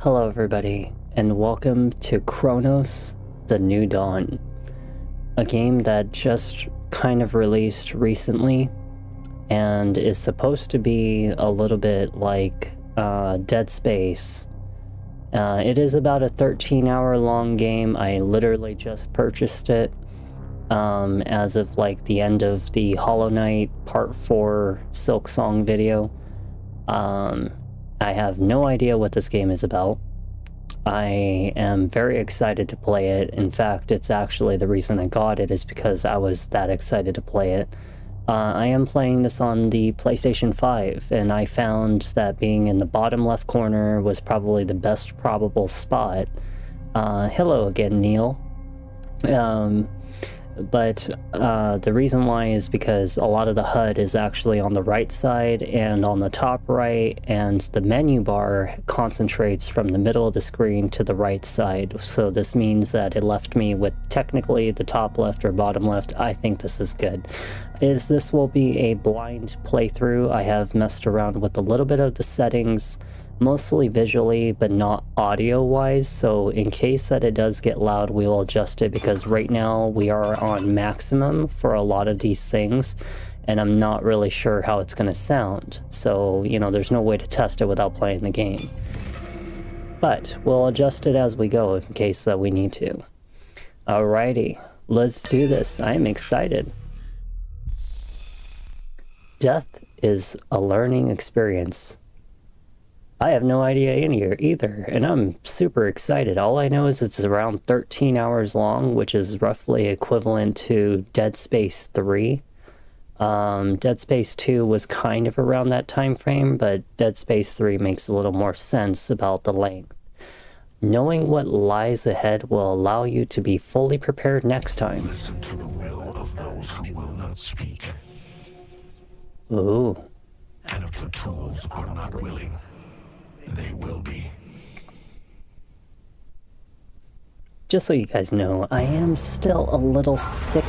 Hello everybody, and welcome to Cronos: The New Dawn, a game that just kind of released recently and is supposed to be a little bit like Dead Space. It is about a 13-hour long game. I literally just purchased it as of like the end of the Hollow Knight Part 4 Silk Song video. I have no idea what this game is about. I am very excited to play it. In fact, it's actually the reason I got it is because I was that excited to play it. I am playing this on the PlayStation 5, and I found that being in the bottom left corner was probably the best probable spot. Hello again, Neil. But the reason why is because a lot of the HUD is actually on the right side and on the top right, and the menu bar concentrates from the middle of the screen to the right side. So this means that it left me with technically the top left or bottom left. I think this is good. This will be a blind playthrough. I have messed around with a little bit of the settings, mostly visually but not audio wise, so in case that it does get loud, we will adjust it, because right now we are on maximum for a lot of these things and I'm not really sure how it's going to sound, so you know, there's no way to test it without playing the game, but we'll adjust it as we go in case that we need to. Alrighty, let's do this. I'm excited. Death is a learning experience. I have no idea in here either, and I'm super excited. All I know is it's around 13 hours long, which is roughly equivalent to Dead Space 3. Dead Space 2 was kind of around that time frame, but Dead Space 3 makes a little more sense about the length. Knowing what lies ahead will allow you to be fully prepared next time. Listen to the will of those who will not speak. Ooh. And if the tools are not willing, they will be. Just so you guys know, I am still a little sick.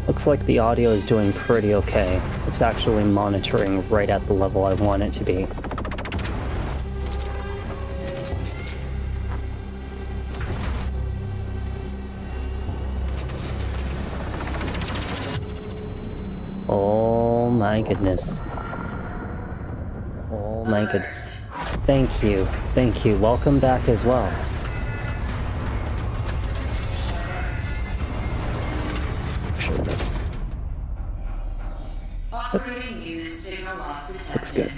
Looks like the audio is doing pretty okay. It's actually monitoring right at the level I want it to be. Oh my goodness. Oh my goodness. Thank you. Thank you. Welcome back as well. Sure. Operating unit signal loss detected. Looks good.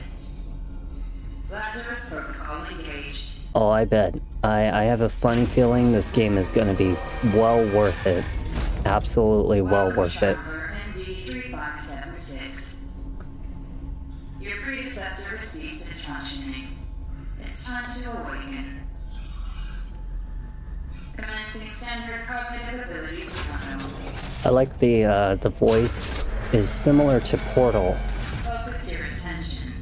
Lazarus protocol engaged. Oh, I bet. I have a funny feeling this game is going to be well worth it. Absolutely well worth it. Your predecessor receives its functioning. It's time to awaken. Commencing standard cognitive abilities Cronos. I like the voice is similar to Portal. Focus your attention.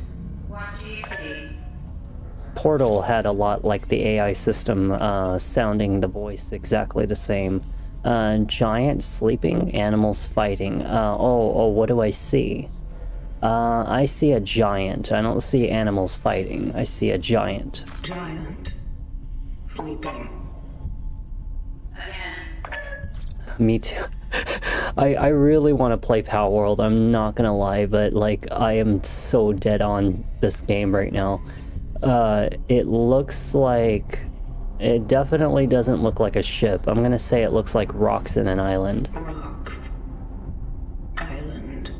What do you see? Portal had a lot like the AI system, sounding the voice exactly the same. Giants sleeping, animals fighting. What do I see? I see a giant. I don't see animals fighting. I see a giant. Giant. Sleeping. Again. Me too. I really want to play Power World, I'm not gonna lie, but like I am so dead on this game right now. It looks like... It definitely doesn't look like a ship. I'm gonna say it looks like rocks in an island. Rocks. Island.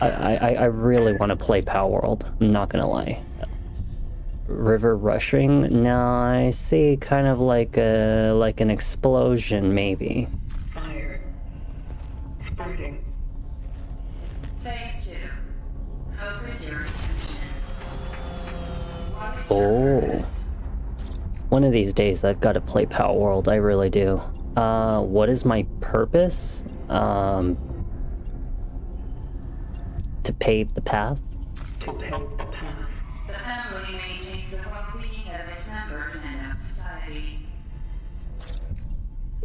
I really want to play Power World, I'm not gonna lie. River rushing? No, I see kind of like an explosion, maybe. Fire. Spreading. Phase 2. Focus your attention. What is Oh. your purpose? One of these days I've got to play Power World, I really do. What is my purpose? To pave the path? To pave the path. The family maintains the well-being of its members and of society.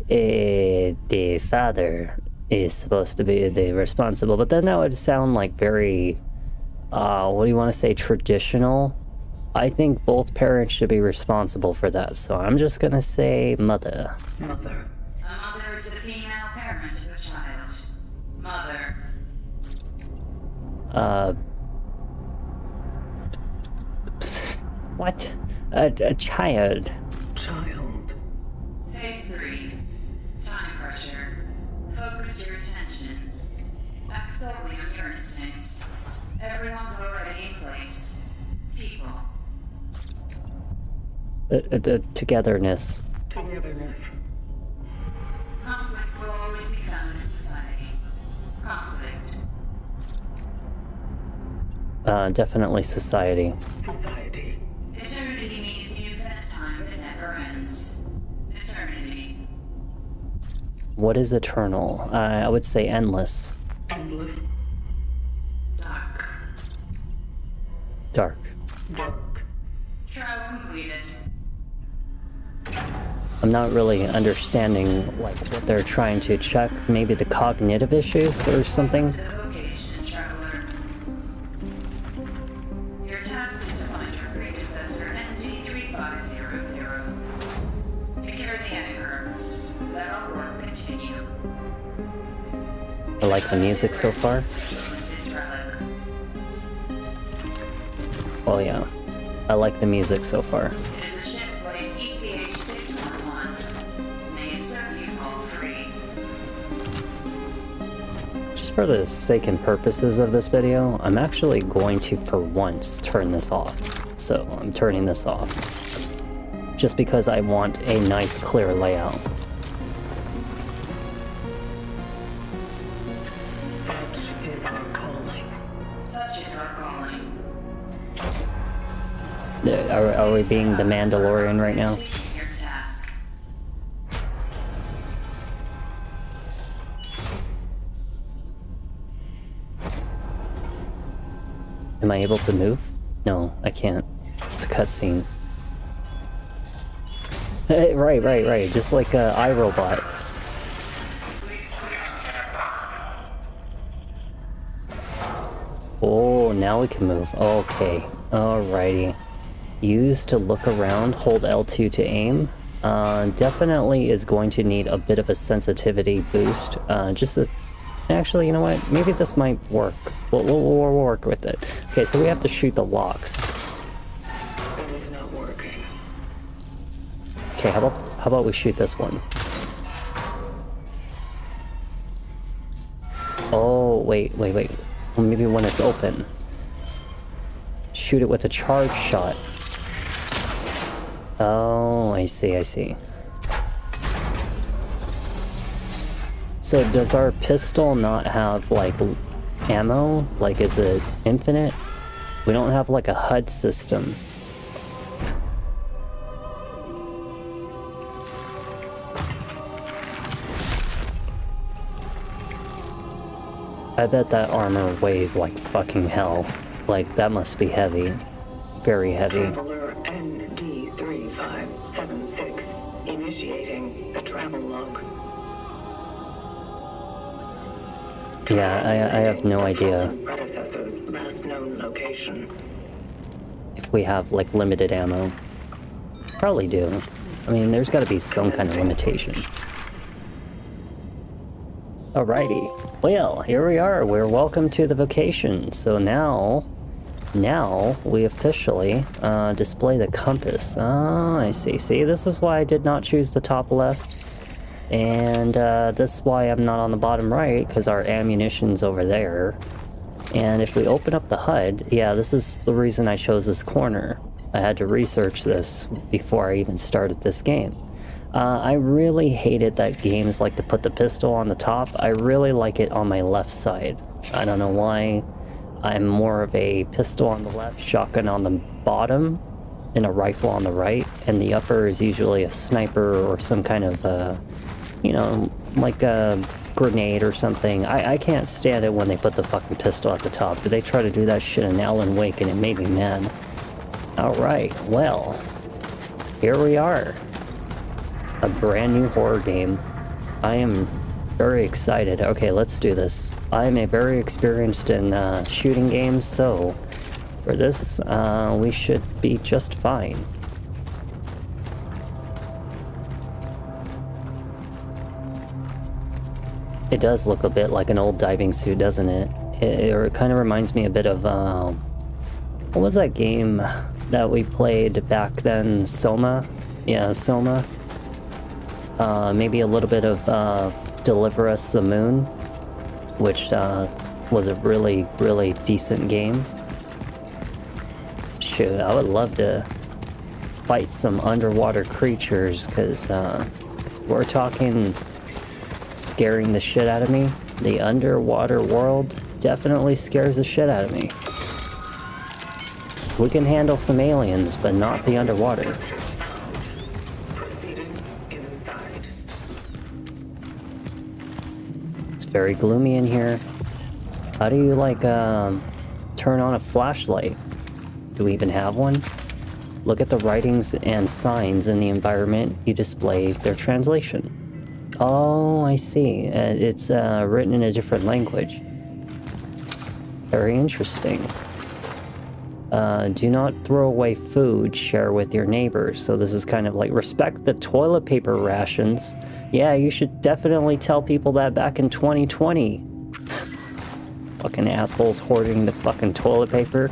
The father is supposed to be the responsible, but then that would sound like very, what do you want to say, traditional? I think both parents should be responsible for that, so I'm just gonna say mother. Mother. A mother is the female parent of a child. Mother. What? A child. Child. Phase 3. Time pressure. Focus your attention. Act solely on your instincts. Everyone's already in place. People. The togetherness. Togetherness. Conflict will always be found in society. Conflict. Definitely society. Society. Eternity means the infinite time that never ends. Eternity. What is eternal? I would say endless. Endless. Dark. Dark. Dark. Trial completed. I'm not really understanding like what they're trying to check. Maybe the cognitive issues or something. To the vocation, traveler. Your task is to find your predecessor, ND3500. Secure the anchor. Let our work continue. I like the music so far. This relic. Oh yeah. I like the music so far. It is a ship blade EPH-611. May it serve you all free. Just for the sake and purposes of this video, I'm actually going to, for once, turn this off. So I'm turning this off. Just because I want a nice clear layout. Such is our calling. Such is our calling. Are we being the Mandalorian right now? Your task. Am I able to move? No, I can't. It's a cutscene. Right. Just like iRobot. Oh, now we can move. Okay. Alrighty. Use to look around, hold L2 to aim. Definitely is going to need a bit of a sensitivity boost. Actually, you know what? Maybe this might work. We'll work with it. Okay, so we have to shoot the locks. It is not working. Okay, how about we shoot this one? Oh, wait. Well, maybe when it's open. Shoot it with a charge shot. Oh, I see. So does our pistol not have, like, ammo? Like, is it infinite? We don't have, like, a HUD system. I bet that armor weighs like fucking hell. Like, that must be heavy. Very heavy. Traveler ND3576 initiating the travel log. Yeah, I have no idea Predecessor's last known location. if we have, like, limited ammo. Probably do. I mean, there's gotta be some kind of limitation. Alrighty. Well, here we are. We're welcome to the vocation. So now we officially display the compass. Oh, I see. See, this is why I did not choose the top left. And this is why I'm not on the bottom right, because our ammunition's over there. And if we open up the HUD, yeah, this is the reason I chose this corner. I had to research this before I even started this game. I really hated that games like to put the pistol on the top. I really like it on my left side. I don't know why. I'm more of a pistol on the left, shotgun on the bottom, and a rifle on the right. And the upper is usually a sniper or some kind of, you know, like a grenade or something. I can't stand it when they put the fucking pistol at the top. But they try to do that shit in Alan Wake and it made me mad. Alright, well, here we are. A brand new horror game. I am Very excited. Okay, let's do this. I'm a very experienced in shooting games, so for this, we should be just fine. It does look a bit like an old diving suit, doesn't it? It kind of reminds me a bit of, what was that game that we played back then? Soma? Yeah, Soma. Maybe a little bit of, Deliver Us the Moon, which, was a really, really decent game. Shoot, I would love to fight some underwater creatures, because, we're talking scaring the shit out of me. The underwater world definitely scares the shit out of me. We can handle some aliens, but not the underwater. Proceeding inside. It's very gloomy in here. How do you, like, turn on a flashlight? Do we even have one? Look at the writings and signs in the environment. You display their translation. Oh, I see. It's written in a different language. Very interesting. Do not throw away food, share with your neighbors. So this is kind of like respect the toilet paper rations. Yeah, you should definitely tell people that back in 2020. Fucking assholes hoarding the fucking toilet paper.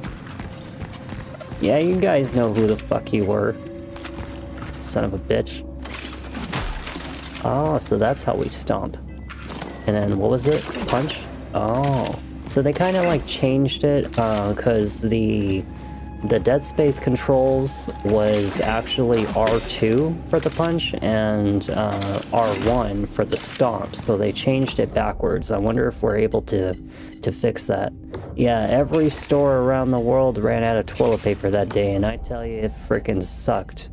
Yeah, you guys know who the fuck you were. Son of a bitch. Oh, so that's how we stomp. And then, what was it? Punch? Oh. So they kind of like changed it, because the Dead Space controls was actually R2 for the punch and R1 for the stomp. So they changed it backwards. I wonder if we're able to fix that. Yeah, every store around the world ran out of toilet paper that day, and I tell you, it freaking sucked.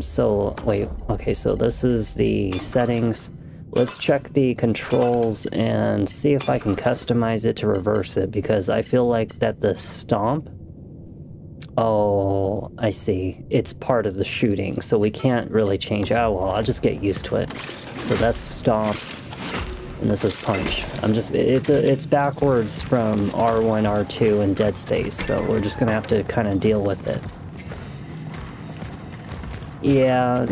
So, wait, okay, so this is the settings. Let's check the controls and see if I can customize it to reverse it, because I feel like that the stomp... Oh, I see. It's part of the shooting, so we can't really change... Oh, well, I'll just get used to it. So that's stomp, and this is punch. It's backwards from R1, R2, and Dead Space, so we're just gonna have to kind of deal with it. Yeah,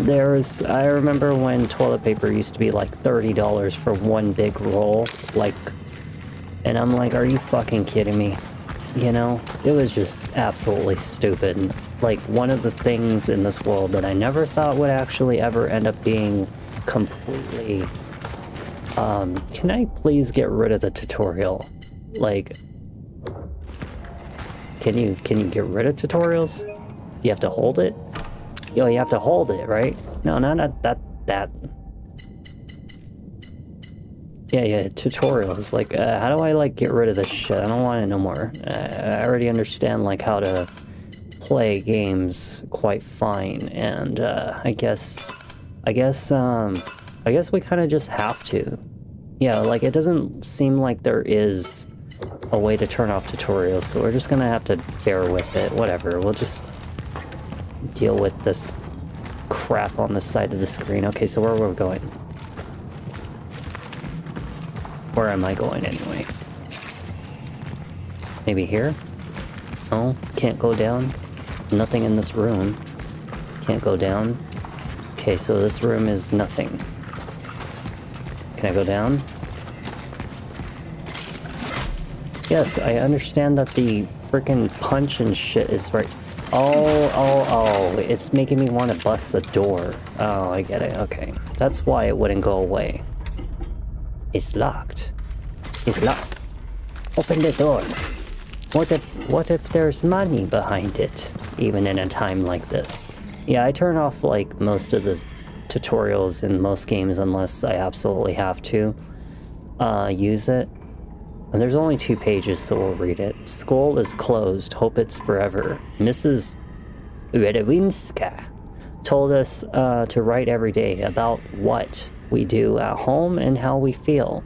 I remember when toilet paper used to be like $30 for one big roll, like, and I'm like, are you fucking kidding me? You know, it was just absolutely stupid. Like, one of the things in this world that I never thought would actually ever end up being completely, can I please get rid of the tutorial? Like, can you get rid of tutorials? You have to hold it? Yo, you have to hold it, right? No, not that. Yeah, tutorials. Like, how do I, like, get rid of this shit? I don't want it no more. I already understand, like, how to play games quite fine, and, I guess we kind of just have to. Yeah, like, it doesn't seem like there is a way to turn off tutorials, so we're just gonna have to bear with it. Whatever, we'll just deal with this crap on the side of the screen. Okay, so where are we going? Where am I going anyway? Maybe here? No, can't go down. Nothing in this room. Can't go down. Okay, so this room is nothing. Can I go down? Yes, I understand that the freaking punch and shit is right. Oh, it's making me want to bust a door. Oh, I get it, okay. That's why it wouldn't go away. It's locked. It's locked. Open the door. What if there's money behind it, even in a time like this? Yeah, I turn off, like, most of the tutorials in most games unless I absolutely have to use it. And there's only 2 pages, so we'll read it. School is closed. Hope it's forever. Mrs. Redewinska told us to write every day about what we do at home and how we feel.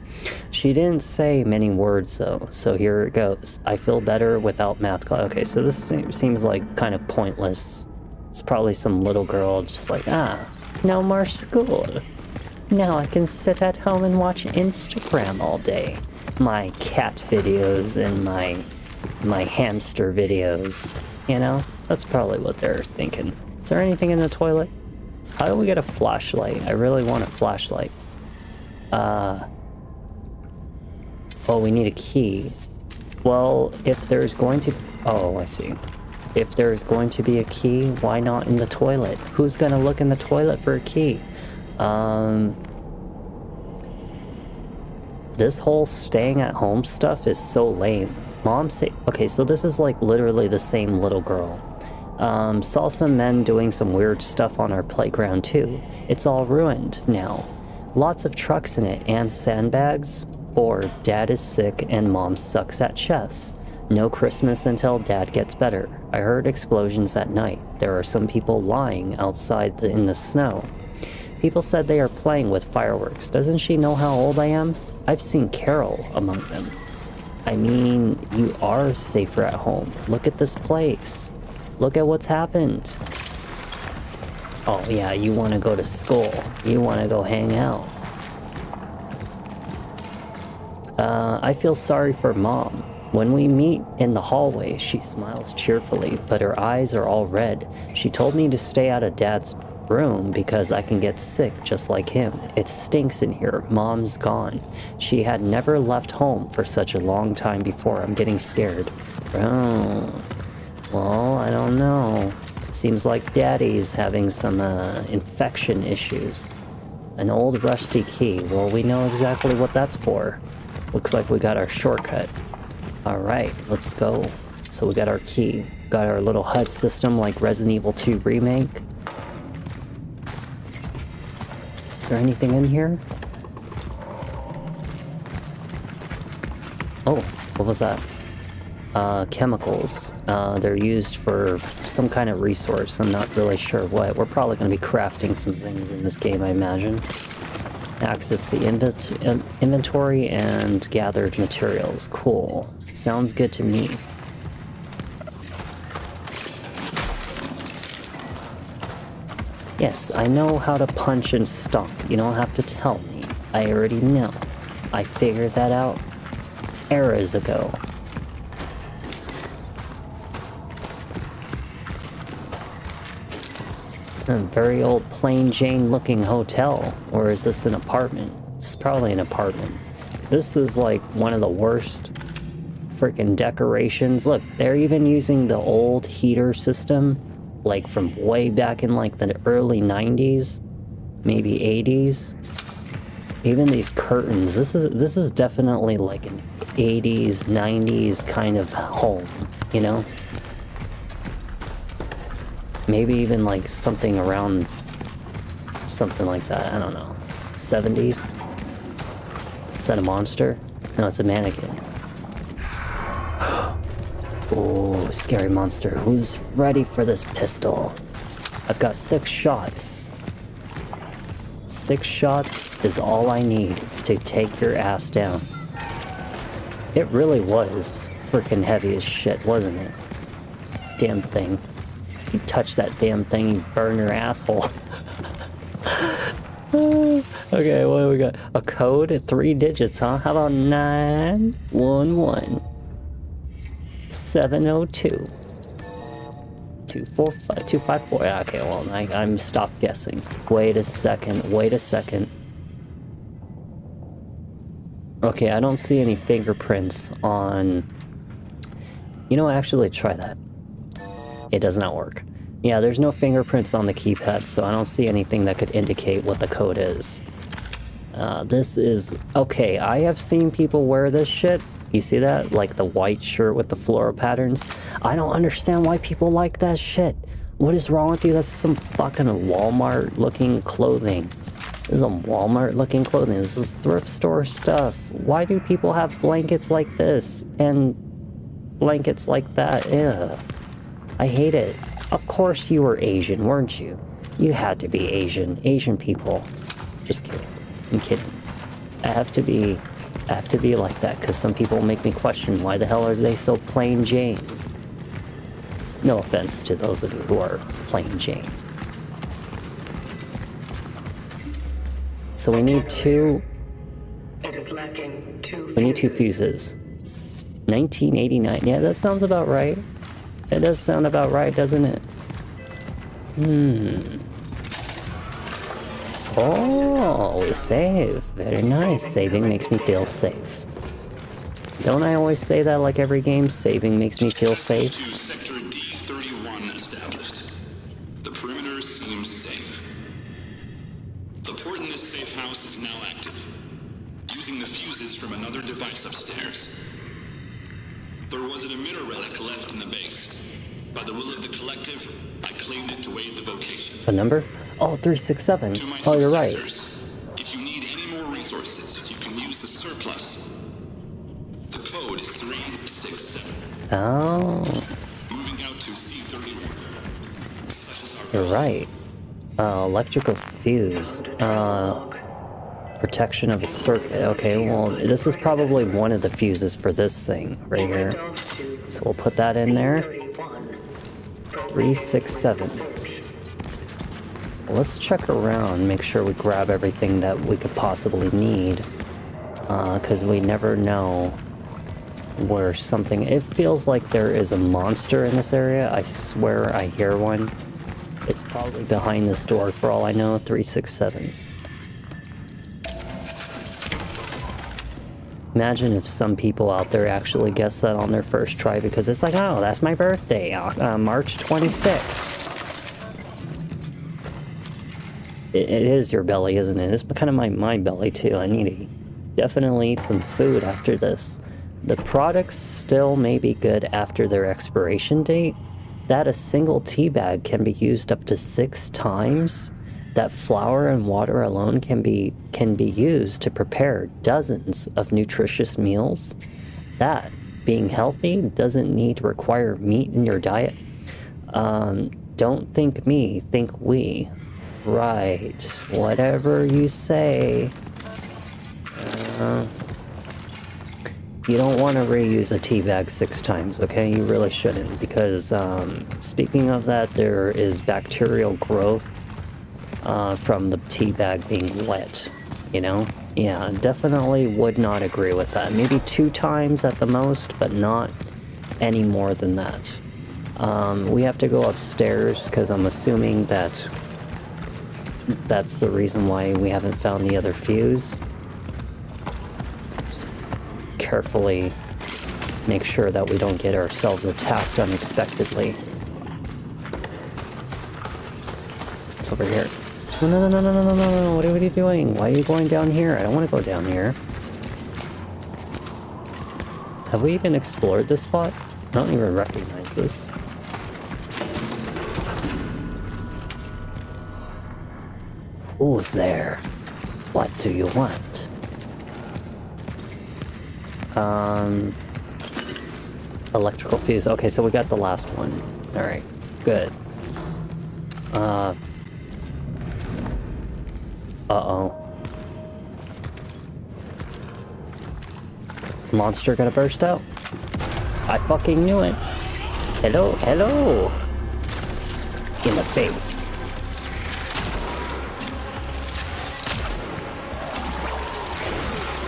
She didn't say many words, though, so here it goes. I feel better without math class. Okay, so this seems like kind of pointless. It's probably some little girl just like, no more school. Now I can sit at home and watch Instagram all day. My cat videos and my hamster videos. You know? That's probably what they're thinking. Is there anything in the toilet? How do we get a flashlight? I really want a flashlight. Oh, we need a key. Well, if there's going to... Oh, I see. If there's going to be a key, why not in the toilet? Who's gonna look in the toilet for a key? This whole staying at home stuff is so lame. Mom say... Okay, so this is like literally the same little girl. Saw some men doing some weird stuff on our playground too. It's all ruined now. Lots of trucks in it and sandbags. Or dad is sick and mom sucks at chess. No Christmas until dad gets better. I heard explosions at night. There are some people lying outside in the snow. People said they are playing with fireworks. Doesn't she know how old I am? I've seen Carol among them. I mean, you are safer at home. Look at this place. Look at what's happened. Oh yeah, you want to go to school. You want to go hang out. I feel sorry for Mom. When we meet in the hallway, she smiles cheerfully, but her eyes are all red. She told me to stay out of Dad's room because I can get sick just like him. It stinks in here. Mom's gone. She had never left home for such a long time before. I'm getting scared. Oh, well, I don't know. Seems like Daddy's having some infection issues. An old rusty key. Well, we know exactly what that's for. Looks like we got our shortcut. Alright, let's go. So we got our key. Got our little HUD system like Resident Evil 2 Remake. Is there anything in here? Oh, what was that? Chemicals. They're used for some kind of resource. I'm not really sure what. We're probably going to be crafting some things in this game, I imagine. Access the inventory and gathered materials. Cool. Sounds good to me. Yes, I know how to punch and stomp. You don't have to tell me. I already know. I figured that out eras ago. A very old plain Jane looking hotel. Or is this an apartment? It's probably an apartment. This is like one of the worst freaking decorations. Look, they're even using the old heater system, like from way back in like the early 90s, maybe 80s. Even these curtains. This is definitely like an 80s, 90s kind of home, you know? Maybe even like something around something like that. I don't know. 70s? Is that a monster? No, it's a mannequin. Oh, scary monster. Who's ready for this pistol? I've got 6 shots. 6 shots is all I need to take your ass down. It really was freaking heavy as shit, wasn't it? Damn thing. You touch that damn thing, you burn your asshole. Okay, what do we got? A code at 3 digits, huh? How about 911 702 245 254? Yeah, okay, well, I'm stopped guessing. Wait a second. Okay, I don't see any fingerprints on... You know, actually, try that. It does not work. Yeah, there's no fingerprints on the keypad, so I don't see anything that could indicate what the code is. This is... Okay, I have seen people wear this shit. You see that? Like the white shirt with the floral patterns. I don't understand why people like that shit. What is wrong with you? That's some fucking Walmart-looking clothing. This is some Walmart-looking clothing. This is thrift store stuff. Why do people have blankets like this and blankets like that? Ew. I hate it. Of course you were Asian, weren't you? You had to be Asian. Asian people. Just kidding. I'm kidding. I have to be like that because some people make me question why the hell are they so plain Jane? No offense to those of you who are plain Jane. so we need two. It is lacking two. We need two fuses. 1989. Yeah, that sounds about right. It does sound about right, doesn't it? Oh, we save. Very nice. Saving makes me feel safe. Don't I always say that like every game? Saving makes me feel safe. To Sector D31 established. The perimeter seems safe. The port in this safe house is now active, using the fuses from another device upstairs. There was an emitter relic left in the base. By the will of the collective, I claimed it to aid the vocation. A number? Oh, 367. To my Oh, you're right. successors, if you need any more resources, you can use the surplus. The code is 367. Oh, Moving out to C31. Such is our you're right. Electrical fuse. Protection of a circuit. Okay, well, this is probably one of the fuses for this thing right here. So we'll put that in there. 367. Let's check around, make sure we grab everything that we could possibly need. Because we never know where something... It feels like there is a monster in this area. I swear I hear one. It's probably behind this door for all I know. 367. Imagine if some people out there actually guess that on their first try, because it's like, oh, that's my birthday, March 26th. It is your belly, isn't it? It's kind of my belly too. I need to definitely eat some food after this. The products still may be good after their expiration date. That a single tea bag can be used up to 6 times. That flour and water alone can be used to prepare dozens of nutritious meals. That, being healthy, doesn't need to require meat in your diet. Don't think me, think we. Right, whatever you say. You don't want to reuse a tea bag 6 times, okay? You really shouldn't, because speaking of that, there is bacterial growth from the tea bag being wet, you know? Yeah, definitely would not agree with that. Maybe 2 times at the most, but not any more than that. We have to go upstairs, because I'm assuming that that's the reason why we haven't found the other fuse. Carefully make sure that we don't get ourselves attacked unexpectedly. It's over here. No, no. What are you doing? Why are you going down here? I don't want to go down here. Have we even explored this spot? I don't even recognize this. Who's there? What do you want? Electrical fuse. Okay, so we got the last one. Alright, good. Uh-oh. Monster gonna burst out? I fucking knew it. Hello, hello! In the face.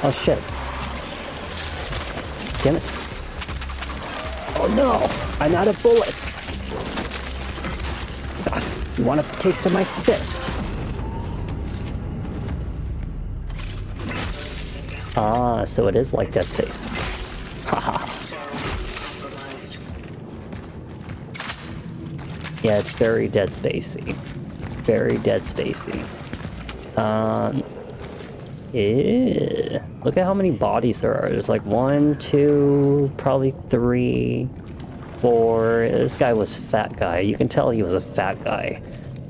Oh shit. Damn it. Oh no! I'm out of bullets! You want a taste of my fist? Ah, so it is like Dead Space. Haha. Yeah, it's very Dead Spacey. Very Dead Spacey. Look at how many bodies there are. There's like 1, 2, probably 3, 4. This guy was fat guy. You can tell he was a fat guy.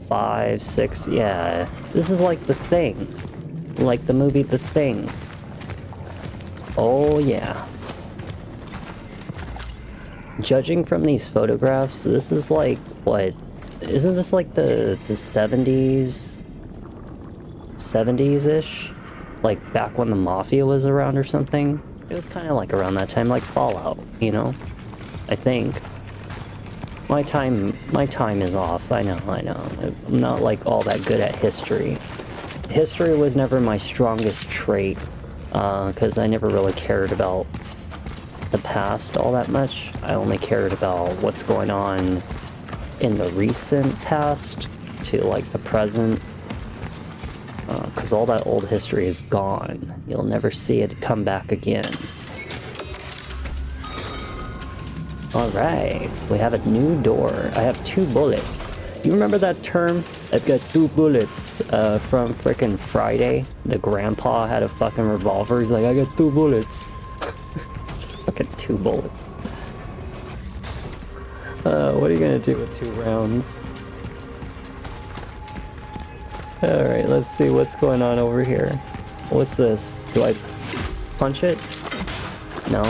5, 6. Yeah, this is like The Thing. Like the movie The Thing. Oh yeah. Judging from these photographs, this is like, what? Isn't this like the 70s? 70s-ish? Like back when the Mafia was around or something? It was kind of like around that time, like Fallout, you know? I think. My time is off, I know. I'm not like all that good at history. history was never my strongest trait, because I never really cared about the past all that much. I only cared about what's going on in the recent past to like the present, because all that old history is gone. You'll never see it come back again. Alright, we have a new door. I have 2 bullets. You remember that term? I've got 2 bullets from frickin' Friday. The grandpa had a fucking revolver. He's like, I got 2 bullets. It's fucking 2 bullets. What are you gonna do with 2 rounds? Alright, let's see what's going on over here. What's this? Do I punch it? No.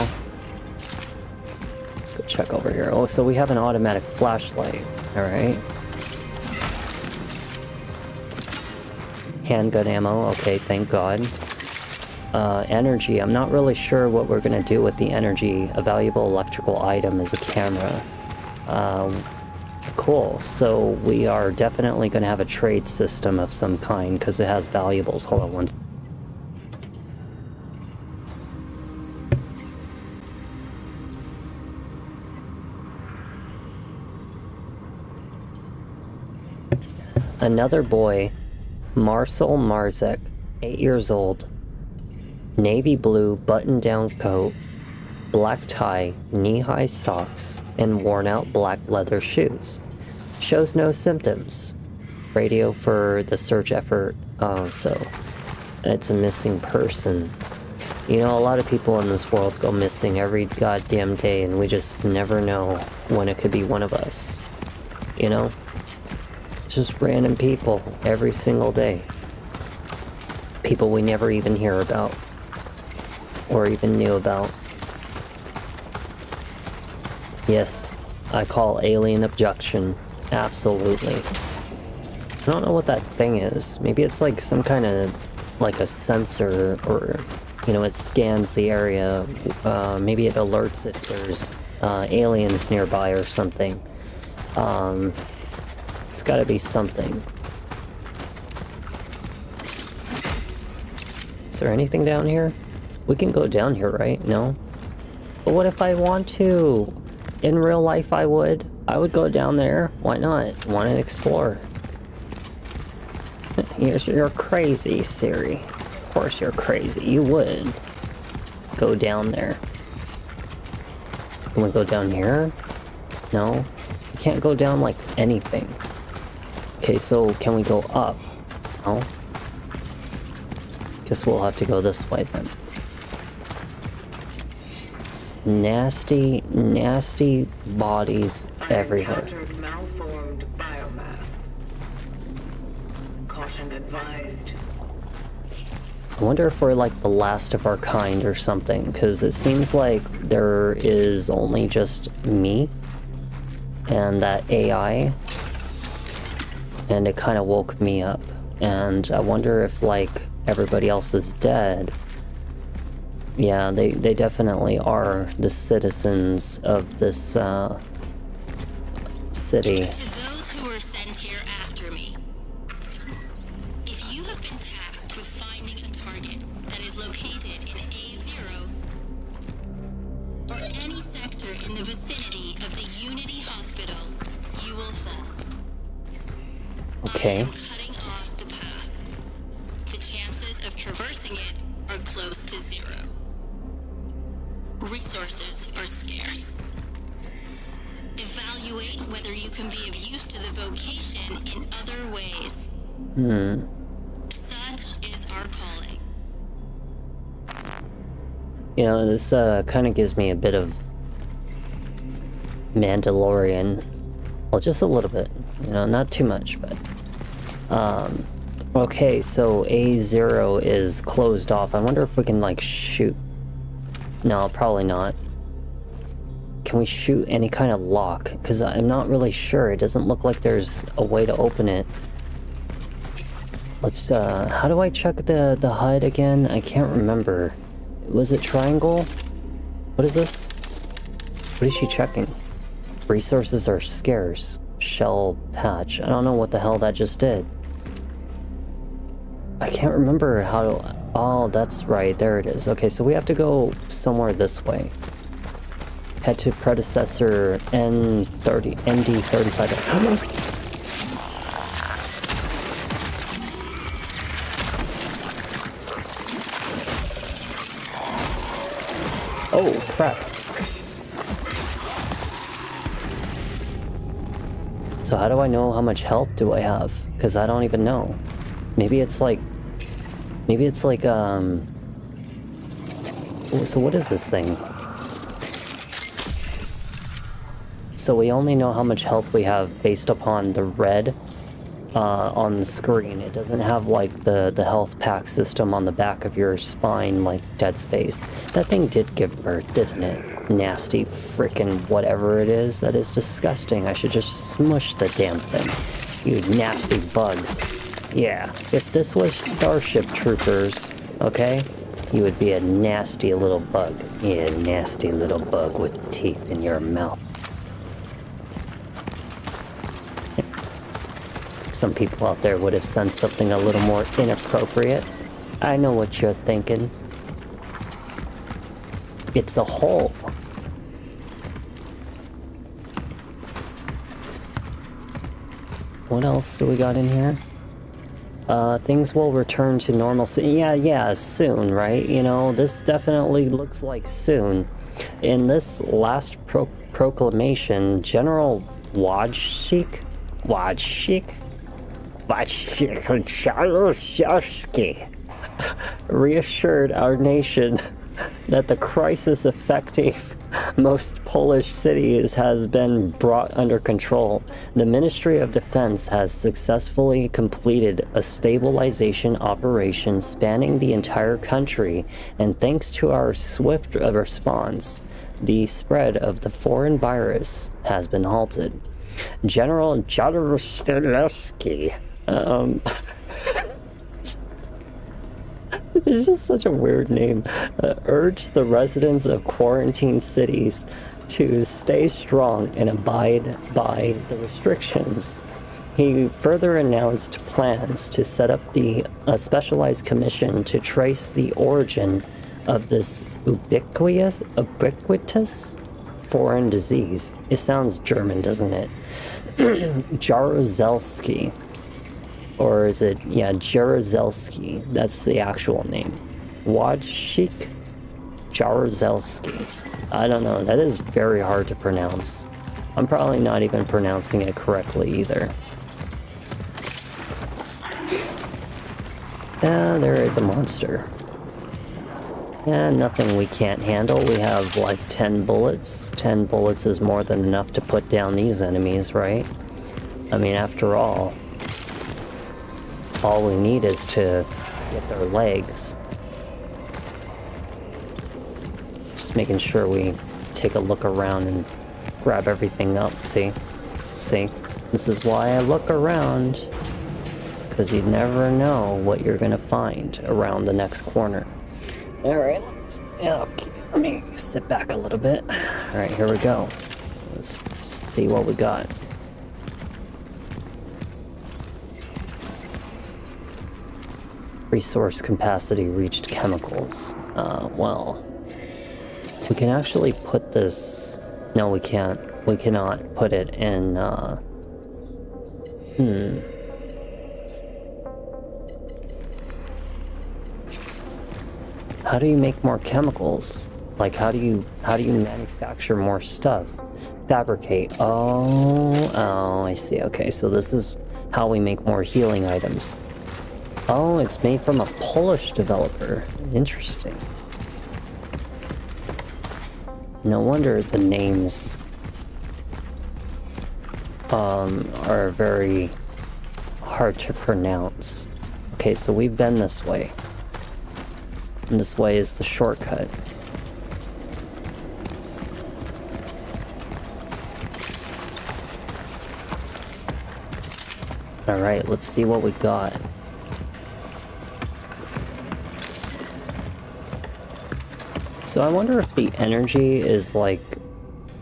Let's go check over here. Oh, so we have an automatic flashlight. Alright. Handgun ammo. Okay, thank God. Energy. I'm not really sure what we're gonna do with the energy. A valuable electrical item is a camera. Cool. So we are definitely going to have a trade system of some kind because it has valuables. Hold on one second. Another boy, Marcel Marzek, 8 years old, navy blue button-down coat, black tie, knee-high socks, and worn-out black leather shoes. Shows no symptoms. Radio for the search effort. Oh, so it's a missing person. You know, a lot of people in this world go missing every goddamn day, and we just never know when it could be one of us. You know? Just random people every single day. People we never even hear about. Or even knew about. Yes, I call alien abduction. Absolutely. I don't know what that thing is. Maybe it's like some kind of, like a sensor, or, you know, it scans the area. Maybe it alerts if there's aliens nearby or something. It's gotta be something. Is there anything down here? We can go down here, right? No? But what if I want to? In real life, I would. I would go down there. Why not? Want to explore. You're crazy, Siri. Of course you're crazy. You would go down there. Can we go down here? No? You can't go down like anything. Okay, so can we go up? No? Guess we'll have to go this way then. Nasty, nasty bodies everywhere. Malformed biomass. Caution advised. I wonder if we're like the last of our kind or something, because it seems like there is only just me and that AI, and it kind of woke me up. And I wonder if like everybody else is dead. Yeah, they definitely are the citizens of this city. To those who were sent here after me, if you have been tasked with finding a target that is located in A0 or any sector in the vicinity of the Unity Hospital, you will fall. Okay. I am cutting off the path. The chances of traversing it are close to 0. Resources are scarce. Evaluate whether you can be of use to the vocation in other ways. Such is our calling. You know, this kind of gives me a bit of Mandalorian. Well, just a little bit. You know, not too much, but... Okay, so A0 is closed off. I wonder if we can, like, shoot. No, probably not. Can we shoot any kind of lock? Because I'm not really sure. It doesn't look like there's a way to open it. Let's, how do I check the HUD again? I can't remember. Was it triangle? What is this? What is she checking? Resources are scarce. Shell patch. I don't know what the hell that just did. I can't remember how to... Oh, that's right. There it is. Okay, so we have to go somewhere this way. Head to predecessor ND35. Oh, crap. So how do I know how much health do I have? Because I don't even know. Maybe it's like, so what is this thing? So we only know how much health we have based upon the red on the screen. It doesn't have like the health pack system on the back of your spine like Dead Space. That thing did give birth, didn't it? Nasty frickin' whatever it is. That is disgusting. I should just smush the damn thing. You nasty bugs. Yeah, if this was Starship Troopers, okay, you would be a nasty little bug. Yeah, nasty little bug with teeth in your mouth. Some people out there would have sensed something a little more inappropriate. I know what you're thinking. It's a hole. What else do we got in here? Things will return to normalcy. Yeah, soon, right? You know, this definitely looks like soon. In this last proclamation, General Wojcik reassured our nation that the crisis affecting most Polish cities has been brought under control. The Ministry of Defense has successfully completed a stabilization operation spanning the entire country, and thanks to our swift response, the spread of the foreign virus has been halted. General Jaruzelski, it's just such a weird name, urged the residents of quarantine cities to stay strong and abide by the restrictions. He further announced plans to set up a specialized commission to trace the origin of this ubiquitous foreign disease. It sounds German, doesn't it? Jaruzelski. Or is it, yeah, Jaruzelski. That's the actual name. Wojcik Jaruzelski. I don't know, that is very hard to pronounce. I'm probably not even pronouncing it correctly either. There is a monster. Nothing we can't handle. We have like 10 bullets. 10 bullets is more than enough to put down these enemies, right? I mean, after all we need is to get their legs. Just making sure we take a look around and grab everything up. See? This is why I look around, because you never know what you're gonna find around the next corner. Alright, okay, let me sit back a little bit. Alright, here we go. Let's see what we got. Resource capacity reached chemicals. Well, we can actually put this... No, we can't. We cannot put it in, How do you make more chemicals? Like, how do you manufacture more stuff? Fabricate. Oh, I see. Okay, so this is how we make more healing items. Oh, it's made from a Polish developer. Interesting. No wonder the names are very hard to pronounce. Okay, so we've been this way. And this way is the shortcut. Alright, let's see what we got. So I wonder if the energy is like...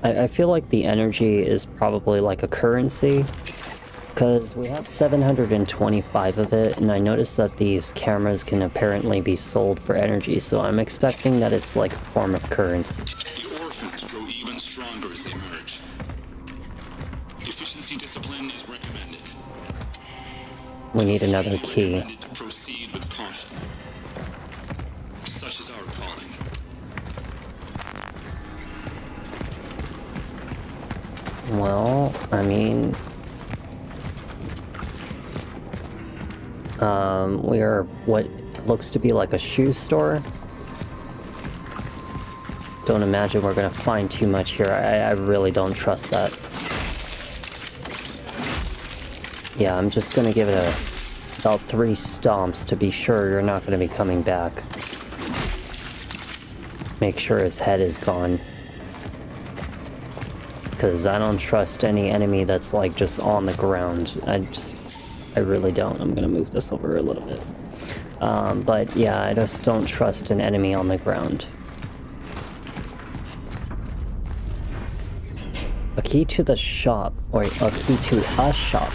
I feel like the energy is probably like a currency. Because we have 725 of it, and I noticed that these cameras can apparently be sold for energy, so I'm expecting that it's like a form of currency. The orphans grow even stronger as they merge. Efficiency discipline is recommended. We need another key. Recommended to proceed with caution. Such is our calling. Well, I mean... we are what looks to be like a shoe store. Don't imagine we're gonna find too much here. I really don't trust that. Yeah, I'm just gonna give it about 3 stomps to be sure you're not gonna be coming back. Make sure his head is gone. Because I don't trust any enemy that's like just on the ground. I really don't. I'm gonna move this over a little bit. But yeah, I just don't trust an enemy on the ground. A key to the shop, or a key to a shop.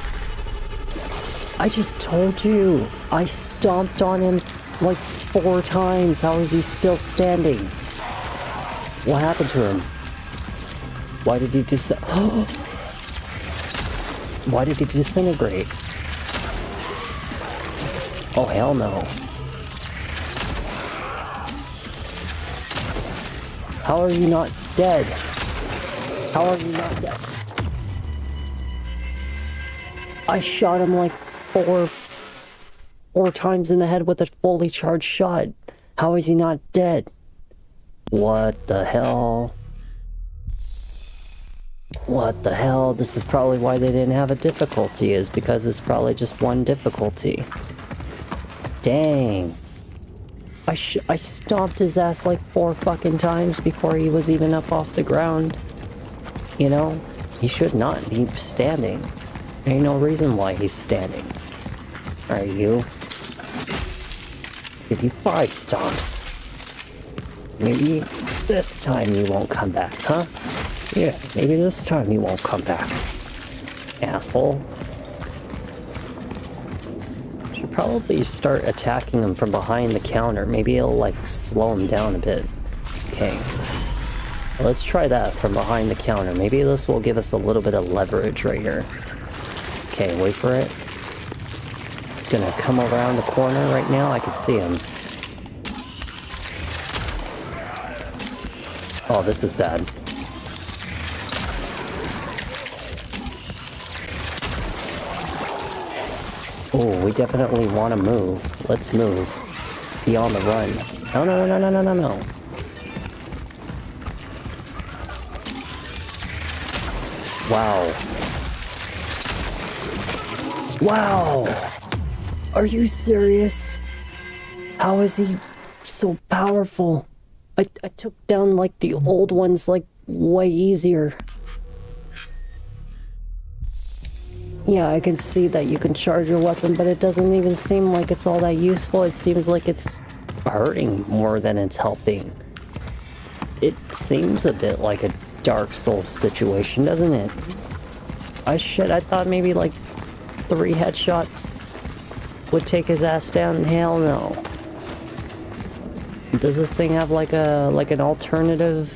I just told you! I stomped on him like 4 times. How is he still standing? What happened to him? Why did he Why did he disintegrate? Oh, hell no. How are you not dead? How are you not dead? I shot him like four times in the head with a fully charged shot. How is he not dead? What the hell? What the hell? This is probably why they didn't have a difficulty, is because it's probably just one difficulty. Dang. I stomped his ass like 4 fucking times before he was even up off the ground. You know? He should not be standing. There ain't no reason why he's standing. Alright, you. Give you 5 stomps. Maybe this time you won't come back, huh? Yeah, maybe this time you won't come back. Asshole. Should probably start attacking him from behind the counter. Maybe it'll like slow him down a bit. Okay. Let's try that from behind the counter. Maybe this will give us a little bit of leverage right here. Okay, wait for it. It's gonna come around the corner right now. I can see him. Oh, this is bad. Oh, we definitely want to move. Let's move. Let's be on the run. No, no, no, no, no, no, no. Wow. Wow! Are you serious? How is he so powerful? I took down like the old ones like way easier. Yeah, I can see that you can charge your weapon, but it doesn't even seem like it's all that useful. It seems like it's hurting more than it's helping. It seems a bit like a Dark Souls situation, doesn't it? I thought maybe like 3 headshots would take his ass down. Hell no. Does this thing have like an alternative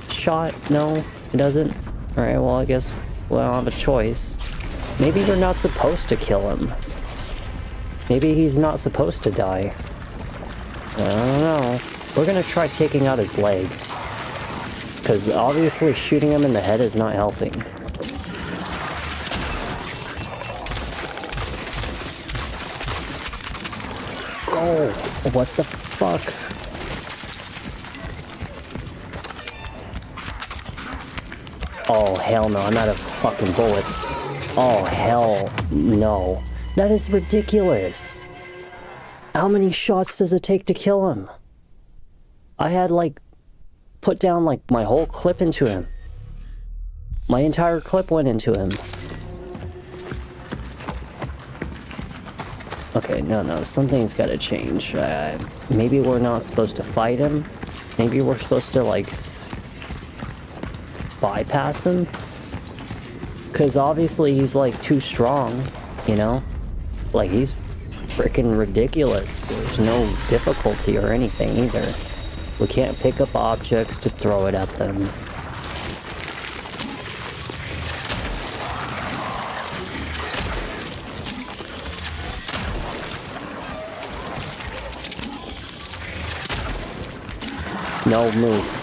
shot? No, it doesn't. All right, well I guess we don't have a choice. Maybe we're not supposed to kill him. Maybe he's not supposed to die. I don't know. We're gonna try taking out his leg. Because obviously shooting him in the head is not helping. Oh, what the fuck? Oh, hell no, I'm out of fucking bullets. Oh, hell no. That is ridiculous. How many shots does it take to kill him? I had, like, put down, like, my whole clip into him. My entire clip went into him. Okay, no, something's gotta change. Maybe we're not supposed to fight him. Maybe we're supposed to, like, bypass him. Because obviously he's like too strong, you know? Like he's freaking ridiculous. There's no difficulty or anything either. We can't pick up objects to throw it at them. No, move.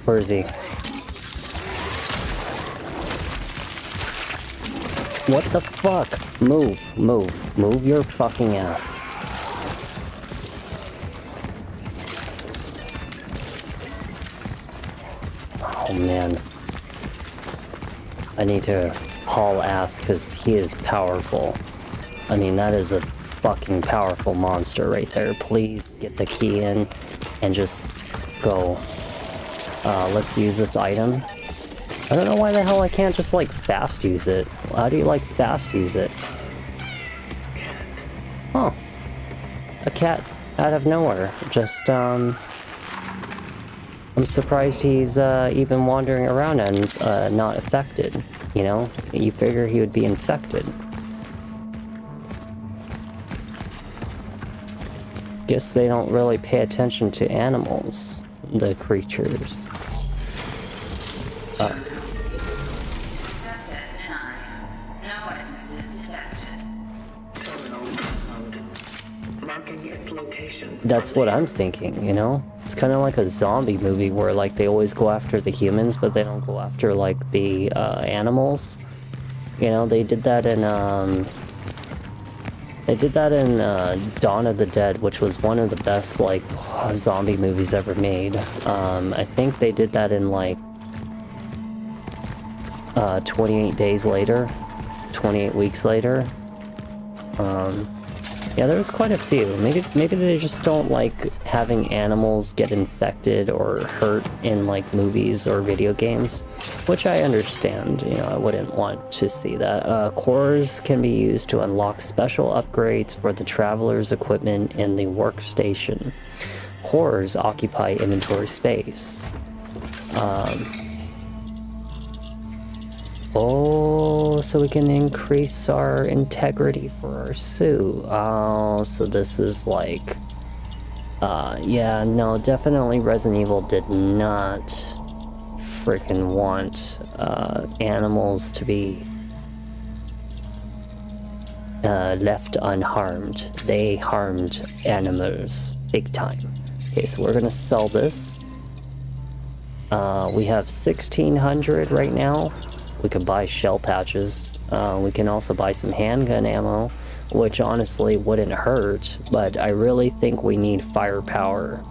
Where is he? What the fuck? Move, move, move your fucking ass. Oh man. I need to haul ass because he is powerful. I mean, that is a fucking powerful monster right there. Please get the key in and just go. Let's use this item. I don't know why the hell I can't just like fast use it. How do you like fast use it? Huh. A cat out of nowhere. Just I'm surprised he's even wandering around and not affected. You know? You figure he would be infected. Guess they don't really pay attention to animals, the creatures. Access denied. No essences detected. Terminal found. Marking its location. That's what I'm thinking, you know? It's kind of like a zombie movie where like they always go after the humans, but they don't go after like the animals. You know, they did that in Dawn of the Dead, which was one of the best like zombie movies ever made. I think they did that in like 28 days later, 28 weeks later. Yeah, there's quite a few. Maybe they just don't like having animals get infected or hurt in like movies or video games, which I understand. You know, I wouldn't want to see that. Cores can be used to unlock special upgrades for the traveler's equipment in the workstation. Cores occupy inventory space. Oh, so we can increase our integrity for our suit. Oh, so this is like... yeah, no, definitely Resident Evil did not freaking want animals to be left unharmed. They harmed animals big time. Okay, so we're gonna sell this. We have 1,600 right now. We could buy shell patches. We can also buy some handgun ammo, which honestly wouldn't hurt, but I really think we need firepower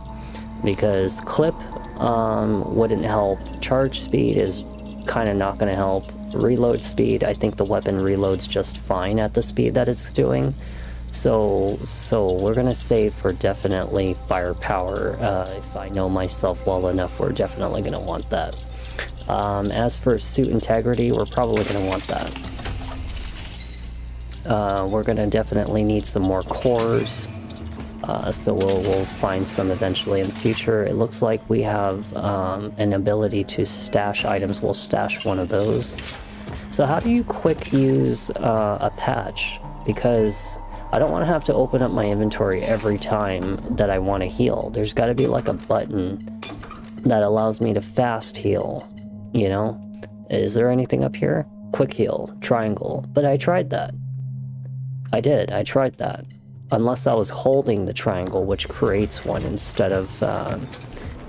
because clip wouldn't help. Charge speed is kind of not going to help. Reload speed, I think the weapon reloads just fine at the speed that it's doing. So we're going to save for definitely firepower. If I know myself well enough, we're definitely going to want that. As for suit integrity, we're probably going to want that. We're going to definitely need some more cores, so we'll find some eventually in the future. It looks like we have an ability to stash items. We'll stash one of those. So how do you quick use a patch? Because I don't want to have to open up my inventory every time that I want to heal. There's got to be like a button that allows me to fast heal. You know, is there anything up here? Quick heal, triangle. But I tried that. I tried that. Unless I was holding the triangle, which creates one instead of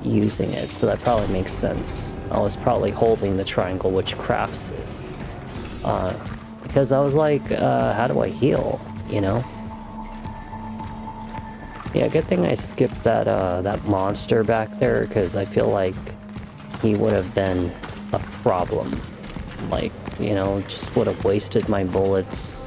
using it. So that probably makes sense. I was probably holding the triangle, which crafts it. Because I was like, how do I heal? You know? Yeah, good thing I skipped that monster back there, because I feel like he would have been a problem. Like, you know, just would have wasted my bullets.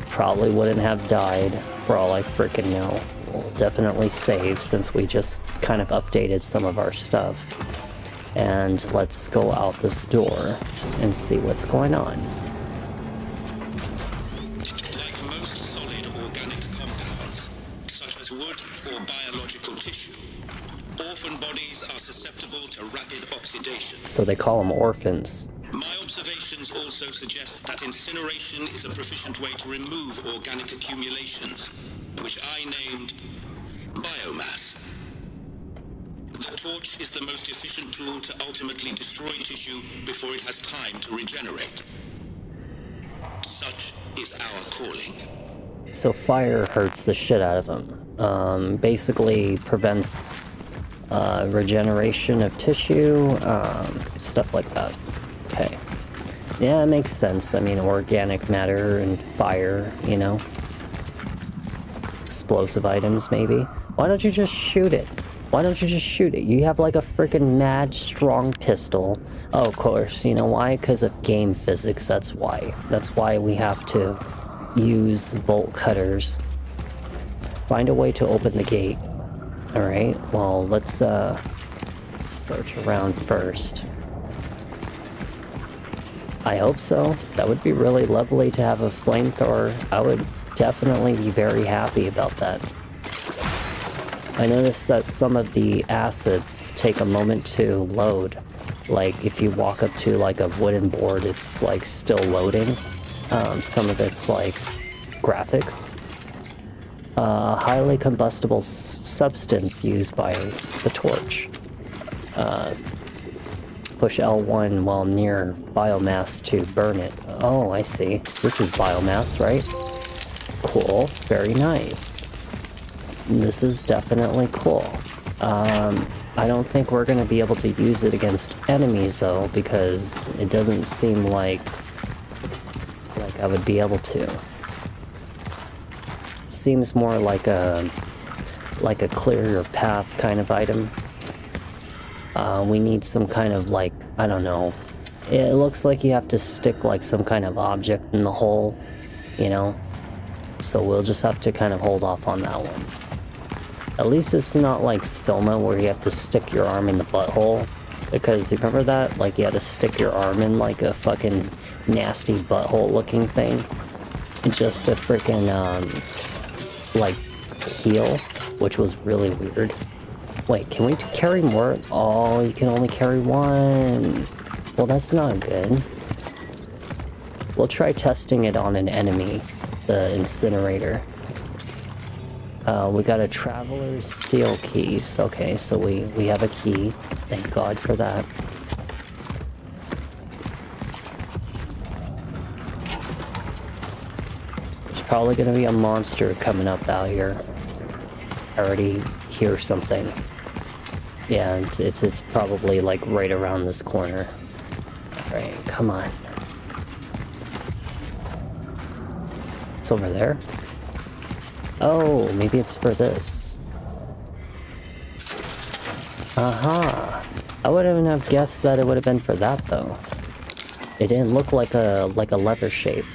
Probably wouldn't have died, for all I freaking know. We'll definitely save since we just kind of updated some of our stuff. And let's go out this door and see what's going on. Like most solid organic compounds, such as wood or biological tissue, orphan bodies are susceptible to rapid oxidation. So they call them orphans. My observations also suggest that incineration is a proficient way to remove organic accumulations, which I named biomass. The torch is the most efficient tool to ultimately destroy tissue before it has time to regenerate. Such is our calling. So fire hurts the shit out of them. Basically prevents regeneration of tissue, stuff like that. Okay. Yeah, it makes sense. I mean, organic matter and fire, you know. Explosive items, maybe. Why don't you just shoot it? Why don't you just shoot it? You have like a freaking mad strong pistol. Oh, of course. You know why? Because of game physics. That's why. That's why we have to use bolt cutters. Find a way to open the gate. Alright, well, let's search around first. I hope so. That would be really lovely to have a flamethrower. I would definitely be very happy about that. I noticed that some of the acids take a moment to load. Like, if you walk up to like a wooden board, it's like still loading. Some of it's like graphics. Highly combustible substance used by the torch. Push L1 while near biomass to burn it. Oh, I see. This is biomass, right? Cool. Very nice. This is definitely cool. I don't think we're going to be able to use it against enemies, though, because it doesn't seem like I would be able to. Seems more like a clear your path kind of item. We need some kind of like, I don't know. It looks like you have to stick like some kind of object in the hole, you know? So we'll just have to kind of hold off on that one. At least it's not like Soma where you have to stick your arm in the butthole. Because you remember that? Like you had to stick your arm in like a fucking nasty butthole looking thing. Just to freaking, like, heal. Which was really weird. Wait, can we carry more? Oh, you can only carry one. Well, that's not good. We'll try testing it on an enemy. The incinerator. We got a traveler's seal keys. Okay, so we have a key. Thank God for that. There's probably gonna be a monster coming up out here. I already hear something. Yeah, it's probably like right around this corner. Alright, come on. It's over there. Oh, maybe it's for this. Aha. I wouldn't have guessed that it would have been for that though. It didn't look like a lever shape.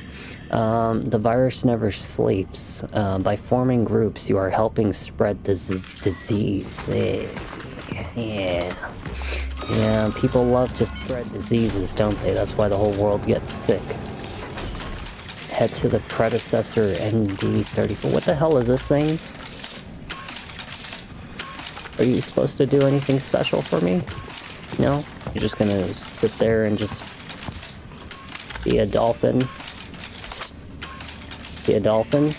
The virus never sleeps. By forming groups, you are helping spread this disease. Yeah, people love to spread diseases, don't they? That's why the whole world gets sick. Head to the predecessor ND34. What the hell is this thing? Are you supposed to do anything special for me? No? You're just gonna sit there and just be a dolphin? Be a dolphin?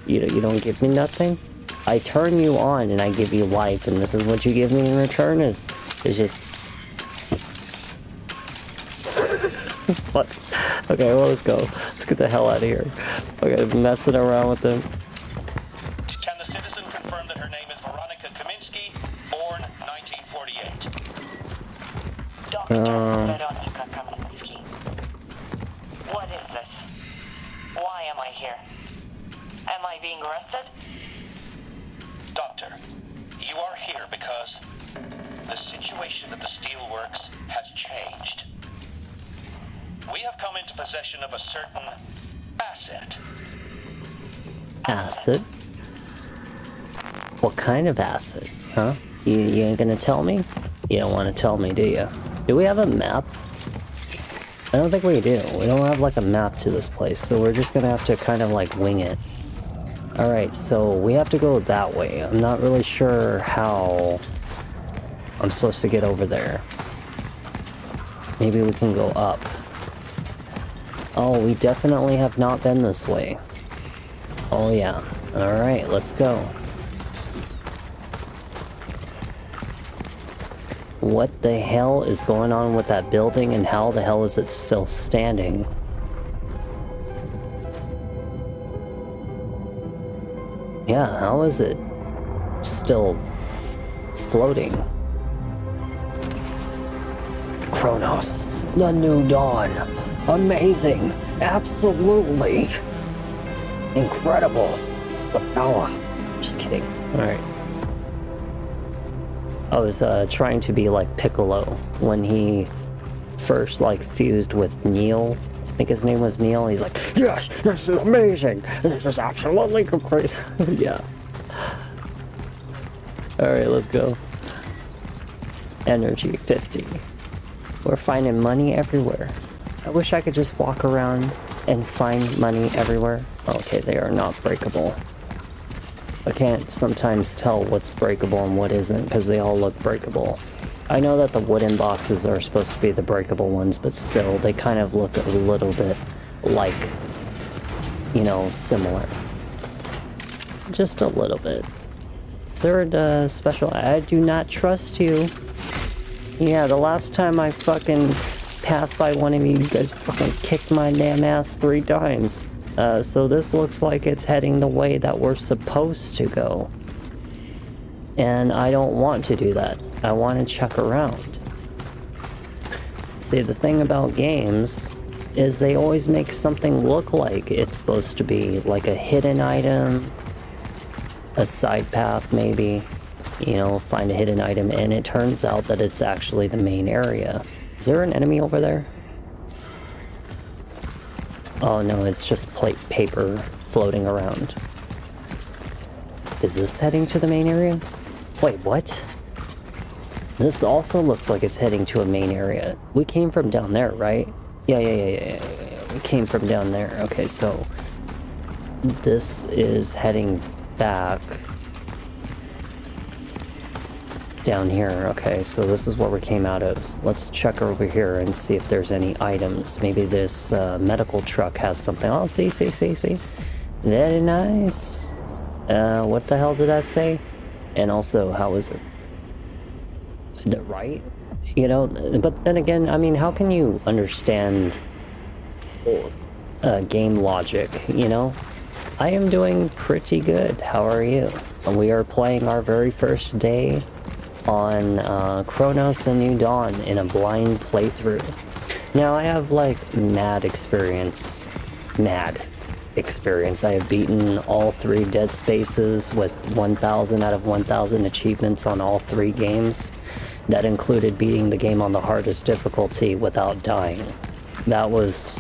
You don't give me nothing? I turn you on and I give you life, and this is what you give me in return is just... What? Okay, well, let's go. Let's get the hell out of here. Okay, messing around with them. Can the citizen confirm that her name is Veronica Kaminsky, born 1948? Dr. Veronica Kaminsky. What is this? Why am I here? Am I being arrested? Doctor, you are here because the situation at the steelworks has changed. We have come into possession of a certain asset. Acid? What kind of acid? Huh? You ain't gonna tell me? You don't want to tell me, do you? Do we have a map? I don't think we do. We don't have like a map to this place, so we're just gonna have to kind of like wing it. Alright, so we have to go that way. I'm not really sure how I'm supposed to get over there. Maybe we can go up. Oh, we definitely have not been this way. Oh yeah. Alright, let's go. What the hell is going on with that building, and how the hell is it still standing? Yeah, how is it still floating? Cronos, the new dawn. Amazing. Absolutely. Incredible. The power. Just kidding. Alright. I was trying to be like Piccolo when he first like fused with Neil. I think his name was Neil. He's like, yes, this is amazing. This is absolutely crazy. Yeah. Alright, let's go. Energy 50. We're finding money everywhere. I wish I could just walk around and find money everywhere. Okay, they are not breakable. I can't sometimes tell what's breakable and what isn't because they all look breakable. I know that the wooden boxes are supposed to be the breakable ones, but still, they kind of look a little bit like, you know, similar. Just a little bit. Is there a special... I do not trust you. Yeah, the last time I fucking passed by one of you, you guys fucking kicked my damn ass 3 times. So this looks like it's heading the way that we're supposed to go. And I don't want to do that. I want to check around. See, the thing about games is they always make something look like it's supposed to be like a hidden item, a side path maybe, you know, find a hidden item, and it turns out that it's actually the main area. Is there an enemy over there? Oh no, it's just plate paper floating around. Is this heading to the main area? Wait, what? This also looks like it's heading to a main area. We came from down there, right? Yeah. We came from down there. Okay, so this is heading back down here. Okay, so this is where we came out of. Let's check over here and see if there's any items. Maybe this medical truck has something. Oh, see. Very nice. What the hell did that say? And also, how is it? The right? You know, but then again, I mean, how can you understand game logic, you know? I am doing pretty good. How are you? We are playing our very first day on Cronos: A New Dawn in a blind playthrough. Now, I have like mad experience. I have beaten all 3 Dead Spaces with 1,000 out of 1,000 achievements on all 3 games. That included beating the game on the hardest difficulty without dying. That was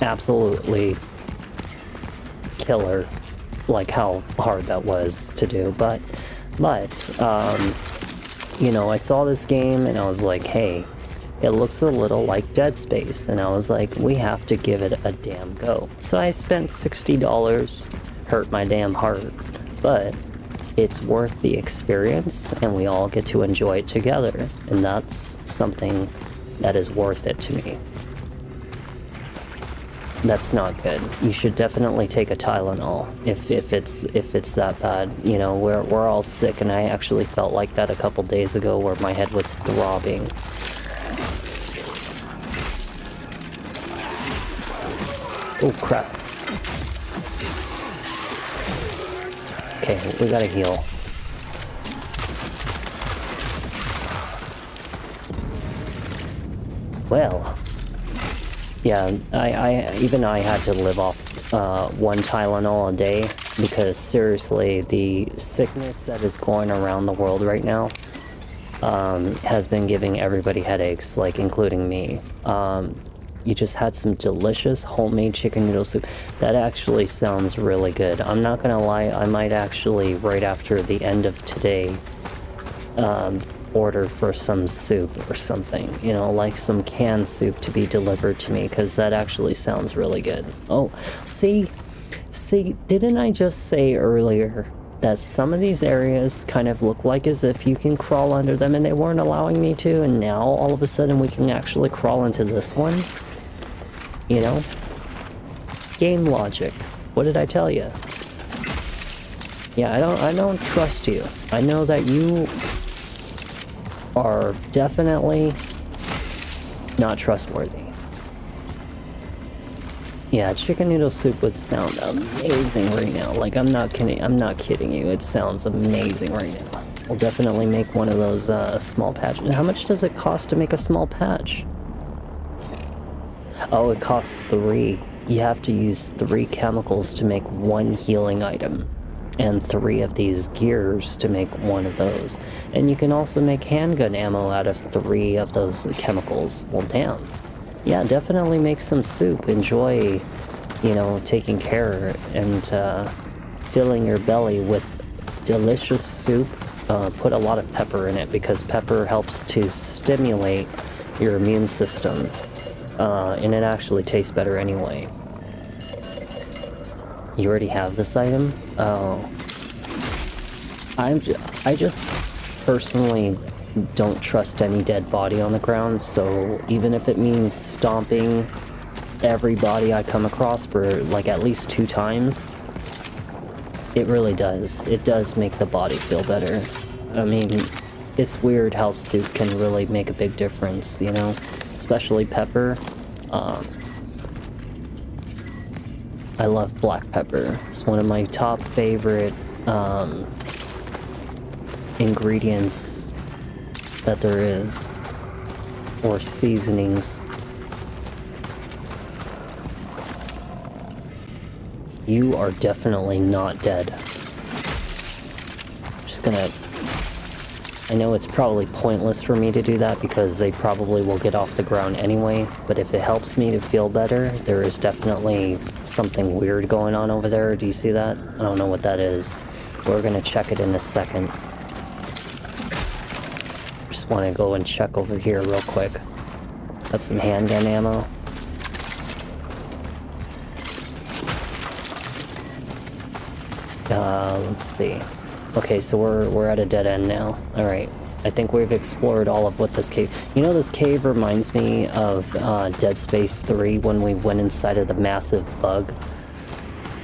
absolutely killer, like how hard that was to do. But you know, I saw this game and I was like, hey, it looks a little like Dead Space, and I was like, we have to give it a damn go. So I spent $60, hurt my damn heart, but it's worth the experience, and we all get to enjoy it together, and that's something that is worth it to me. That's not good. You should definitely take a Tylenol if it's that bad. You know, we're all sick, and I actually felt like that a couple days ago where my head was throbbing. Oh crap. Okay, we gotta heal. Well, yeah, I had to live off 1 Tylenol a day, because seriously, the sickness that is going around the world right now has been giving everybody headaches, like including me. You just had some delicious homemade chicken noodle soup. That actually sounds really good. I'm not gonna lie, I might actually, right after the end of today, order for some soup or something. You know, like some canned soup to be delivered to me, because that actually sounds really good. Oh, see, didn't I just say earlier that some of these areas kind of look like as if you can crawl under them and they weren't allowing me to, and now all of a sudden we can actually crawl into this one. You know? Game logic. What did I tell you? Yeah, I don't trust you. I know that you are definitely not trustworthy. Yeah, chicken noodle soup would sound amazing right now. Like, I'm not kidding you. It sounds amazing right now. We'll definitely make one of those small patches. How much does it cost to make a small patch? Oh, it costs 3. You have to use 3 chemicals to make 1 healing item. And 3 of these gears to make 1 of those. And you can also make handgun ammo out of 3 of those chemicals. Well, damn. Yeah, definitely make some soup. Enjoy, you know, taking care and filling your belly with delicious soup. Put a lot of pepper in it because pepper helps to stimulate your immune system. And it actually tastes better anyway. You already have this item? Oh. I just personally don't trust any dead body on the ground, so even if it means stomping every body I come across for like at least 2 times, it really does. It does make the body feel better. I mean, it's weird how soup can really make a big difference, you know? Especially pepper. I love black pepper. It's one of my top favorite ingredients that there is, or seasonings. You are definitely not dead. Just gonna... I know it's probably pointless for me to do that because they probably will get off the ground anyway, but if it helps me to feel better, there is definitely something weird going on over there. Do you see that? I don't know what that is. We're gonna check it in a second. Just want to go and check over here real quick. Got some handgun ammo. Let's see. Okay, so we're at a dead end now. Alright. I think we've explored all of what this cave... You know, this cave reminds me of Dead Space 3 when we went inside of the massive bug.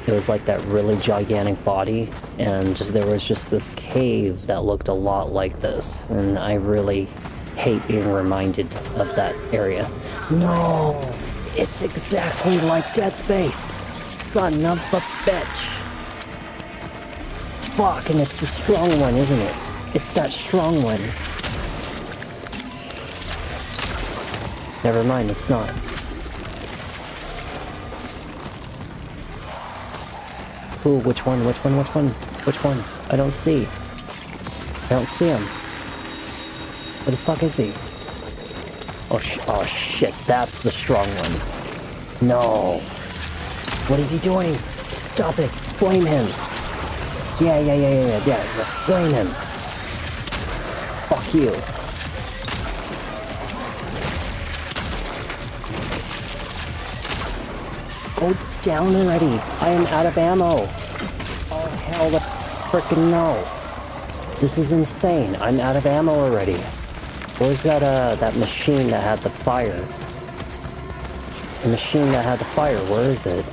It was like that really gigantic body, and there was just this cave that looked a lot like this, and I really hate being reminded of that area. No! It's exactly like Dead Space! Son of a bitch! Fuck, and it's the strong one, isn't it? It's that strong one. Never mind, it's not. Ooh, which one? Which one? Which one? Which one? I don't see. I don't see him. Where the fuck is he? Oh shit, that's the strong one. No. What is he doing? Stop it. Flame him. Yeah. Flame him. Fuck you. Go down already. I am out of ammo. Oh, hell the frickin' no. This is insane. I'm out of ammo already. Where's that machine that had the fire? The machine that had the fire, where is it?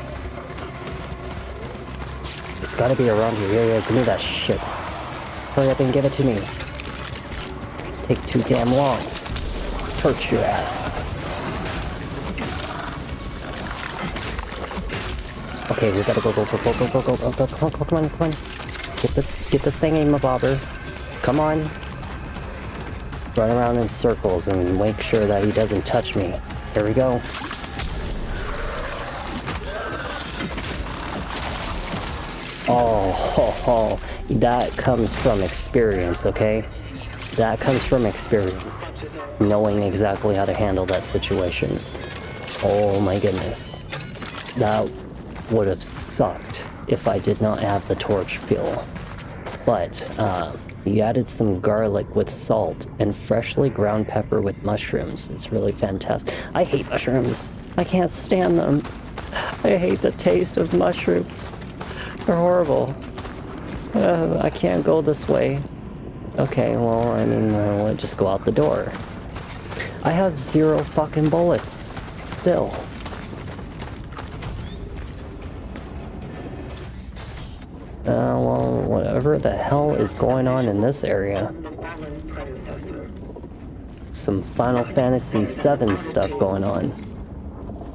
It's gotta be around here. Yeah, give me that shit. Hurry up and give it to me. Take too damn long. Hurt your ass. Okay, we gotta go. Come on. Get the thingy-mabobber. Come on. Run around in circles and make sure that he doesn't touch me. Here we go. Oh, that comes from experience, okay? That comes from experience. Knowing exactly how to handle that situation. Oh my goodness. That would have sucked if I did not have the torch fuel. But, you added some garlic with salt and freshly ground pepper with mushrooms. It's really fantastic. I hate mushrooms. I can't stand them. I hate the taste of mushrooms. They're horrible. I can't go this way. Okay, well, I mean, we'll just go out the door. I have 0 fucking bullets. Still. Well, whatever the hell is going on in this area. Some Final Fantasy VII stuff going on.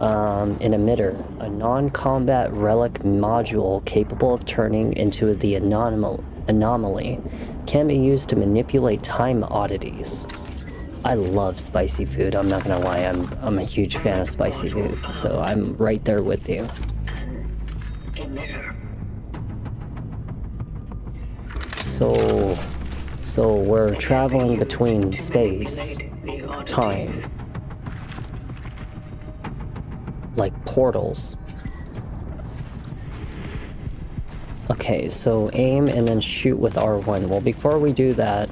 An emitter, a non-combat relic module capable of turning into the anomaly, can be used to manipulate time oddities. I love spicy food, I'm not gonna lie, I'm a huge fan of spicy food, so I'm right there with you. Emitter. So we're traveling between space, time, like portals. Okay, so aim and then shoot with R1. Well, before we do that,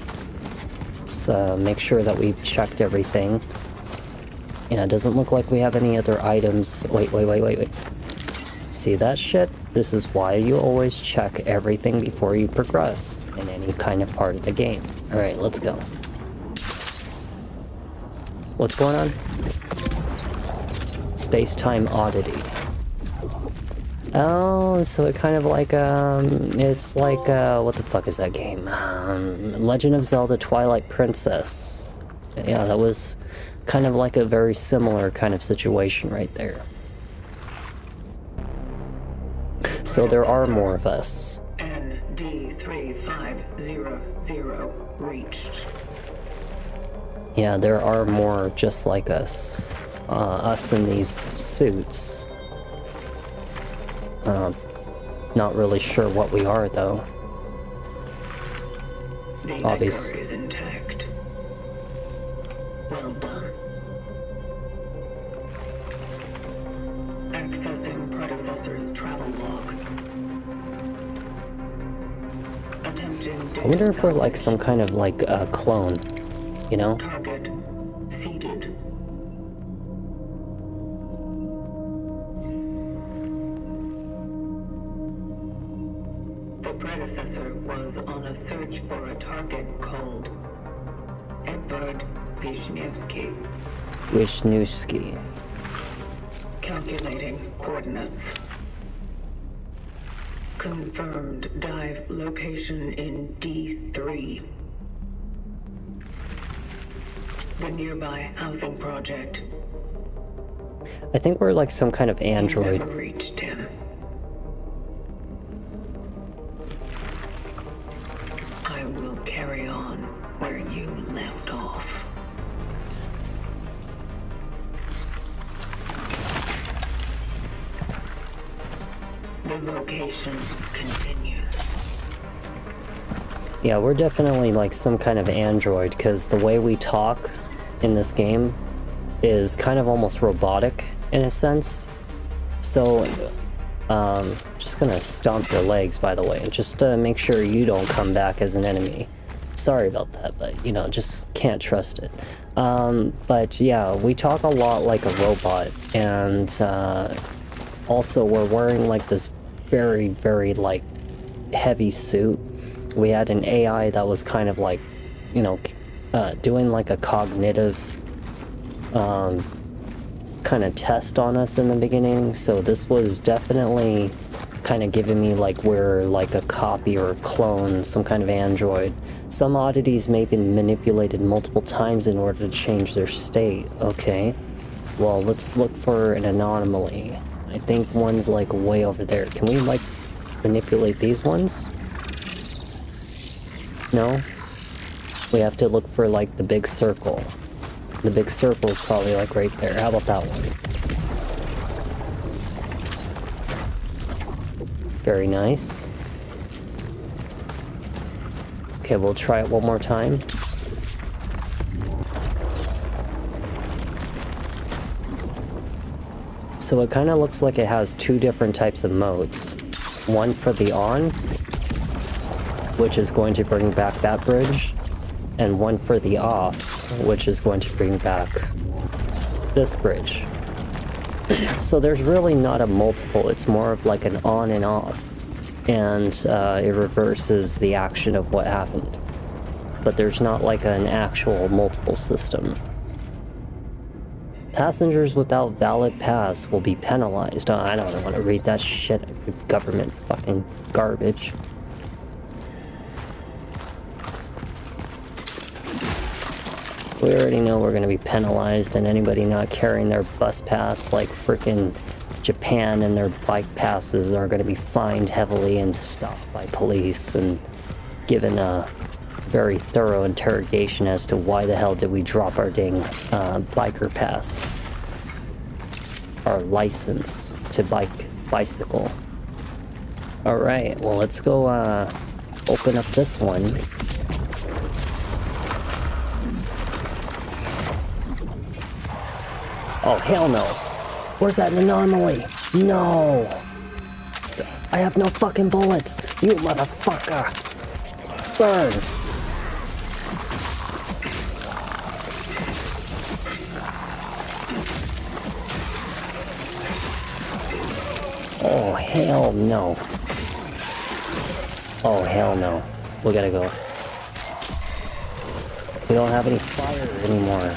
let's make sure that we've checked everything. Yeah, it doesn't look like we have any other items. Wait. See that shit? This is why you always check everything before you progress in any kind of part of the game. Alright, let's go. What's going on? Space-time oddity. Oh, so it kind of like, it's like, what the fuck is that game? Legend of Zelda Twilight Princess. Yeah, that was kind of like a very similar kind of situation right there. So there are more of us. ND3500 reached. Yeah, there are more just like us. Us in these suits. Not really sure what we are, though. The Obvious. anchor is intact. Well done. Accessing predecessor's travel log. Attempting I wonder if we're like salvage. some kind of like clone, you know? Target seated. The predecessor was on a search for a target called Edvard Wisniewski. Wisniewski. Calculating coordinates. Confirmed dive location in D3. The nearby housing project. I think we're like some kind of You android. never reached him. I will carry on where you left off. The location continues. Yeah, we're definitely like some kind of android, because the way we talk in this game is kind of almost robotic in a sense. So, just gonna stomp your legs, by the way, just to make sure you don't come back as an enemy. Sorry about that, but, you know, just can't trust it. But yeah, we talk a lot like a robot, and, also we're wearing like this very, very, like, heavy suit. We had an AI that was kind of like, you know, doing like a cognitive kind of test on us in the beginning, so this was definitely kind of giving me like we're like a copy or a clone, some kind of android. Some oddities may be manipulated multiple times in order to change their state. Okay, well, let's look for an anomaly. I think one's like way over there. Can we like manipulate these ones? No? We have to look for like the big circle. The big circle is probably like right there. How about that one? Very nice. Okay, we'll try it one more time. So it kind of looks like it has two different types of modes. One for the on, which is going to bring back that bridge, and one for the off, which is going to bring back this bridge. So there's really not a multiple, it's more of like an on and off and it reverses the action of what happened. But there's not like an actual multiple system. Passengers without valid pass will be penalized. Oh, I don't want to read that shit. Government fucking garbage. We already know we're going to be penalized, and anybody not carrying their bus pass like freaking Japan and their bike passes are going to be fined heavily and stopped by police and given a very thorough interrogation as to why the hell did we drop our dang biker pass, our license to bicycle. Alright, well, let's go open up this one. Oh, hell no. Where's that anomaly? No. I have no fucking bullets. You motherfucker. Burn. Oh, hell no. Oh, hell no. We gotta go. We don't have any fire anymore.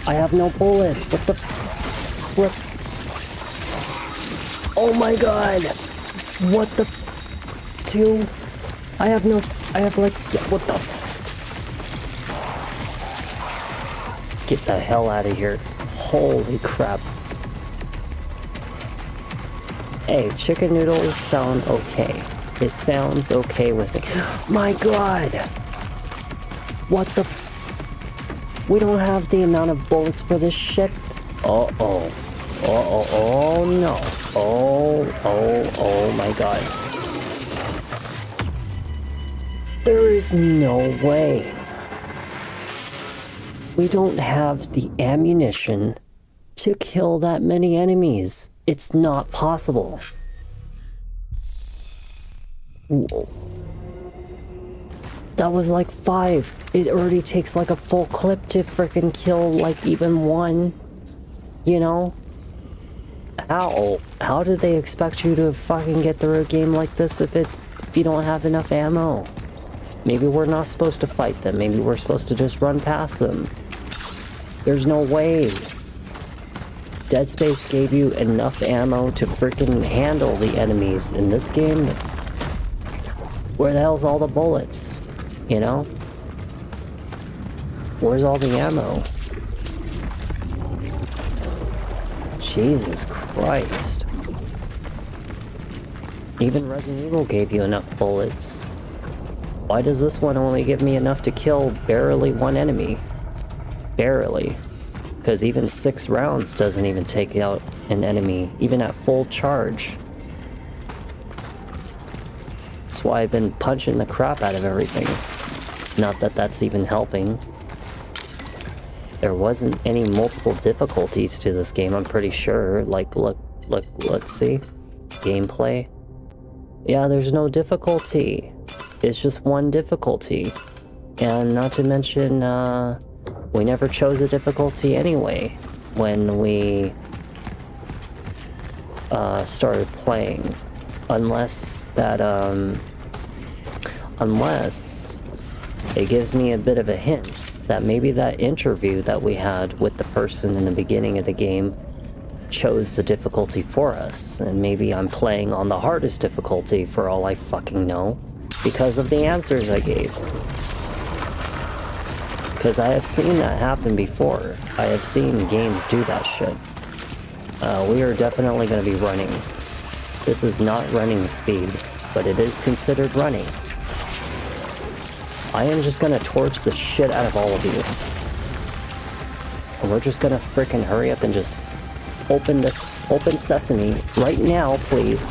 I have no bullets. What the... What? Oh my god. What the... Two? I have no... I have like... What the... Get the hell out of here. Holy crap. Hey, chicken noodles sound okay. It sounds okay with me. My god! What the... We don't have the amount of bullets for this shit. Uh-oh. Uh-oh. Oh, no. Oh my god. There is no way. We don't have the ammunition to kill that many enemies. It's not possible. Whoa. That was like 5. It already takes like a full clip to frickin' kill like even one. You know? How did they expect you to fucking get through a game like this if you don't have enough ammo? Maybe we're not supposed to fight them. Maybe we're supposed to just run past them. There's no way. Dead Space gave you enough ammo to frickin' handle the enemies. In this game, where the hell's all the bullets? You know? Where's all the ammo? Jesus Christ. Even Resident Evil gave you enough bullets. Why does this one only give me enough to kill barely one enemy? Barely. Because even 6 rounds doesn't even take out an enemy, even at full charge. That's why I've been punching the crap out of everything. Not that that's even helping. There wasn't any multiple difficulties to this game, I'm pretty sure. Like, let's see. Gameplay. Yeah, there's no difficulty. It's just one difficulty. And not to mention, we never chose a difficulty anyway when we started playing. Unless it gives me a bit of a hint that maybe that interview that we had with the person in the beginning of the game chose the difficulty for us, and maybe I'm playing on the hardest difficulty for all I fucking know because of the answers I gave. Because I have seen that happen before. I have seen games do that shit. We are definitely going to be running. This is not running speed, but it is considered running. I am just gonna torch the shit out of all of you. And we're just gonna frickin' hurry up and just open sesame right now, please.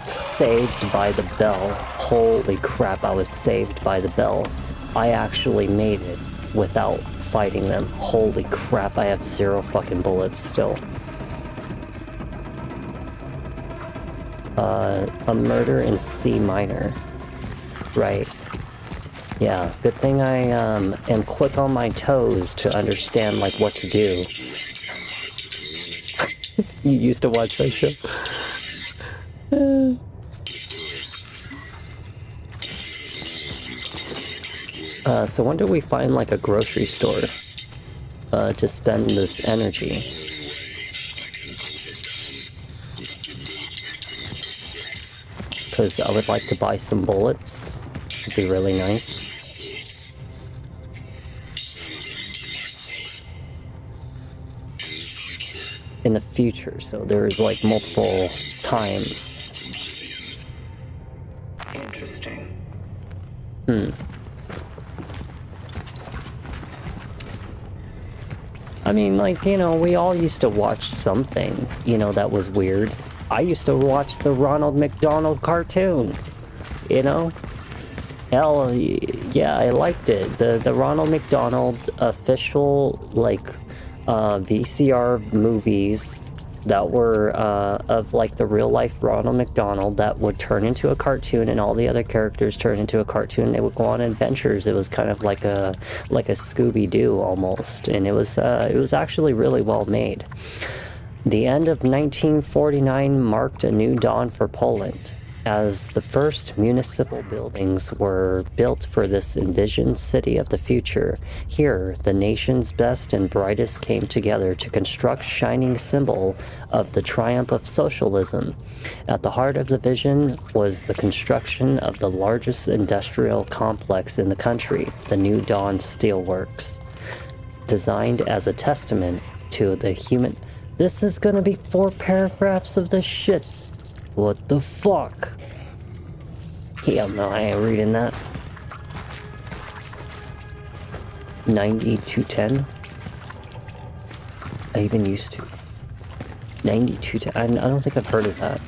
Saved by the bell. Holy crap, I was saved by the bell. I actually made it without fighting them. Holy crap, I have 0 fucking bullets still. A murder in C minor. Right. Yeah, good thing I am quick on my toes to understand like what to do. You used to watch that show? So when do we find like a grocery store to spend this energy? Because I would like to buy some bullets. It'd be really nice. In the future, so there's like multiple time. Interesting. I mean, like, you know, we all used to watch something, you know, that was weird. I used to watch the Ronald McDonald cartoon, you know? Hell, yeah, I liked it. The Ronald McDonald official, like, VCR movies that were of like the real life Ronald McDonald that would turn into a cartoon, and all the other characters turn into a cartoon. They would go on adventures. It was kind of like a Scooby-Doo almost, and it was actually really well made. The end of 1949 marked a new dawn for Poland, as the first municipal buildings were built for this envisioned city of the future. Here, the nation's best and brightest came together to construct shining symbol of the triumph of socialism. At the heart of the vision was the construction of the largest industrial complex in the country, the New Dawn Steelworks. Designed as a testament to the human... This is gonna be 4 paragraphs of this shit. What the fuck? Hell no, I ain't reading that. 9210? I even used to. 9210. I don't think I've heard of that.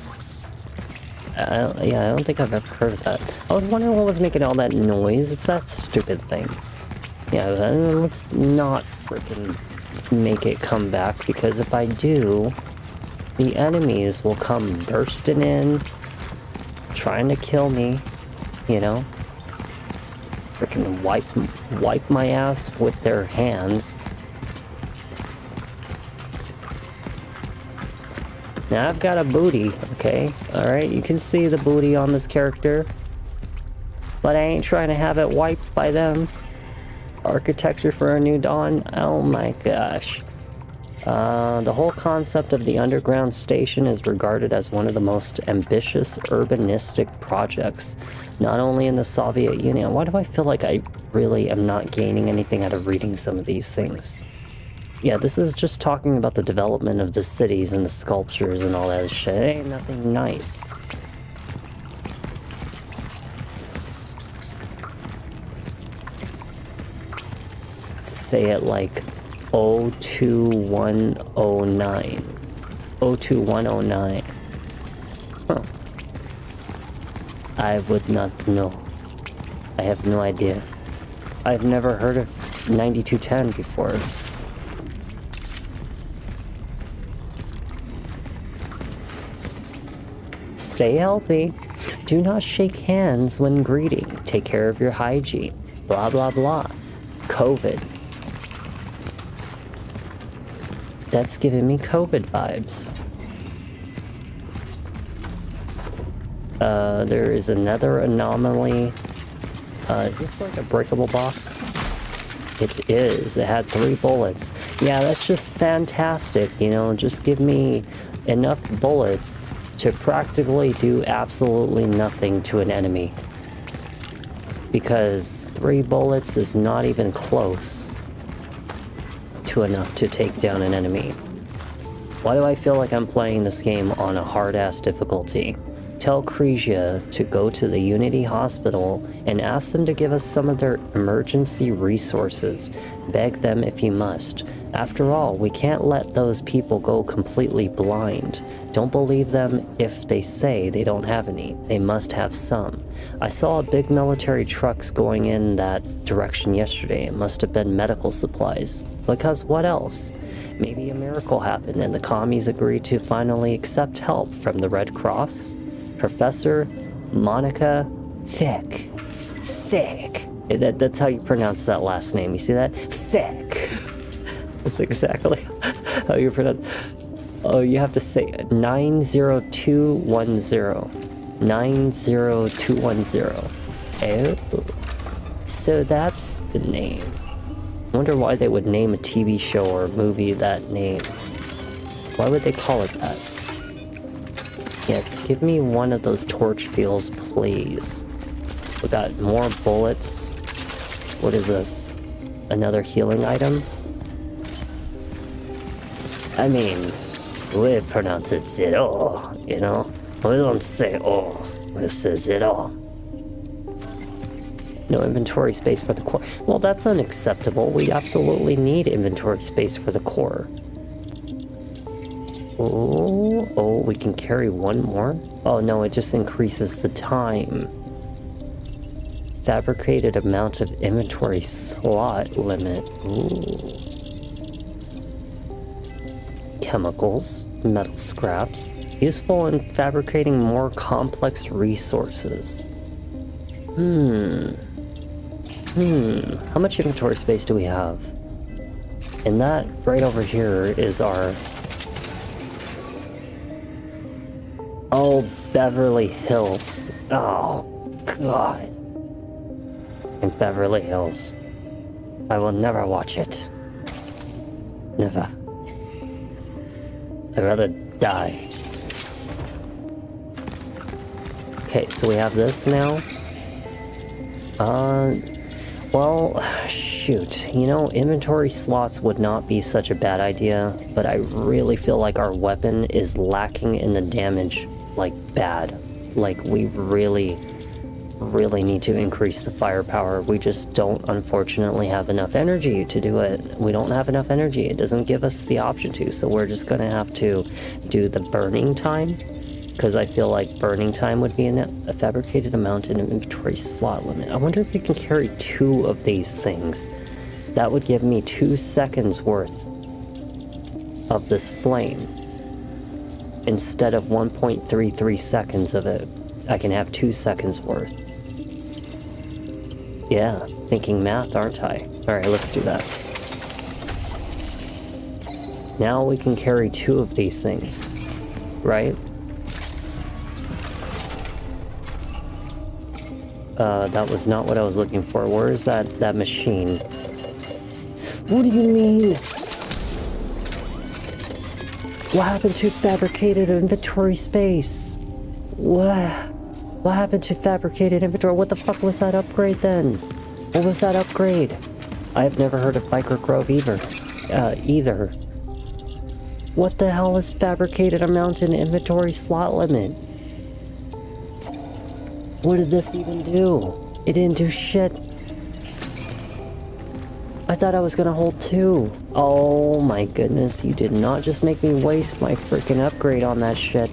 I don't think I've ever heard of that. I was wondering what was making all that noise. It's that stupid thing. Yeah, let's not freaking make it come back, because if I do, the enemies will come bursting in, trying to kill me, you know? Freaking wipe my ass with their hands. Now I've got a booty, okay? Alright, you can see the booty on this character. But I ain't trying to have it wiped by them. Architecture for a New Dawn? Oh my gosh. The whole concept of the underground station is regarded as one of the most ambitious urbanistic projects, not only in the Soviet Union. Why do I feel like I really am not gaining anything out of reading some of these things? Yeah, this is just talking about the development of the cities and the sculptures and all that shit. It ain't nothing nice. Say it like 02109. 02109. Huh. I would not know. I have no idea. I've never heard of 9210 before. Stay healthy. Do not shake hands when greeting. Take care of your hygiene. Blah blah blah. COVID. That's giving me COVID vibes. There is another anomaly. Is this like a breakable box? It is. It had 3 bullets. Yeah, that's just fantastic, you know, just give me enough bullets to practically do absolutely nothing to an enemy. Because 3 bullets is not even close to enough to take down an enemy. Why do I feel like I'm playing this game on a hard-ass difficulty? Tell Cresia to go to the Unity Hospital and ask them to give us some of their emergency resources. Beg them if you must. After all, we can't let those people go completely blind. Don't believe them if they say they don't have any. They must have some. I saw big military trucks going in that direction yesterday. It must have been medical supplies. Because what else? Maybe a miracle happened and the commies agreed to finally accept help from the Red Cross. Professor Monica Thick That's how you pronounce that last name. You see that? Thick. That's exactly how you pronounce. Oh, you have to say 90210. 90210. Oh. So that's the name. I wonder why they would name a TV show or movie that name. Why would they call it that? Yes, give me one of those torch fields, please. We got more bullets. What is this? Another healing item? I mean, we pronounce it zero, you know? We don't say oh, we say zero. No inventory space for the core. Well, that's unacceptable. We absolutely need inventory space for the core. Oh, we can carry one more? Oh no, it just increases the time. Fabricated amount of inventory slot limit. Ooh. Chemicals, metal scraps. Useful in fabricating more complex resources. How much inventory space do we have? And that right over here is our... Oh, Beverly Hills. Oh, God. In Beverly Hills. I will never watch it. Never. I'd rather die. Okay, so we have this now. Well, shoot. You know, inventory slots would not be such a bad idea, but I really feel like our weapon is lacking in the damage, like, bad. Like, we really need to increase the firepower. We just don't, unfortunately, have enough energy to do it. We don't have enough energy. It doesn't give us the option to, so we're just gonna have to do the burning time, because I feel like burning time would be a fabricated amount in an inventory slot limit. I wonder if you can carry 2 of these things. That would give me 2 seconds worth of this flame. Instead of 1.33 seconds of it, I can have 2 seconds worth. Yeah, thinking math, aren't I? Alright, let's do that. Now we can carry 2 of these things, right? That was not what I was looking for. Where is that machine? What do you mean? What happened to fabricated inventory space? What happened to fabricated inventory? What the fuck was that upgrade then? What was that upgrade? I've never heard of Biker Grove either. What the hell is fabricated amount in inventory slot limit? What did this even do? It didn't do shit. I thought I was gonna hold 2. Oh my goodness, you did not just make me waste my freaking upgrade on that shit.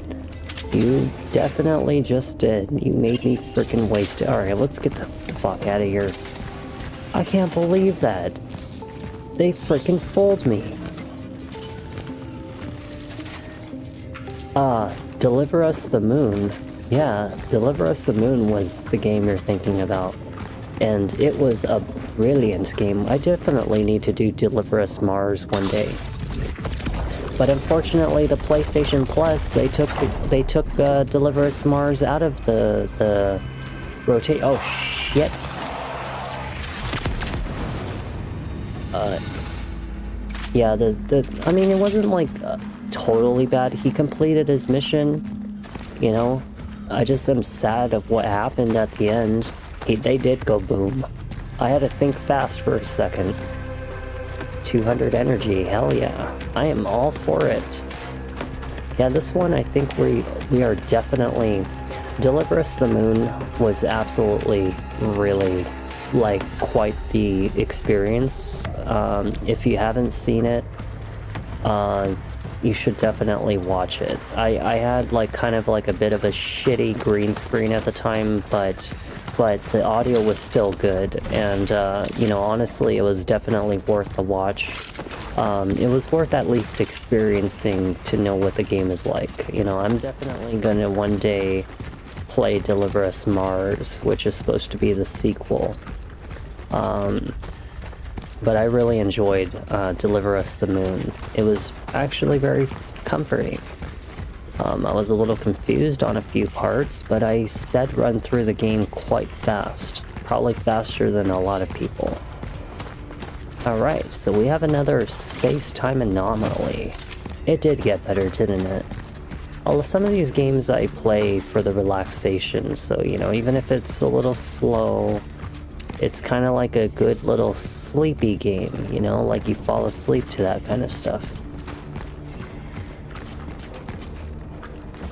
You definitely just did. You made me freaking waste it. Alright, let's get the fuck out of here. I can't believe that. They freaking fooled me. Deliver Us the Moon. Yeah, Deliver Us the Moon was the game you're thinking about. And it was a brilliant game. I definitely need to do Deliver Us Mars one day. But unfortunately, the PlayStation Plus, they took Deliver Us Mars out of the rotate. Oh shit! Yeah, I mean, it wasn't like totally bad. He completed his mission, you know. I just am sad of what happened at the end. They did go boom. I had to think fast for a second. 200 energy, hell yeah. I am all for it. Yeah, this one I think we are definitely... Deliver Us the Moon was absolutely really like quite the experience. If you haven't seen it, you should definitely watch it. I had like kind of like a bit of a shitty green screen at the time, but the audio was still good, and you know, honestly, it was definitely worth the watch. It was worth at least experiencing to know what the game is like. You know, I'm definitely gonna one day play Deliver Us Mars, which is supposed to be the sequel. But I really enjoyed Deliver Us the Moon. It was actually very comforting. I was a little confused on a few parts, but I sped run through the game quite fast. Probably faster than a lot of people. Alright, so we have another space-time anomaly. It did get better, didn't it? Although some of these games I play for the relaxation, so, you know, even if it's a little slow, it's kind of like a good little sleepy game, you know? Like you fall asleep to that kind of stuff.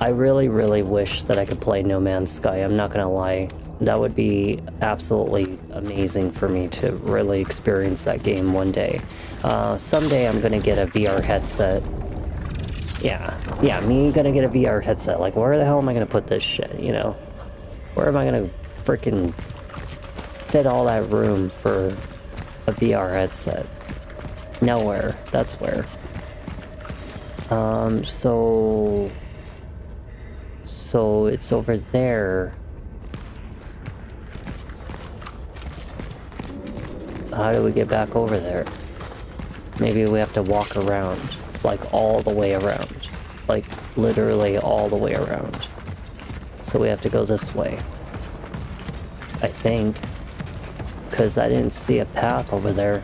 I really, really wish that I could play No Man's Sky, I'm not gonna lie. That would be absolutely amazing for me to really experience that game one day. Someday I'm gonna get a VR headset. Yeah, me gonna get a VR headset. Like, where the hell am I gonna put this shit, you know? Where am I gonna freaking fit all that room for a VR headset? Nowhere, that's where. So it's over there. How do we get back over there? Maybe we have to walk around, like all the way around. Like literally all the way around. So we have to go this way. I think. Because I didn't see a path over there.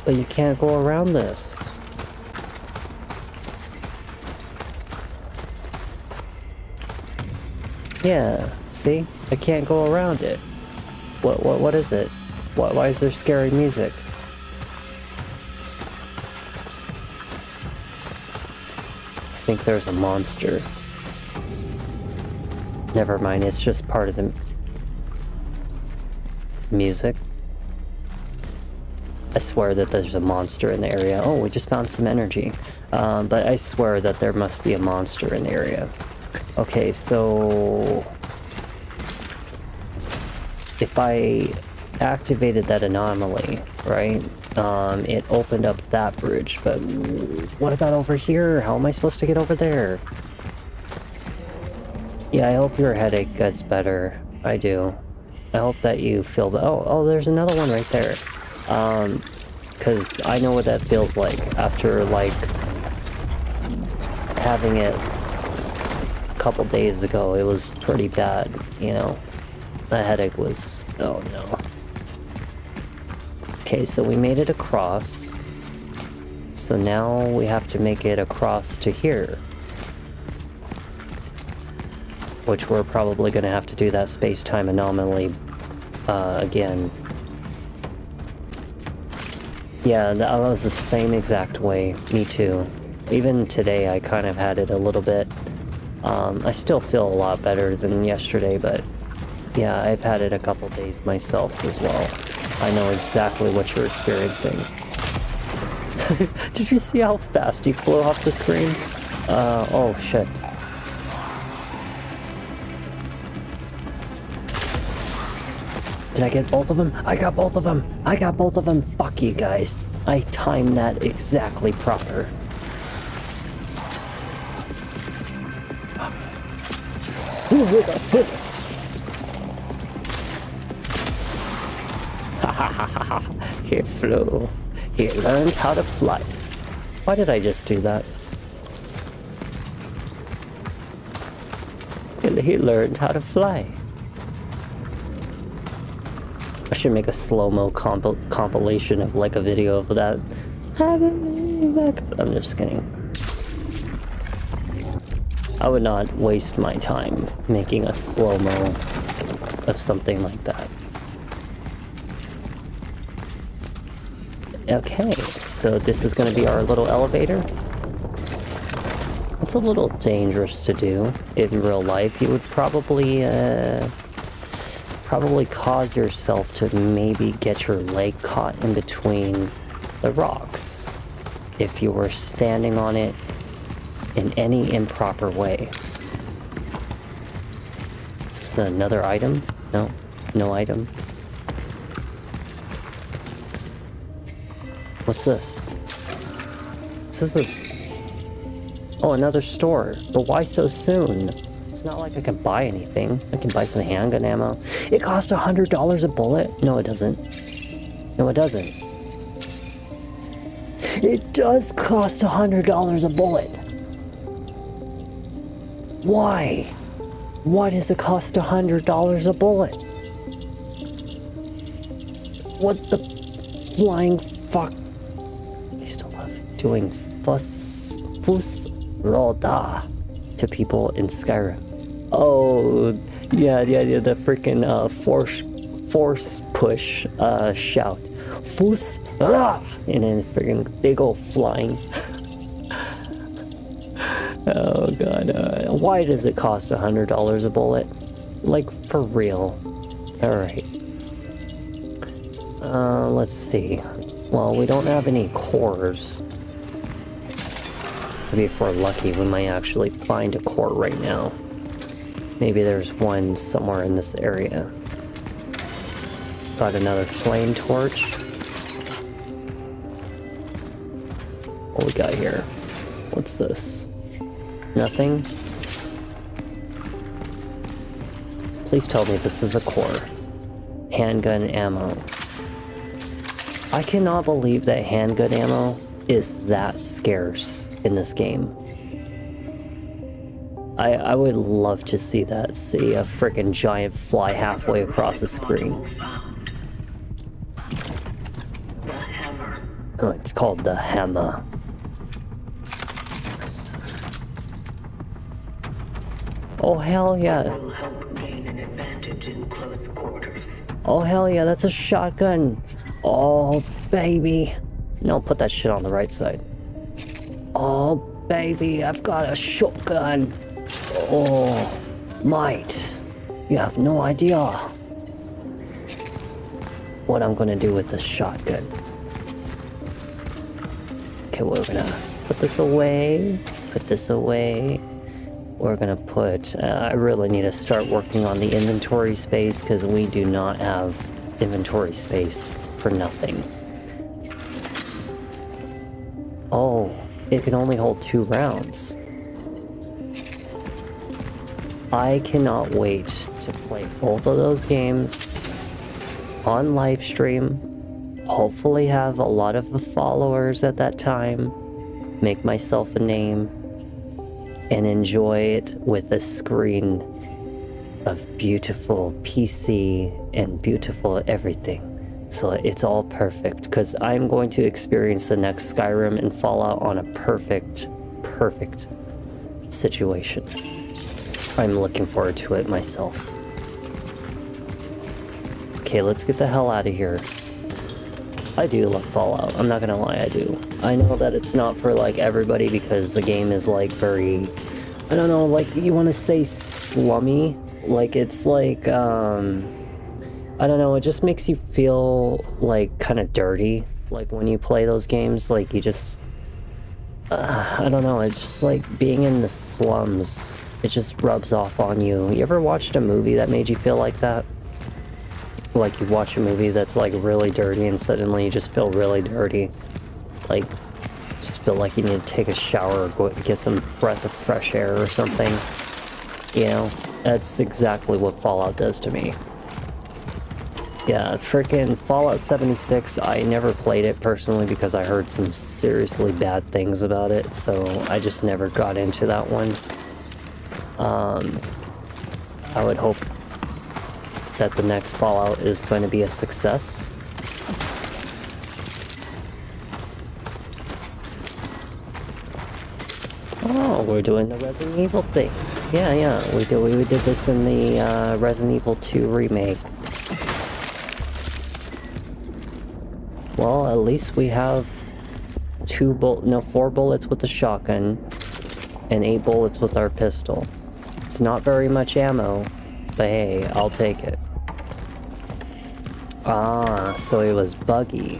But you can't go around this. Yeah, see? I can't go around it. What is it? Why is there scary music? I think there's a monster. Never mind, it's just part of the music. I swear that there's a monster in the area. Oh, we just found some energy. But I swear that there must be a monster in the area. Okay, so if I activated that anomaly, right, it opened up that bridge, but what about over here? How am I supposed to get over there? Yeah, I hope your headache gets better. I do. I hope that you feel... Oh, there's another one right there. Because I know what that feels like after, like, having it a couple days ago. It was pretty bad, you know. The headache was... oh no. Okay, so we made it across. So now we have to make it across to here. Which we're probably going to have to do that space-time anomaly again. Yeah, that was the same exact way. Me too. Even today I kind of had it a little bit. I still feel a lot better than yesterday, but yeah, I've had it a couple days myself as well. I know exactly what you're experiencing. Did you see how fast he flew off the screen? Oh shit. Did I get both of them? I got both of them! I got both of them! Fuck you guys. I timed that exactly proper. He flew. He learned how to fly. Why did I just do that? He learned how to fly. I should make a slow-mo compilation of like a video of that. I'm just kidding. I would not waste my time making a slow-mo of something like that. Okay, so this is going to be our little elevator. It's a little dangerous to do in real life. You would probably cause yourself to maybe get your leg caught in between the rocks if you were standing on it in any improper way. Is this another item? No, no item. What's this? What's this? Oh, another store. But why so soon? It's not like I can buy anything. I can buy some handgun ammo. It costs $100 a bullet? No, it doesn't. No, it doesn't. It does cost $100 a bullet. Why? Why does it cost $100 a bullet? What the flying fuck? I still love doing fuss roda to people in Skyrim. Oh, yeah, the freaking force push shout. Fus ah! And then freaking big old flying. Oh god, why does it cost $100 a bullet? Like, for real. Alright. Let's see. Well, we don't have any cores. Maybe if we're lucky, we might actually find a core right now. Maybe there's one somewhere in this area. Got another flame torch. What we got here? What's this? Nothing? Please tell me this is a core. Handgun ammo. I cannot believe that handgun ammo is that scarce in this game. I would love to see that. See a freaking giant fly halfway across the screen. The hammer. Oh, it's called the hammer. Oh hell yeah. Will help gain an advantage in close quarters. Oh hell yeah, that's a shotgun. Oh baby. No, put that shit on the right side. Oh baby, I've got a shotgun. Oh, mate. You have no idea what I'm gonna do with this shotgun. Okay, we're gonna put this away. Put this away. We're gonna put, I really need to start working on the inventory space because we do not have inventory space for nothing. Oh, it can only hold 2 rounds. I cannot wait to play both of those games on live stream. Hopefully have a lot of followers at that time. Make myself a name. And enjoy it with a screen of beautiful PC and beautiful everything. So it's all perfect, because I'm going to experience the next Skyrim and Fallout on a perfect situation. I'm looking forward to it myself. Okay, let's get the hell out of here. I do love Fallout, I'm not gonna lie, I do. I know that it's not for like everybody because the game is like very, I don't know, like you want to say slummy, like it's like, I don't know, it just makes you feel like kind of dirty, like when you play those games, like you just, I don't know, it's just like being in the slums, it just rubs off on you. You ever watched a movie that made you feel like that? Like you watch a movie that's like really dirty and suddenly you just feel really dirty. Like, just feel like you need to take a shower or go get some breath of fresh air or something. You know, that's exactly what Fallout does to me. Yeah, freaking Fallout 76, I never played it personally because I heard some seriously bad things about it, so I just never got into that one. I would hope that the next Fallout is going to be a success. Oh, we're doing the Resident Evil thing. Yeah, we did this in the Resident Evil 2 remake. Well, at least we have 4 bullets with the shotgun and 8 bullets with our pistol. It's not very much ammo, but hey, I'll take it. Ah, so it was buggy.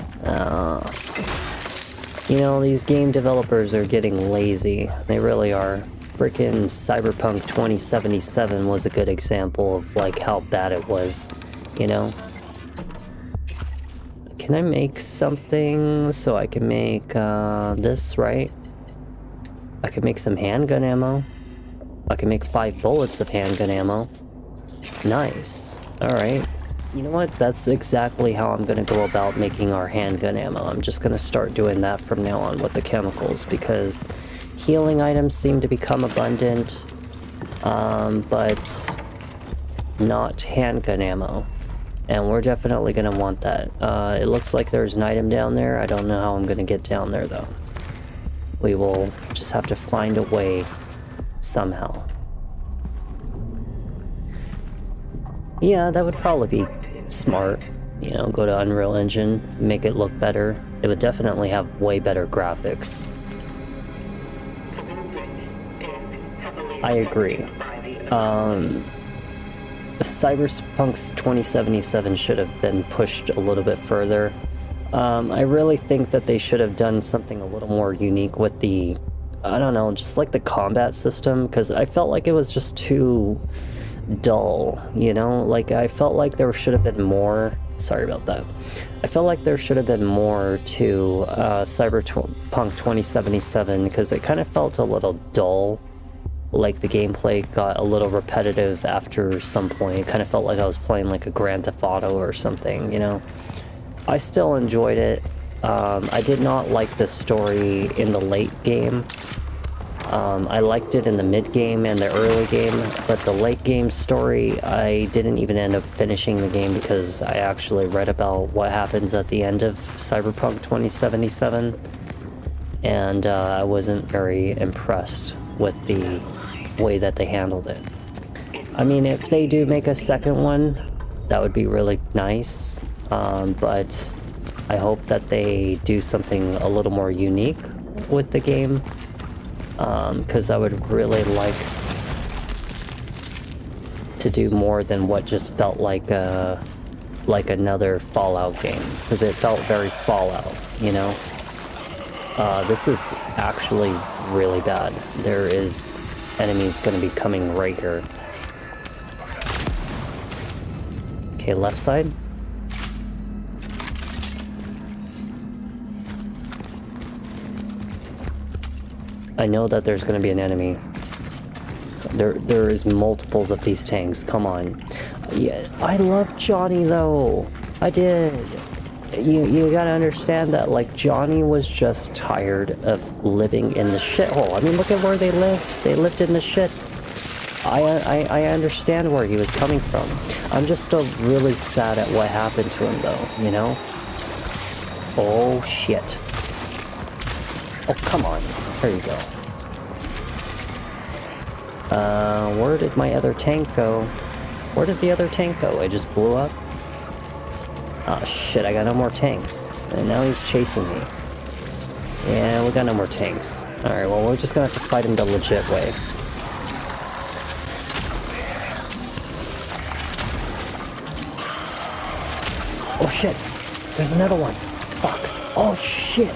You know, these game developers are getting lazy. They really are. Freaking Cyberpunk 2077 was a good example of like how bad it was, you know? Can I make something so I can make this, right? I could make some handgun ammo. I can make 5 bullets of handgun ammo. Nice. Alright. You know what? That's exactly how I'm gonna go about making our handgun ammo. I'm just gonna start doing that from now on with the chemicals, because healing items seem to become abundant, but not handgun ammo. And we're definitely gonna want that. It looks like there's an item down there. I don't know how I'm gonna get down there, though. We will just have to find a way somehow. Yeah, that would probably be smart. You know, go to Unreal Engine, make it look better. It would definitely have way better graphics. I agree. Cyberpunk's 2077 should have been pushed a little bit further. I really think that they should have done something a little more unique with the, I don't know, just like the combat system, because I felt like it was just too dull, you know? Like, I felt like there should have been more. Sorry about that. I felt like there should have been more to Cyberpunk 2077, because it kind of felt a little dull. Like, the gameplay got a little repetitive after some point. It kind of felt like I was playing like a Grand Theft Auto or something, you know? I still enjoyed it. I did not like the story in the late game. I liked it in the mid game and the early game, but the late game story, I didn't even end up finishing the game because I actually read about what happens at the end of Cyberpunk 2077, and I wasn't very impressed with the way that they handled it. I mean, if they do make a second one, that would be really nice, but I hope that they do something a little more unique with the game. Because I would really like to do more than what just felt like another Fallout game, because it felt very Fallout, you know? This is actually really bad. There is enemies going to be coming right here. Okay, left side. I know that there's going to be an enemy. There is multiples of these tanks. Come on. Yeah, I love Johnny though. I did. You gotta understand that, like, Johnny was just tired of living in the shithole. I mean, look at where they lived. They lived in the shit. I understand where he was coming from. I'm just still really sad at what happened to him though, you know? Oh shit. Oh, come on. There you go. Where did my other tank go? Where did the other tank go? It just blew up? Oh shit, I got no more tanks. And now he's chasing me. Yeah, we got no more tanks. Alright, well, we're just gonna have to fight him the legit way. Oh shit! There's another one! Fuck! Oh shit!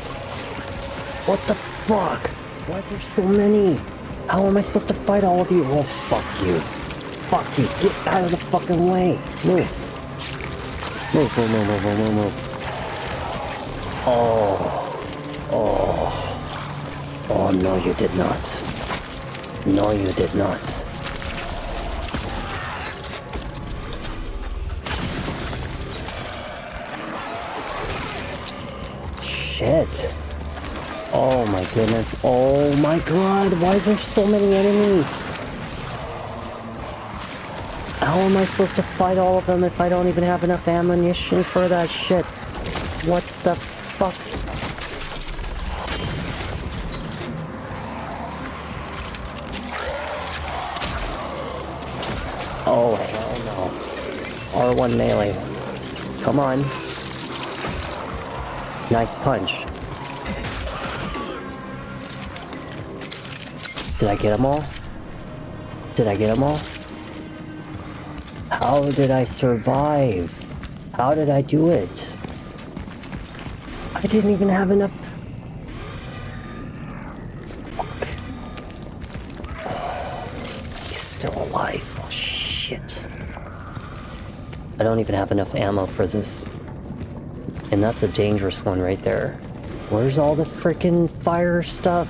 What the fuck? Why is there so many? How am I supposed to fight all of you? Oh, fuck you. Fuck you. Get out of the fucking way. Move. Move, move, move, move, move, move. Oh. Oh. Oh, no, you did not. No, you did not. Shit. Oh my goodness. Oh my god. Why is there so many enemies? How am I supposed to fight all of them if I don't even have enough ammunition for that shit? What the fuck? Oh hell no. R1 melee. Come on. Nice punch. Did I get them all? Did I get them all? How did I survive? How did I do it? I didn't even have enough. Fuck. He's still alive. Oh shit. I don't even have enough ammo for this. And that's a dangerous one right there. Where's all the frickin' fire stuff?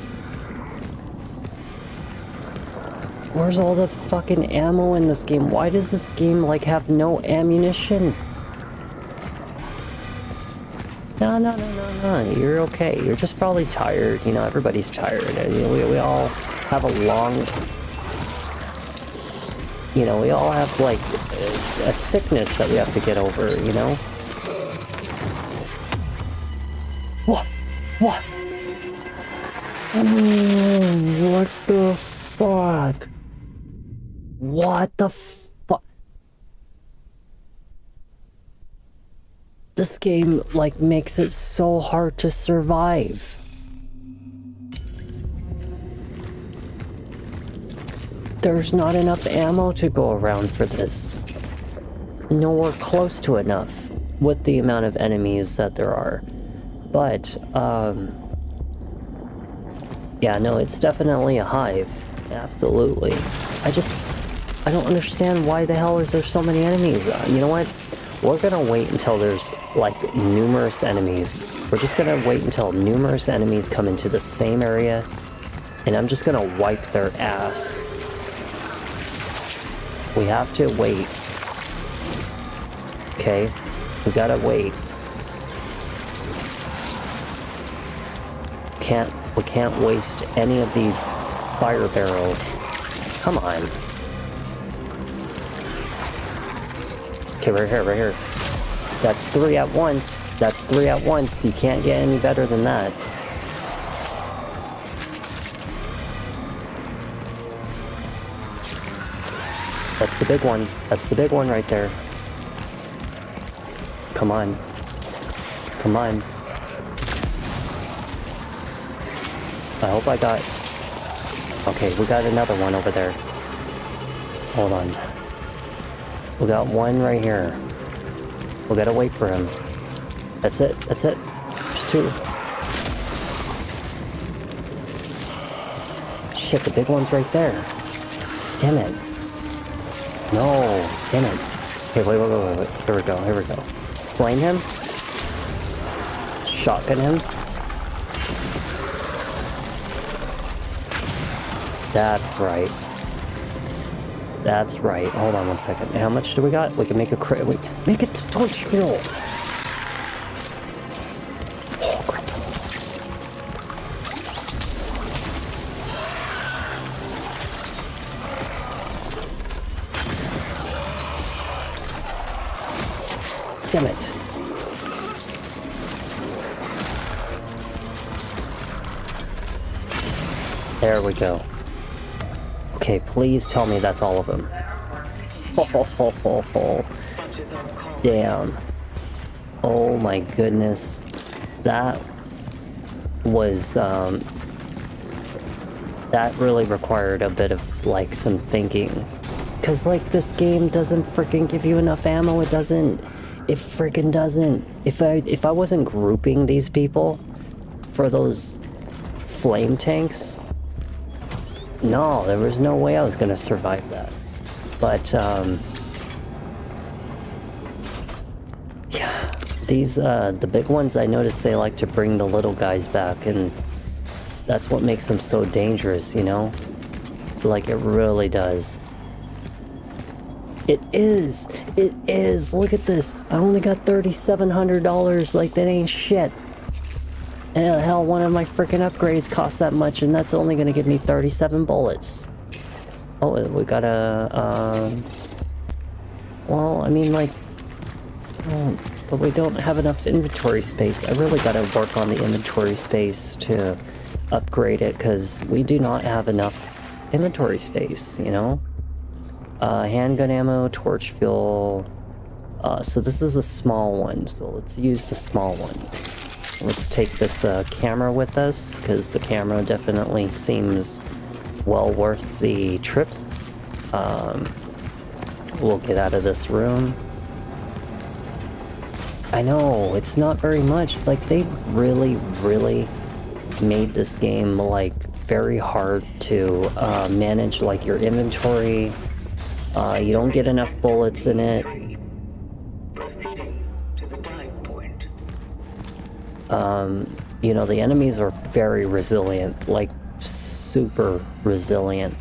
Where's all the fucking ammo in this game? Why does this game, like, have no ammunition? No, you're okay. You're just probably tired. You know, everybody's tired. We all have a long... You know, we all have, like, a sickness that we have to get over, you know? What? What? Oh, what the fuck? What the fuck? This game, like, makes it so hard to survive. There's not enough ammo to go around for this. Nowhere close to enough with the amount of enemies that there are. But, yeah, no, it's definitely a hive. Absolutely. I don't understand why the hell is there so many enemies. You know what? We're gonna wait until there's, like, numerous enemies. We're just gonna wait until numerous enemies come into the same area, and I'm just gonna wipe their ass. We have to wait. Okay? We gotta wait. We can't waste any of these fire barrels. Come on. Okay, right here. That's 3 at once. That's 3 at once. You can't get any better than that. That's the big one. That's the big one right there. Come on. Come on. I hope I got... Okay, we got another one over there. Hold on. We got one right here. We gotta wait for him. That's it. That's it. There's 2. Shit, the big one's right there. Damn it. No, damn it. Okay, wait. Here we go. Flame him. Shotgun him. That's right. That's right. Hold on one second. How much do we got? We can make a crit. Make it to torch fuel. Oh, crap. Damn it. There we go. Okay, please tell me that's all of them. Oh, damn. Oh my goodness. That was, that really required a bit of, like, some thinking. Cause, like, this game doesn't freaking give you enough ammo. It doesn't. It freaking doesn't. If I wasn't grouping these people for those flame tanks, no, there was no way I was gonna survive that. But, yeah, these, the big ones, I noticed they like to bring the little guys back, and that's what makes them so dangerous, you know? Like, it really does. It is! Look at this! I only got $3,700, like, that ain't shit. And hell, one of my freaking upgrades costs that much, and that's only gonna give me 37 bullets. Oh, we got a, well, I mean, like, but we don't have enough inventory space. I really gotta work on the inventory space to upgrade it, because we do not have enough inventory space, you know? Handgun ammo, torch fuel. So this is a small one, so let's use the small one. Let's take this camera with us, because the camera definitely seems well worth the trip. We'll get out of this room. I know, it's not very much. Like, they really made this game, like, very hard to manage, like, your inventory. You don't get enough bullets in it. Proceeding to the dive point. You know, the enemies are very resilient, like super resilient.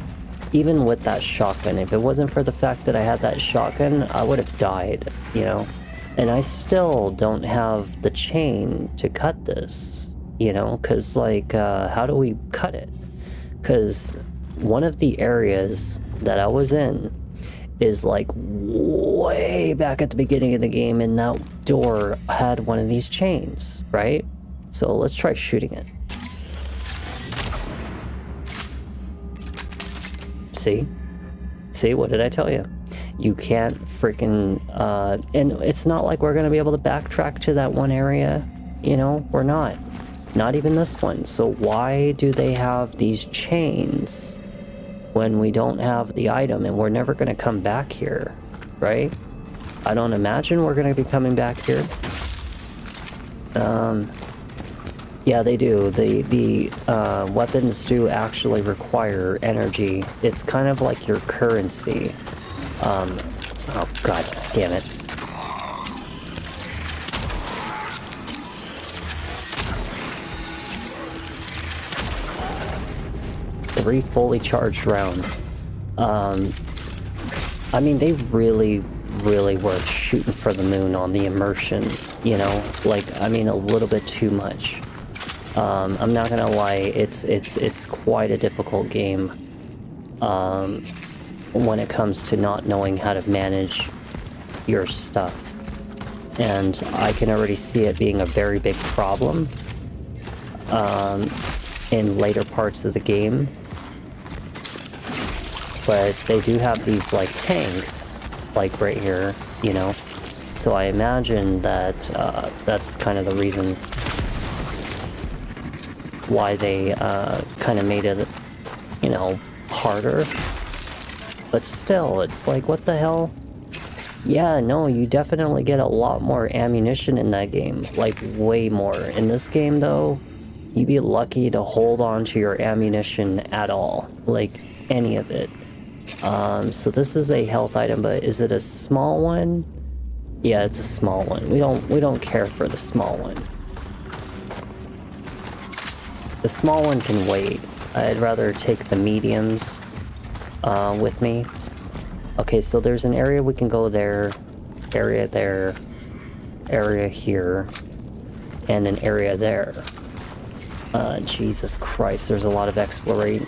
even with that shotgun, if it wasn't for the fact that I had that shotgun, I would have died, you know? And I still don't have the chain to cut this, you know? Because, like, how do we cut it? Because one of the areas that I was in is, like, way back at the beginning of the game, and that door had one of these chains, right? So let's try shooting it. See? See, what did I tell you? You can't freaking, and it's not like we're gonna be able to backtrack to that one area, you know? We're not. Not even this one. So why do they have these chains when we don't have the item and we're never gonna come back here, right? I don't imagine we're gonna be coming back here. Yeah, they do. The weapons do actually require energy. It's kind of like your currency. Oh god damn it. Three fully charged rounds. I mean, they really were shooting for the moon on the immersion, you know? Like, I mean, a little bit too much. I'm not gonna lie, it's quite a difficult game when it comes to not knowing how to manage your stuff. And I can already see it being a very big problem in later parts of the game. But they do have these, like, tanks, like right here, you know? So I imagine that that's kind of the reason why they kind of made it, you know, harder. But still, it's like, what the hell? Yeah, no, you definitely get a lot more ammunition in that game, like way more. In this game, though, you'd be lucky to hold on to your ammunition at all, like any of it. So this is a health item, but is it a small one? Yeah, it's a small one. We don't care for the small one. The small one can wait. I'd rather take the mediums with me. Okay, so there's an area we can go there, area there, area here, and an area there. Jesus Christ, there's a lot of exploration.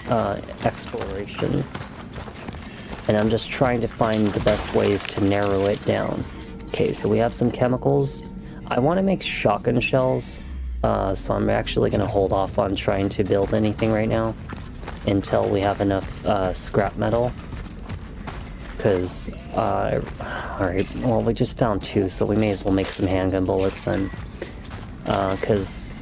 And I'm just trying to find the best ways to narrow it down. Okay, so we have some chemicals. I want to make shotgun shells, so I'm actually going to hold off on trying to build anything right now until we have enough scrap metal. Because, alright, well, we just found 2, so we may as well make some handgun bullets then. Because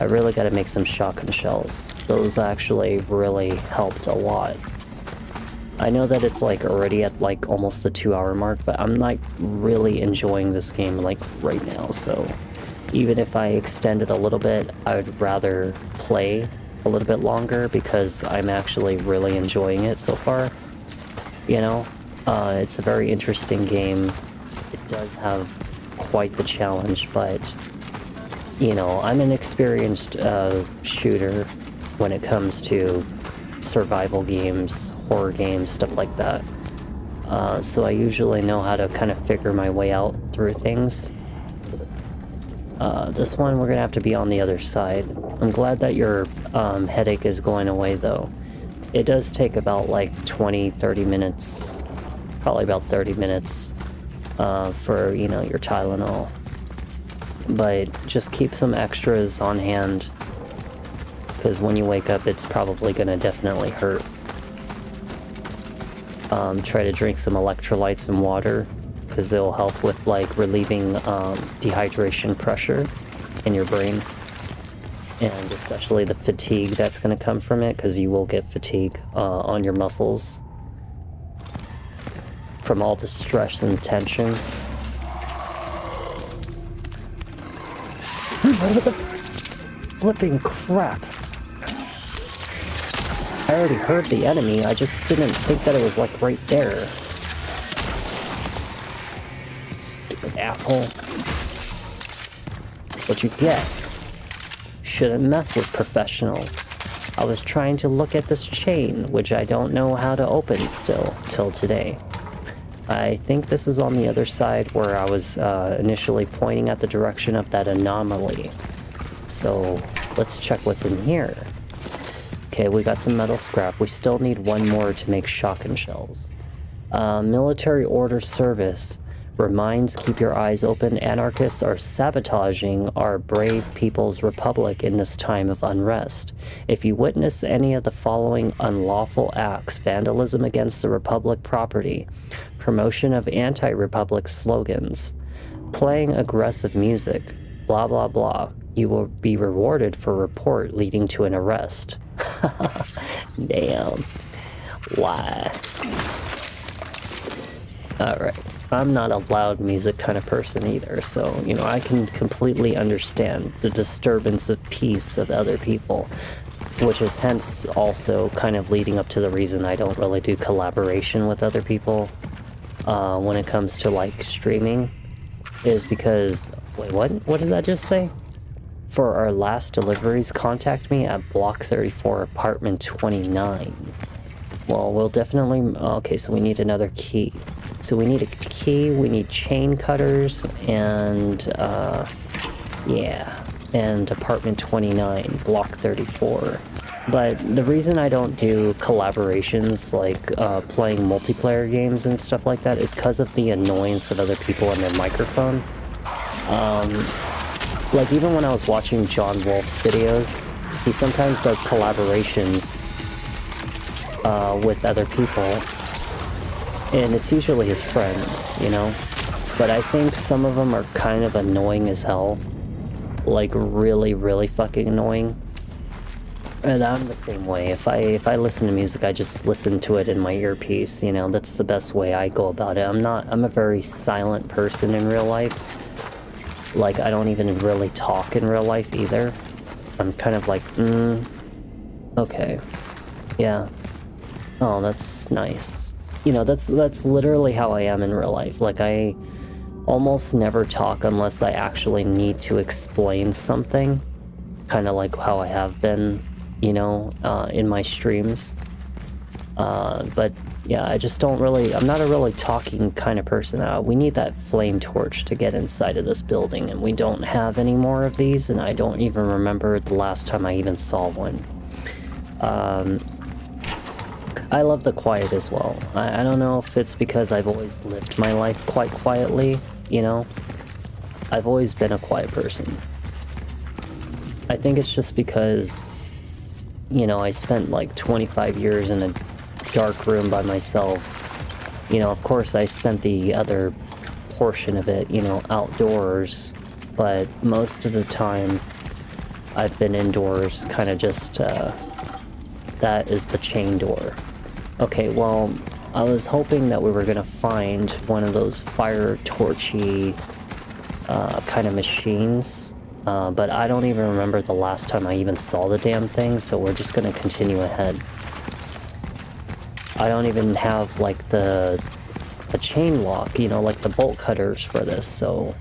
I really got to make some shotgun shells. Those actually really helped a lot. I know that it's like already at like almost the 2-hour mark, but I'm like really enjoying this game like right now, so even if I extend it a little bit, I would rather play a little bit longer because I'm actually really enjoying it so far. You know, it's a very interesting game. It does have quite the challenge, but you know, I'm an experienced shooter when it comes to survival games, horror games, stuff like that. So I usually know how to kind of figure my way out through things. This one, we're gonna have to be on the other side. I'm glad that your headache is going away, though. It does take about like 20-30 minutes, probably about 30 minutes for, you know, your Tylenol. But just keep some extras on hand, because when you wake up, it's probably gonna definitely hurt. Try to drink some electrolytes and water, because they'll help with like relieving dehydration pressure in your brain, and especially the fatigue that's going to come from it, because you will get fatigue on your muscles from all the stress and tension. What the flipping crap? I already heard the enemy, I just didn't think that it was like right there. Stupid asshole. What you get? Shouldn't mess with professionals. I was trying to look at this chain, which I don't know how to open still, till today. I think this is on the other side where I was initially pointing at the direction of that anomaly. So let's check what's in here. Okay, we got some metal scrap. We still need one more to make shotgun shells. Military order service. Reminds, keep your eyes open. Anarchists are sabotaging our brave people's republic in this time of unrest. If you witness any of the following unlawful acts: vandalism against the republic property, promotion of anti-republic slogans, playing aggressive music, blah blah blah, you will be rewarded for report leading to an arrest. Damn. Why? Alright. I'm not a loud music kind of person either, so, you know, I can completely understand the disturbance of peace of other people, which is hence also kind of leading up to the reason I don't really do collaboration with other people when it comes to, like, streaming, is because... Wait, what? What did that just say? For our last deliveries, contact me at Block 34, Apartment 29. Well, we'll definitely... Okay, so we need another key. So we need a key, we need chain cutters, and, yeah, and Apartment 29, Block 34. But the reason I don't do collaborations, like, playing multiplayer games and stuff like that, is because of the annoyance of other people and their microphone. Like, even when I was watching John Wolf's videos, he sometimes does collaborations, with other people. And it's usually his friends, you know? But I think some of them are kind of annoying as hell. Like, really, really fucking annoying. And I'm the same way. If I listen to music, I just listen to it in my earpiece, you know? That's the best way I go about it. I'm a very silent person in real life. Like, I don't even really talk in real life either. I'm kind of like, okay. Yeah. Oh, that's nice. You know, that's literally how I am in real life. Like, I almost never talk unless I actually need to explain something. Kind of like how I have been, you know, in my streams. But, yeah, I just don't really... I'm not a really talking kind of person. We need that flame torch to get inside of this building, and we don't have any more of these, and I don't even remember the last time I even saw one. I love the quiet as well. I don't know if it's because I've always lived my life quite quietly, you know? I've always been a quiet person. I think it's just because, you know, I spent like 25 years in a dark room by myself. You know, of course I spent the other portion of it, you know, outdoors, but most of the time I've been indoors, kind of just, that is the chain door. Okay, well, I was hoping that we were gonna find one of those fire torchy kind of machines, but I don't even remember the last time I even saw the damn thing, so we're just gonna continue ahead. I don't even have, like, the chain lock, you know, like the bolt cutters for this, so...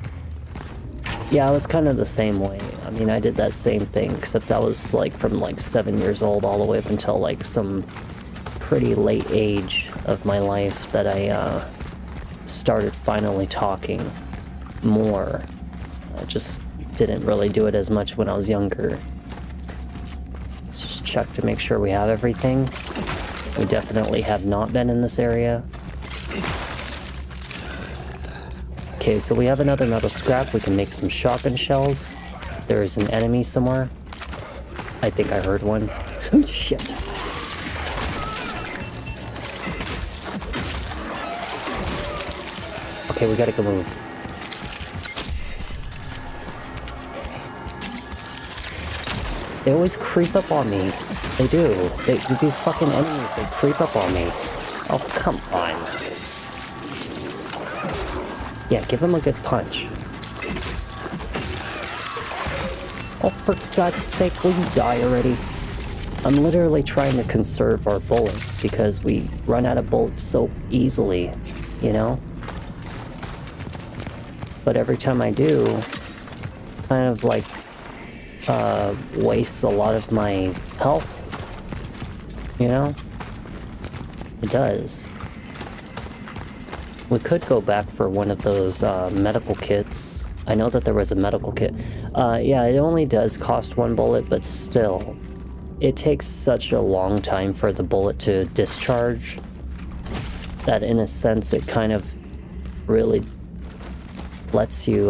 Yeah, I was kind of the same way. I mean, I did that same thing, except I was, like, from, like, 7 years old all the way up until, like, some pretty late age of my life that I started finally talking more. I just didn't really do it as much when I was younger. Let's just check to make sure we have everything. We definitely have not been in this area. Okay, so we have another metal scrap. We can make some shotgun shells. There is an enemy somewhere. I think I heard one. Oh, shit. Okay, we gotta go move. They always creep up on me. They do. These fucking enemies, they creep up on me. Oh, come on. Yeah, give him a good punch. Oh, for God's sake, will you die already? I'm literally trying to conserve our bullets because we run out of bullets so easily, you know? But every time I do, kind of like wastes a lot of my health. you know? It does. We could go back for one of those medical kits. I know that there was a medical kit. Yeah, it only does cost 1 bullet, but still. It takes such a long time for the bullet to discharge that in a sense it kind of really lets you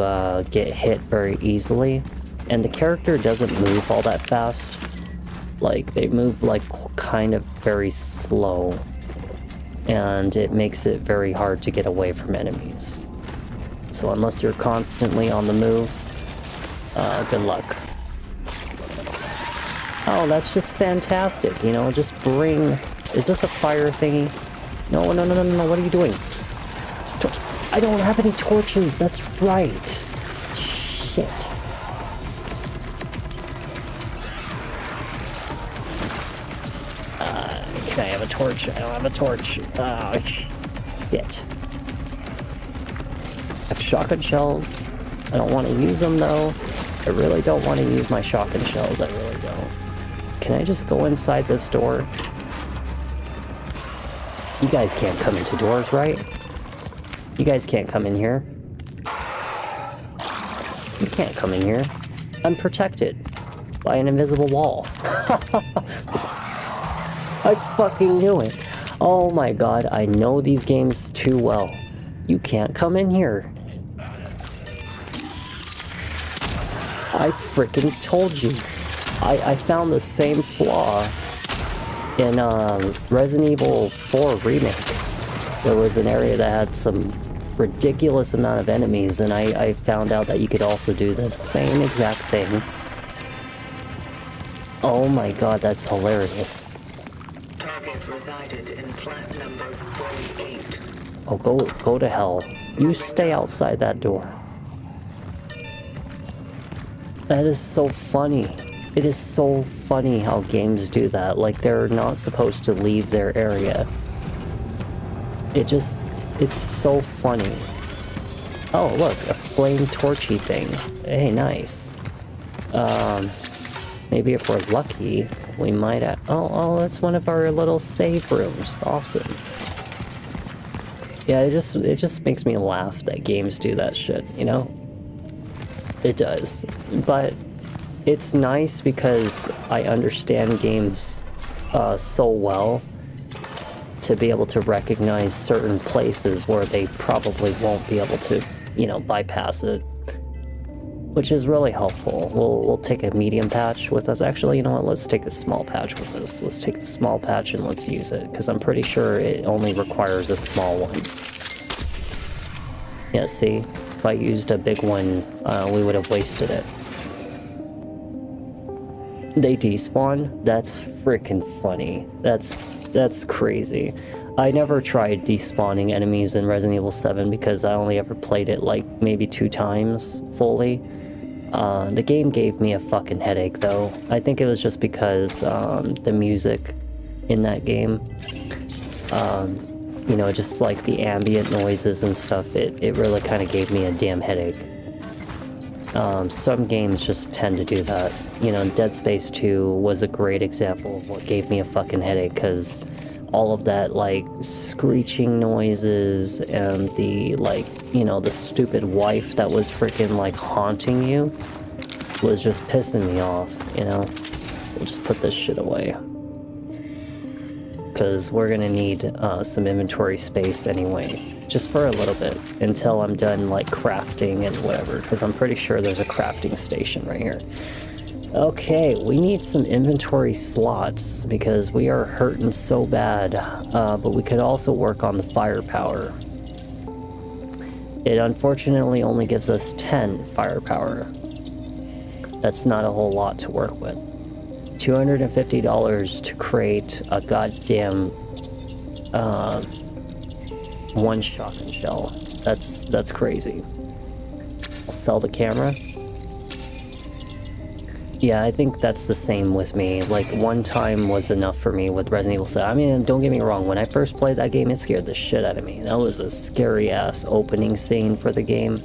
get hit very easily. And the character doesn't move all that fast. Like, they move like kind of very slow. And it makes it very hard to get away from enemies. So unless you're constantly on the move, good luck. Oh, that's just fantastic, you know, just bring... Is this a fire thingy? No, no, no, no, no, what are you doing? I don't have any torches, that's right. Shit. Can I have a torch? I don't have a torch. Oh, shit. I have shotgun shells. I don't want to use them, though. I really don't want to use my shotgun shells, I really don't. Can I just go inside this door? You guys can't come into doors, right? You guys can't come in here. You can't come in here. I'm protected by an invisible wall. I fucking knew it. Oh my god, I know these games too well. You can't come in here. I freaking told you. I found the same flaw in Resident Evil 4 Remake. There was an area that had some ridiculous amount of enemies, and I found out that you could also do the same exact thing. Oh my god, that's hilarious. Target resided in plant number 48. Oh, go to hell. You stay outside that door. That is so funny. It is so funny how games do that. Like, they're not supposed to leave their area. It's so funny. Oh, look, a flame torchy thing. Hey, nice. Maybe if we're lucky, we might have... Oh, that's one of our little save rooms. Awesome. Yeah, it just makes me laugh that games do that shit, you know? It does. But it's nice because I understand games so well to be able to recognize certain places where they probably won't be able to, you know, bypass it. Which is really helpful. We'll take a medium patch with us. Actually, you know what? Let's take a small patch with us. Let's take the small patch and let's use it, because I'm pretty sure it only requires a small one. Yeah, see? If I used a big one, we would have wasted it. They despawn? That's freaking funny. That's crazy. I never tried despawning enemies in Resident Evil 7 because I only ever played it like maybe 2 times fully. The game gave me a fucking headache though. I think it was just because the music in that game, you know, just like the ambient noises and stuff, it really kind of gave me a damn headache. Some games just tend to do that. You know, Dead Space 2 was a great example of what gave me a fucking headache, because all of that, like, screeching noises and the, like, you know, the stupid wife that was freaking, like, haunting you was just pissing me off, you know? We'll just put this shit away. Because we're gonna need some inventory space anyway. Just for a little bit, until I'm done, like, crafting and whatever, because I'm pretty sure there's a crafting station right here. Okay, we need some inventory slots, because we are hurting so bad, but we could also work on the firepower. It unfortunately only gives us 10 firepower. That's not a whole lot to work with. $250 to create a goddamn, 1 shotgun shell. That's crazy. I'll sell the camera. Yeah, I think that's the same with me. Like, 1 time was enough for me with Resident Evil 7. I mean, don't get me wrong, when I first played that game, it scared the shit out of me. That was a scary-ass opening scene for the game.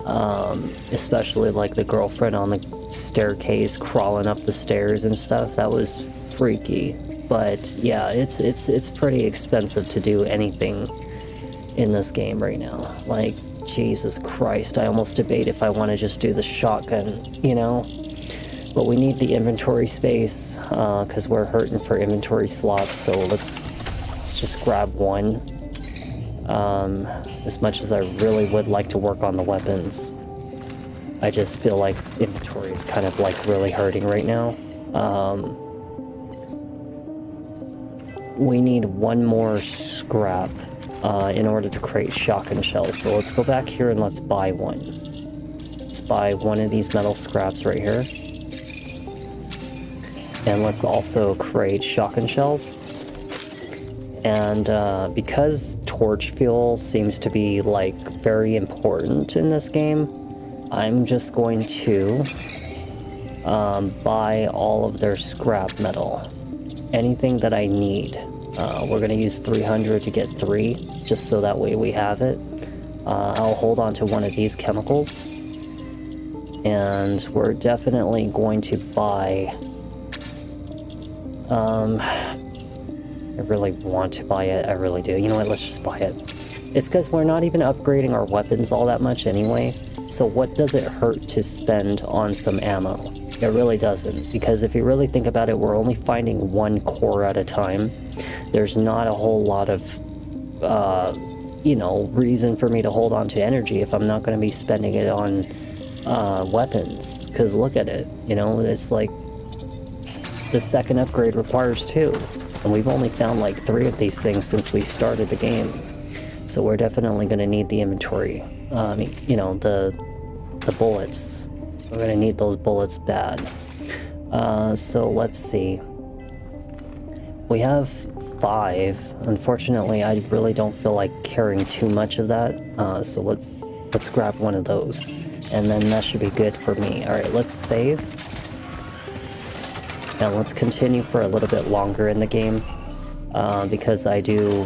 Especially like the girlfriend on the staircase crawling up the stairs and stuff. That was freaky. But yeah, it's pretty expensive to do anything in this game right now. Like, Jesus Christ, I almost debate if I want to just do the shotgun, you know? But we need the inventory space, because we're hurting for inventory slots, so let's just grab one. As much as I really would like to work on the weapons, I just feel like inventory is kind of like really hurting right now. We need one more scrap in order to create shotgun shells. So let's go back here and let's buy one. Let's buy one of these metal scraps right here. And let's also create shotgun shells. And because torch fuel seems to be like very important in this game, I'm just going to buy all of their scrap metal. Anything that I need. We're going to use 300 to get 3, just so that way we have it. I'll hold on to one of these chemicals. And we're definitely going to buy... I really want to buy it, I really do. You know what, let's just buy it. It's because we're not even upgrading our weapons all that much anyway, so what does it hurt to spend on some ammo? It really doesn't, because if you really think about it, we're only finding one core at a time. There's not a whole lot of, you know, reason for me to hold on to energy if I'm not going to be spending it on weapons, because look at it, you know, it's like the second upgrade requires 2. And we've only found like 3 of these things since we started the game. So we're definitely going to need the inventory. I mean, you know, the bullets. We're going to need those bullets bad. So let's see. We have 5. Unfortunately, I really don't feel like carrying too much of that. So let's grab one of those. And then that should be good for me. Alright, let's save. And let's continue for a little bit longer in the game, because I do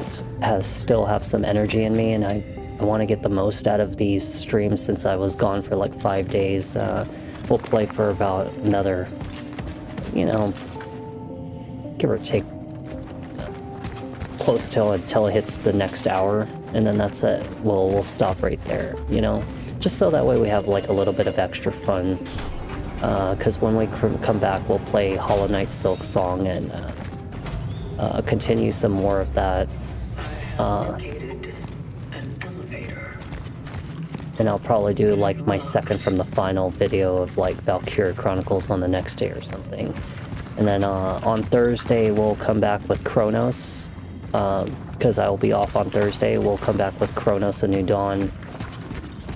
still have some energy in me, and I want to get the most out of these streams since I was gone for like 5 days. We'll play for about another, you know, give or take, close till until it hits the next hour, and then that's it. We'll stop right there, you know, just so that way we have like a little bit of extra fun. Because when we come back, we'll play Hollow Knight Silk Song and continue some more of that. And I'll probably do like my second from the final video of like Valkyria Chronicles on the next day or something. And then on Thursday, we'll come back with Cronos. Because I will be off on Thursday, we'll come back with Cronos: A New Dawn.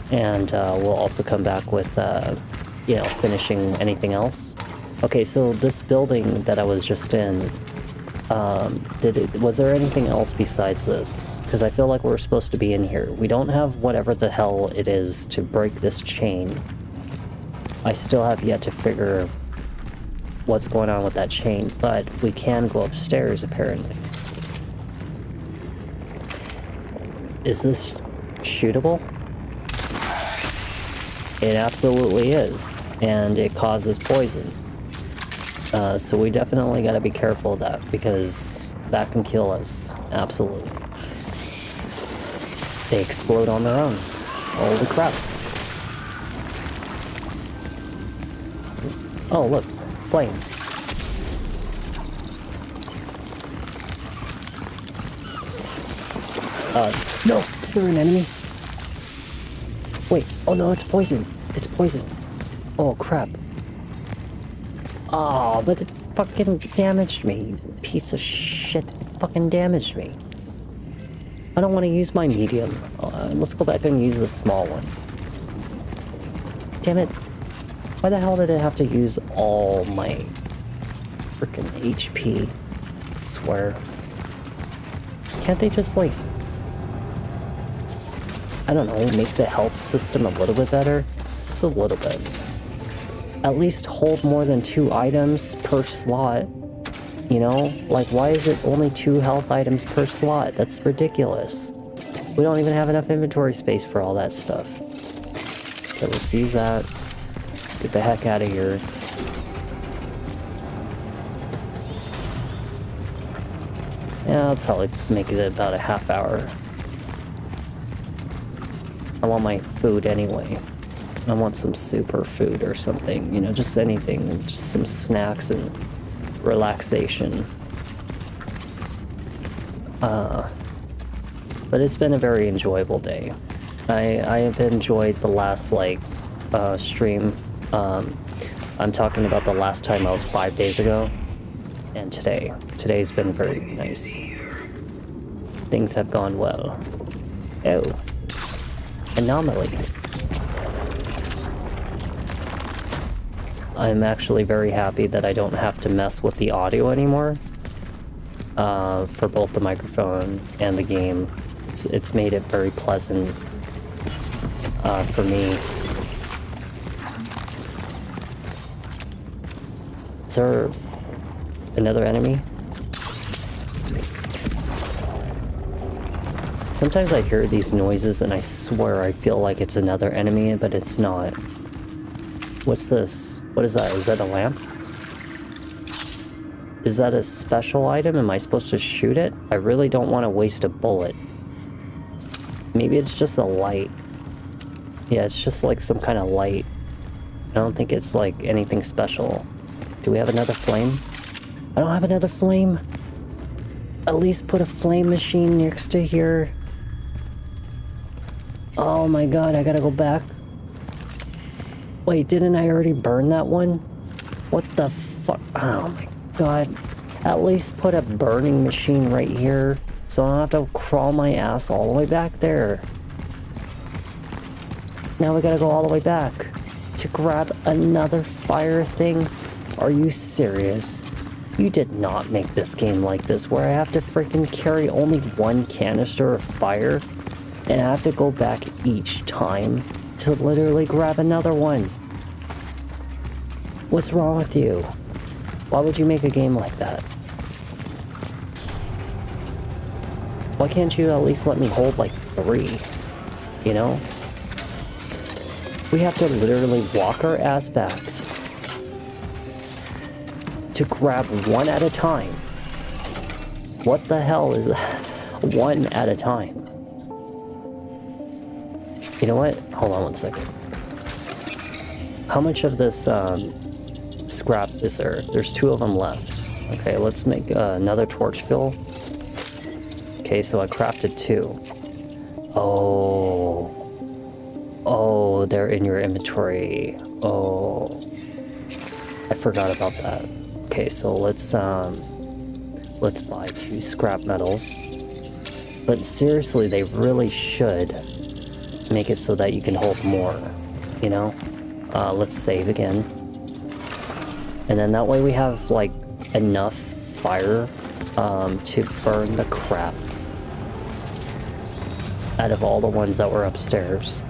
And we'll also come back with... you know, finishing anything else. Okay, so this building that I was just in, was there anything else besides this? Because I feel like we're supposed to be in here. We don't have whatever the hell it is to break this chain. I still have yet to figure what's going on with that chain, but we can go upstairs apparently. Is this shootable? It absolutely is, and it causes poison. So we definitely gotta be careful of that, because that can kill us, absolutely. They explode on their own. Holy crap. Oh look, flame. No, is there an enemy? Wait, oh no, it's poison. It's poison. Oh crap. Oh, but it fucking damaged me, you piece of shit. It fucking damaged me. I don't want to use my medium. Let's go back and use the small one. Damn it. Why the hell did I have to use all my freaking HP? I swear. Can't they just like... I don't know, make the health system a little bit better? Just a little bit. At least hold more than 2 items per slot. You know? Like, why is it only 2 health items per slot? That's ridiculous. We don't even have enough inventory space for all that stuff. Okay, let's use that. Let's get the heck out of here. Yeah, I'll probably make it about a half hour. I want my food anyway. I want some super food or something, you know, just anything, just some snacks and relaxation. But it's been a very enjoyable day. I have enjoyed the last, like, stream. I'm talking about the last time I was 5 days ago, and today. Today's been very nice. Things have gone well. Oh. Anomaly. I'm actually very happy that I don't have to mess with the audio anymore. For both the microphone and the game. It's made it very pleasant for me. Is there another enemy? Sometimes I hear these noises and I swear I feel like it's another enemy, but it's not. What's this? What is that? Is that a lamp? Is that a special item? Am I supposed to shoot it? I really don't want to waste a bullet. Maybe it's just a light. Yeah, it's just like some kind of light. I don't think it's like anything special. Do we have another flame? I don't have another flame. At least put a flame machine next to here. Oh my god, I gotta go back. Wait, didn't I already burn that one? What the fuck? Oh my god. At least put a burning machine right here, so I don't have to crawl my ass all the way back there. Now we gotta go all the way back to grab another fire thing. Are you serious? You did not make this game like this, where I have to freaking carry only one canister of fire, and I have to go back each time to literally grab another one. What's wrong with you? Why would you make a game like that? Why can't you at least let me hold like 3? You know? We have to literally walk our ass back to grab one at a time. What the hell is that? One at a time. You know what? Hold on one second. How much of this scrap is there? There's 2 of them left. Okay, let's make another torch fill. Okay, so I crafted 2. Oh. Oh, they're in your inventory. Oh. I forgot about that. Okay, so let's buy 2 scrap metals. But seriously, they really should make it so that you can hold more, you know? Let's save again. And then that way we have, like, enough fire to burn the crap out of all the ones that were upstairs.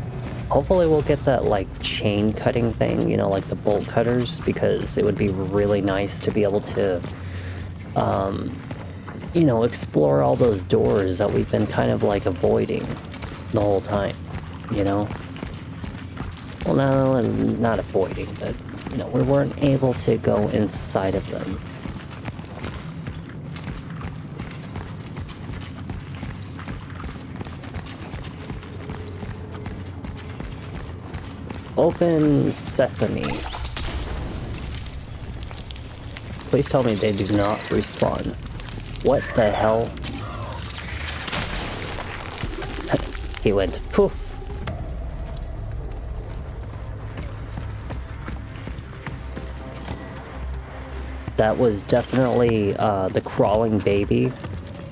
Hopefully we'll get that, like, chain cutting thing, you know, like the bolt cutters, because it would be really nice to be able to, you know, explore all those doors that we've been kind of, like, avoiding the whole time, you know? Well, no, not avoiding, but, you know, we weren't able to go inside of them. Open sesame. Please tell me they do not respawn. What the hell? He went poof. That was definitely the crawling baby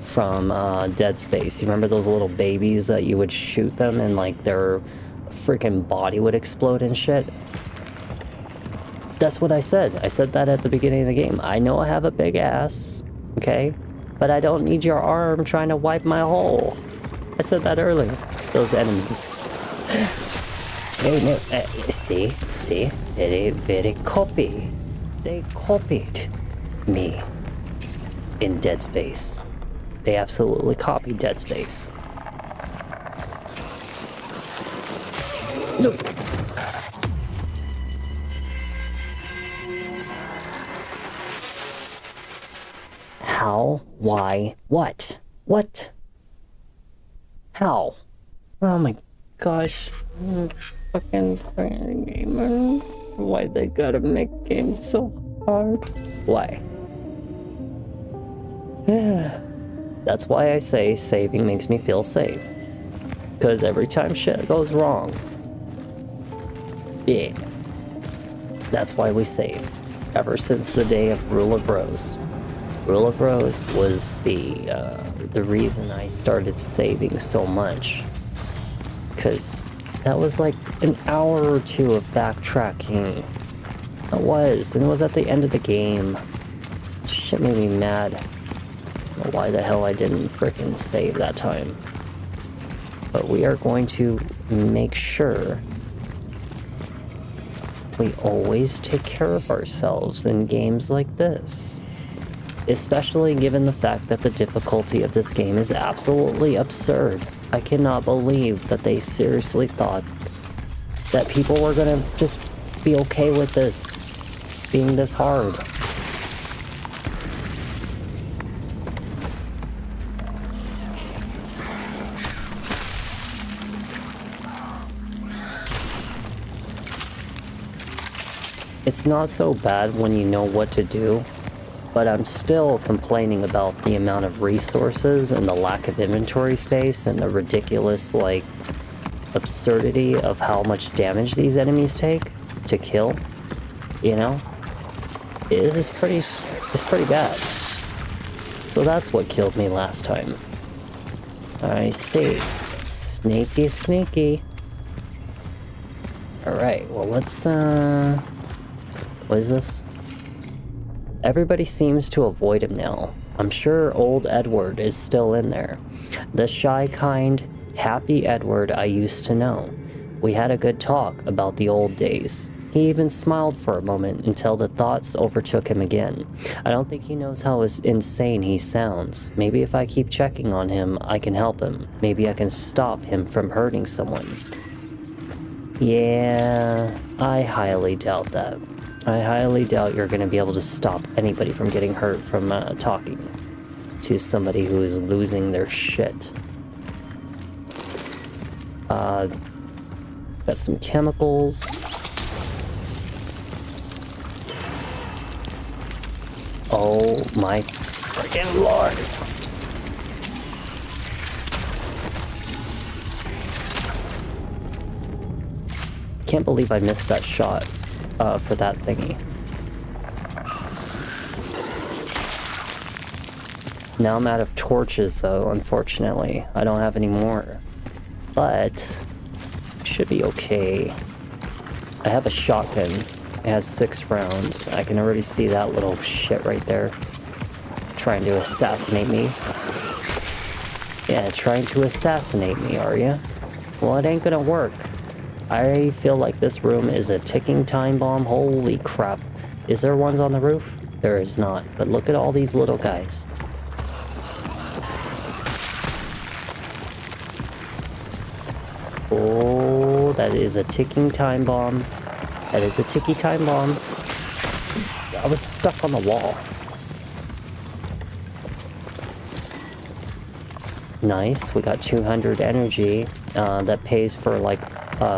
from Dead Space. You remember those little babies that you would shoot them and like their freaking body would explode and shit? That's what I said. I said that at the beginning of the game. I know I have a big ass, okay? But I don't need your arm trying to wipe my hole. I said that earlier. Those enemies. Hey, no, see? Very copy. They copied me in Dead Space. They absolutely copied Dead Space. No. How? Why? What? What? How? Oh my gosh. Fucking gamer. Why they gotta make games so hard? Why? That's why I say saving makes me feel safe. Because every time shit goes wrong, yeah. That's why we save. Ever since the day of Rule of Rose. Rule of Rose was the reason I started saving so much. Because that was like an hour or two of backtracking. It was, and it was at the end of the game. Shit made me mad. I don't know why the hell I didn't frickin' save that time. But we are going to make sure we always take care of ourselves in games like this. Especially given the fact that the difficulty of this game is absolutely absurd. I cannot believe that they seriously thought that people were gonna just be okay with this being this hard. It's not so bad when you know what to do, but I'm still complaining about the amount of resources and the lack of inventory space and the ridiculous, like, absurdity of how much damage these enemies take to kill, you know? It's pretty bad. So that's what killed me last time. I see. Sneaky, sneaky. Alright, well let's, what is this? Everybody seems to avoid him now. I'm sure old Edward is still in there. The shy, kind, happy Edward I used to know. We had a good talk about the old days. He even smiled for a moment until the thoughts overtook him again. I don't think he knows how insane he sounds. Maybe if I keep checking on him, I can help him. Maybe I can stop him from hurting someone. Yeah, I highly doubt that. I highly doubt you're going to be able to stop anybody from getting hurt from talking to somebody who is losing their shit. Got some chemicals. Oh my freaking lord! Can't believe I missed that shot. For that thingy. Now I'm out of torches though, unfortunately. I don't have any more. But should be okay. I have a shotgun. It has 6 rounds. I can already see that little shit right there. Trying to assassinate me. Yeah, trying to assassinate me, are ya? Well, it ain't gonna work. I feel like this room is a ticking time bomb. Holy crap. Is there ones on the roof? There is not. But look at all these little guys. Oh, that is a ticking time bomb. That is a ticky time bomb. I was stuck on the wall. Nice. We got 200 energy. That pays for, like,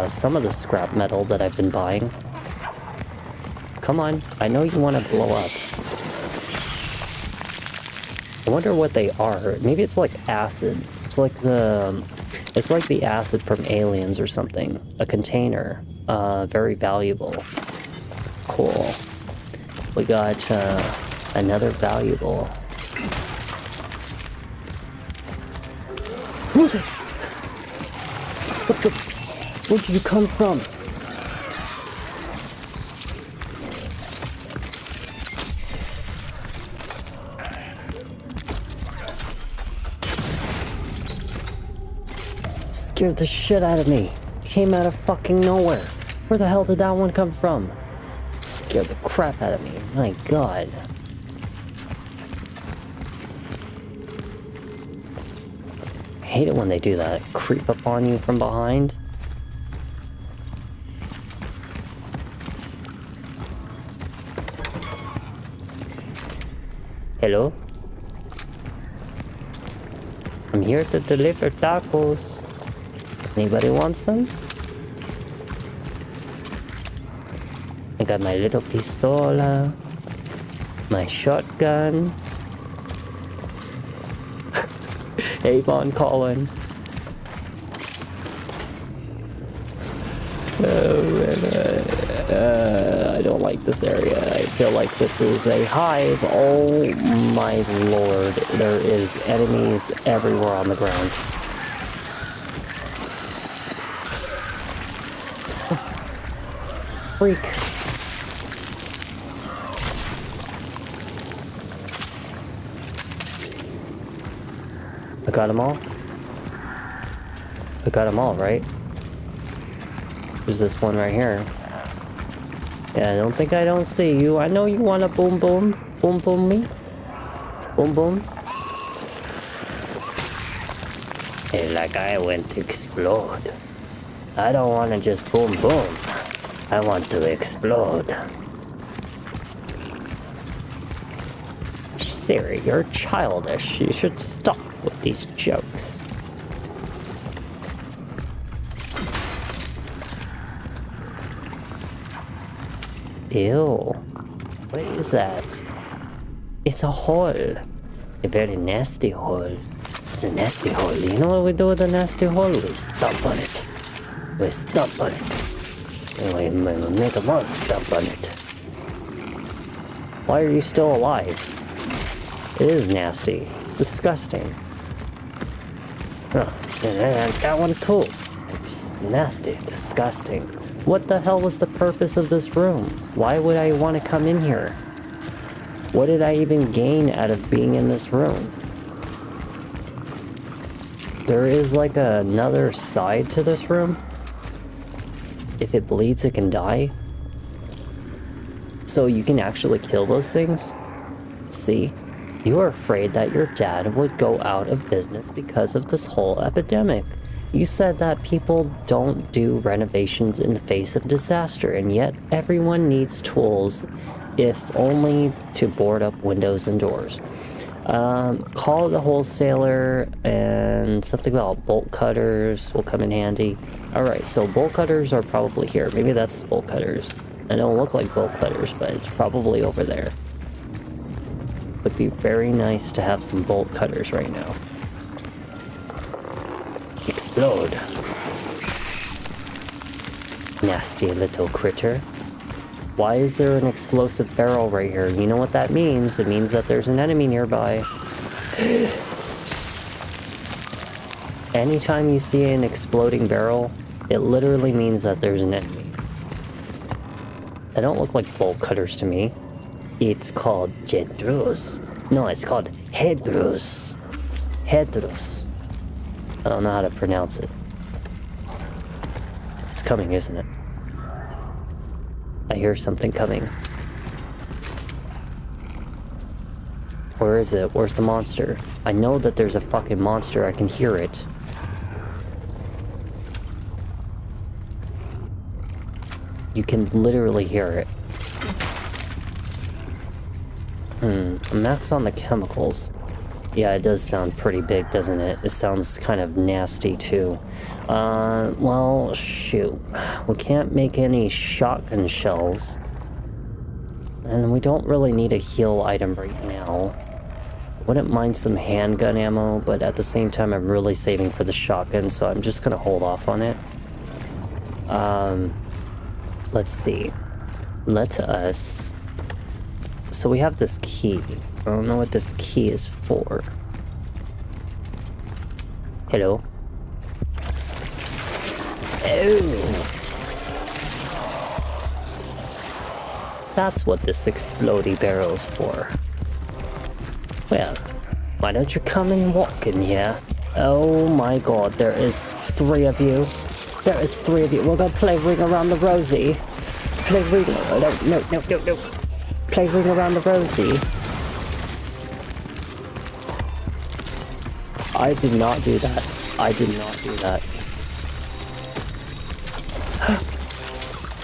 some of the scrap metal that I've been buying. Come on, I know you want to blow up. I wonder what they are. Maybe it's like acid. It's like the acid from Aliens or something. A container. Very valuable. Cool. We got another valuable. Where'd you come from? Scared the shit out of me. Came out of fucking nowhere. Where the hell did that one come from? Scared the crap out of me. My god. I hate it when they do that. Creep up on you from behind. Hello? I'm here to deliver tacos. Anybody want some? I got my little pistola, my shotgun. Avon calling. I don't like this area. I feel like this is a hive. Oh my lord. There is enemies everywhere on the ground. Freak. I got them all? I got them all, right? There's this one right here. Yeah, I don't think I don't see you. I know you wanna boom boom. Boom boom me. Boom boom. Hey, like I went to explode. I don't wanna just boom boom. I want to explode. Siri, you're childish. You should stop with these jokes. Ew. What is that? It's a hole. A very nasty hole. It's a nasty hole. You know what we do with a nasty hole? We stomp on it. We stomp on it. And we make them all stomp on it. Why are you still alive? It is nasty. It's disgusting. Oh, and that one too. It's nasty, disgusting. What the hell was the purpose of this room? Why would I want to come in here? What did I even gain out of being in this room? There is like another side to this room. If it bleeds, it can die. So you can actually kill those things? See? You are afraid that your dad would go out of business because of this whole epidemic. You said that people don't do renovations in the face of disaster, and yet everyone needs tools, if only to board up windows and doors. Call the wholesaler, and something about bolt cutters will come in handy. Alright, so bolt cutters are probably here. Maybe that's bolt cutters. They don't look like bolt cutters, but it's probably over there. Would be very nice to have some bolt cutters right now. Explode. Nasty little critter. Why is there an explosive barrel right here? You know what that means? It means that there's an enemy nearby. Anytime you see an exploding barrel, it literally means that there's an enemy. They don't look like bolt cutters to me. It's called Jedrus. No, it's called Hedrus. Hedrus. I don't know how to pronounce it. It's coming, isn't it? I hear something coming. Where is it? Where's the monster? I know that there's a fucking monster. I can hear it. You can literally hear it. Max on the chemicals. Yeah, it does sound pretty big, doesn't it? It sounds kind of nasty, too. Well, shoot. We can't make any shotgun shells. And we don't really need a heal item right now. Wouldn't mind some handgun ammo, but at the same time, I'm really saving for the shotgun, so I'm just gonna hold off on it. Let's see. Let us... So we have this key. I don't know what this key is for. Hello? Oh! That's what this explodey barrel is for. Well, why don't you come and walk in here? Oh my god, there is 3 of you. There is 3 of you. We're gonna play Ring Around the Rosie. Play Ring... No. Play Ring Around the Rosie. I did not do that. I did not do that.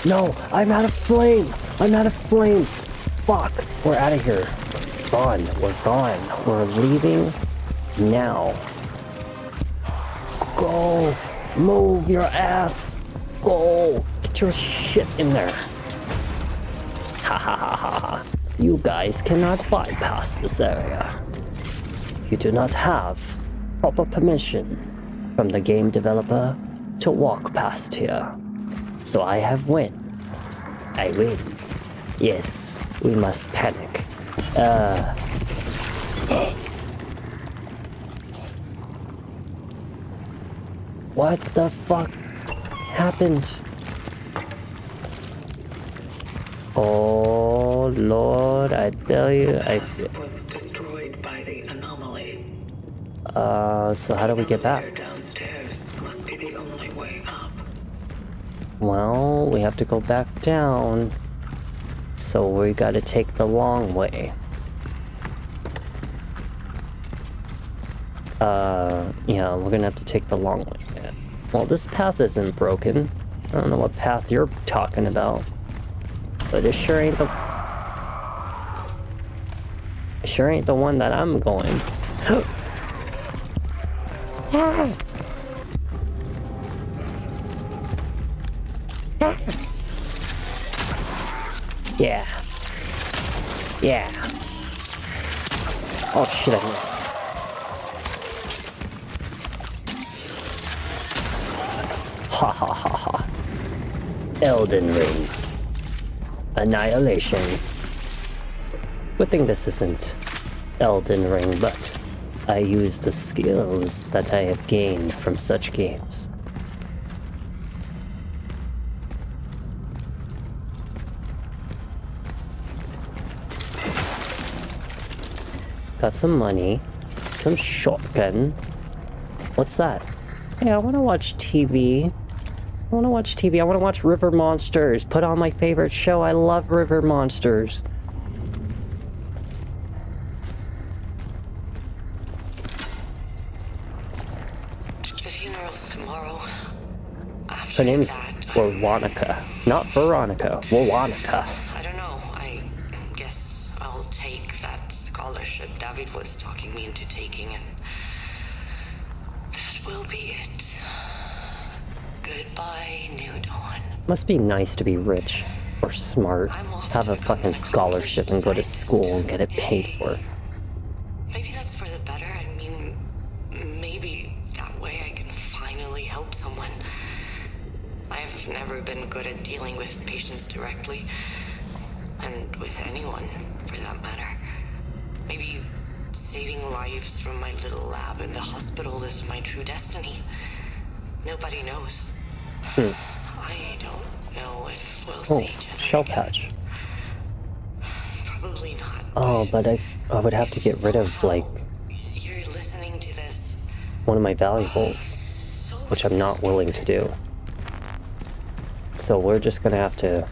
No, I'm out of flame. I'm out of flame. Fuck. We're out of here. Gone. We're gone. We're leaving now. Go! Move your ass! Go! Get your shit in there! Ha ha ha ha ha. You guys cannot bypass this area. You do not have proper permission from the game developer to walk past here. So I have win. I win. Yes, we must panic. What the fuck happened? Oh Lord, I tell you, Was destroyed by the anomaly. so how do we get back? Downstairs must be the only way up. Well, we have to go back down. So we gotta take the long way. Yeah, we're gonna have to take the long way. Well, this path isn't broken. I don't know what path you're talking about. But it sure ain't the one that I'm going. Yeah. Yeah. Oh shit, I missed. Ha ha ha ha. Elden Ring. Annihilation. Good thing this isn't Elden Ring, but I use the skills that I have gained from such games. Got some money, some shotgun. What's that? Hey, I want to watch TV. I want to watch TV. I want to watch River Monsters. Put on my favorite show. I love River Monsters. The funeral's tomorrow. Her name's Veronica, not Veronica. Veronica. I don't know. I guess I'll take that scholarship David was talking me into taking, and that will be it. Goodbye, New Dawn. Must be nice to be rich or smart, have a fucking scholarship and go to school and get it paid for. Maybe that's for the better. I mean, maybe that way I can finally help someone. I've never been good at dealing with patients directly, and with anyone, for that matter. Maybe saving lives from my little lab in the hospital is my true destiny. Nobody knows. I don't know if we'll see each other shell again. patch. Probably not. Oh, but I would have to get rid of, like, You're listening to this. one of my valuables, which I'm not willing to do. So we're just gonna have to...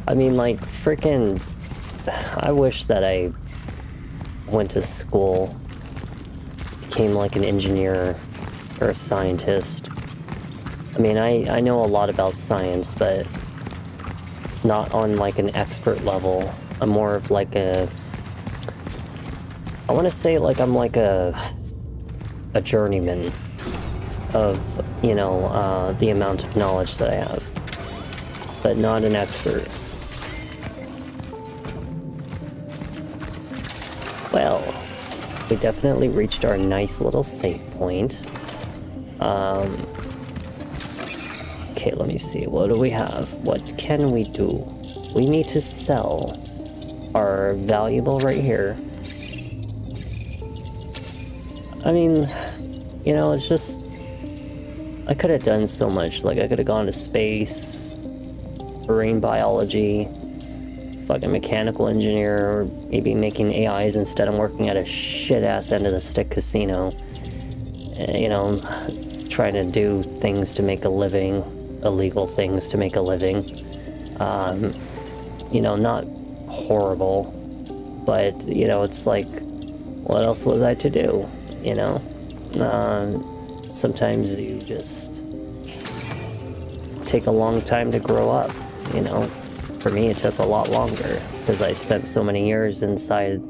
I mean, like, freaking... I wish that I went to school, became like an engineer or a scientist. I mean, I know a lot about science, but not on like an expert level. I'm more of like a... I want to say like I'm like a journeyman of, you know, the amount of knowledge that I have, but not an expert. Well, we definitely reached our nice little save point. Okay, let me see. What do we have? What can we do? We need to sell our valuable right here. I mean, you know, it's just... I could have done so much. Like, I could have gone to space, marine biology, fucking mechanical engineer, or maybe making AIs instead. I'm working at a shit-ass end-of-the-stick casino. You know, trying to do things to make a living, illegal things to make a living. You know, not horrible, but, you know, it's like, what else was I to do, you know? Sometimes you just take a long time to grow up, you know? For me, it took a lot longer, because I spent so many years inside,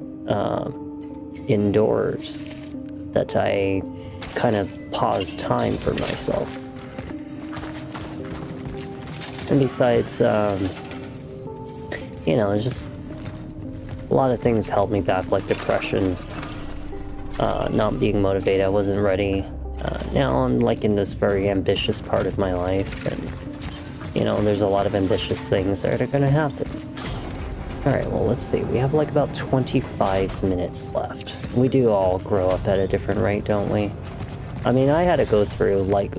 indoors, that I kind of pause time for myself. And besides, you know, it's just a lot of things held me back, like depression, not being motivated. I wasn't ready. Now I'm like in this very ambitious part of my life, and you know, there's a lot of ambitious things that are gonna happen. Alright, well, let's see. We have like about 25 minutes left. We do all grow up at a different rate, don't we? I mean, I had to go through, like,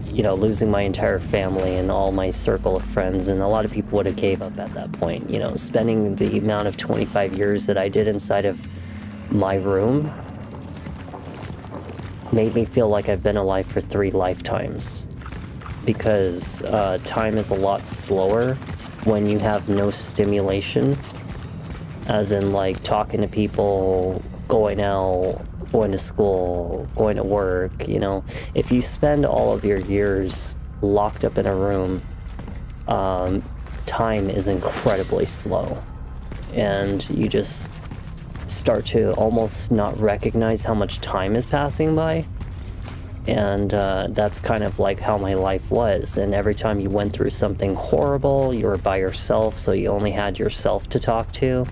you know, losing my entire family and all my circle of friends, and a lot of people would have gave up at that point. You know, spending the amount of 25 years that I did inside of my room made me feel like I've been alive for 3 lifetimes. Because time is a lot slower when you have no stimulation, as in like talking to people, going out, going to school, going to work. You know, if you spend all of your years locked up in a room, time is incredibly slow, and you just start to almost not recognize how much time is passing by. And that's kind of like how my life was. And every time you went through something horrible, you were by yourself, so you only had yourself to talk to.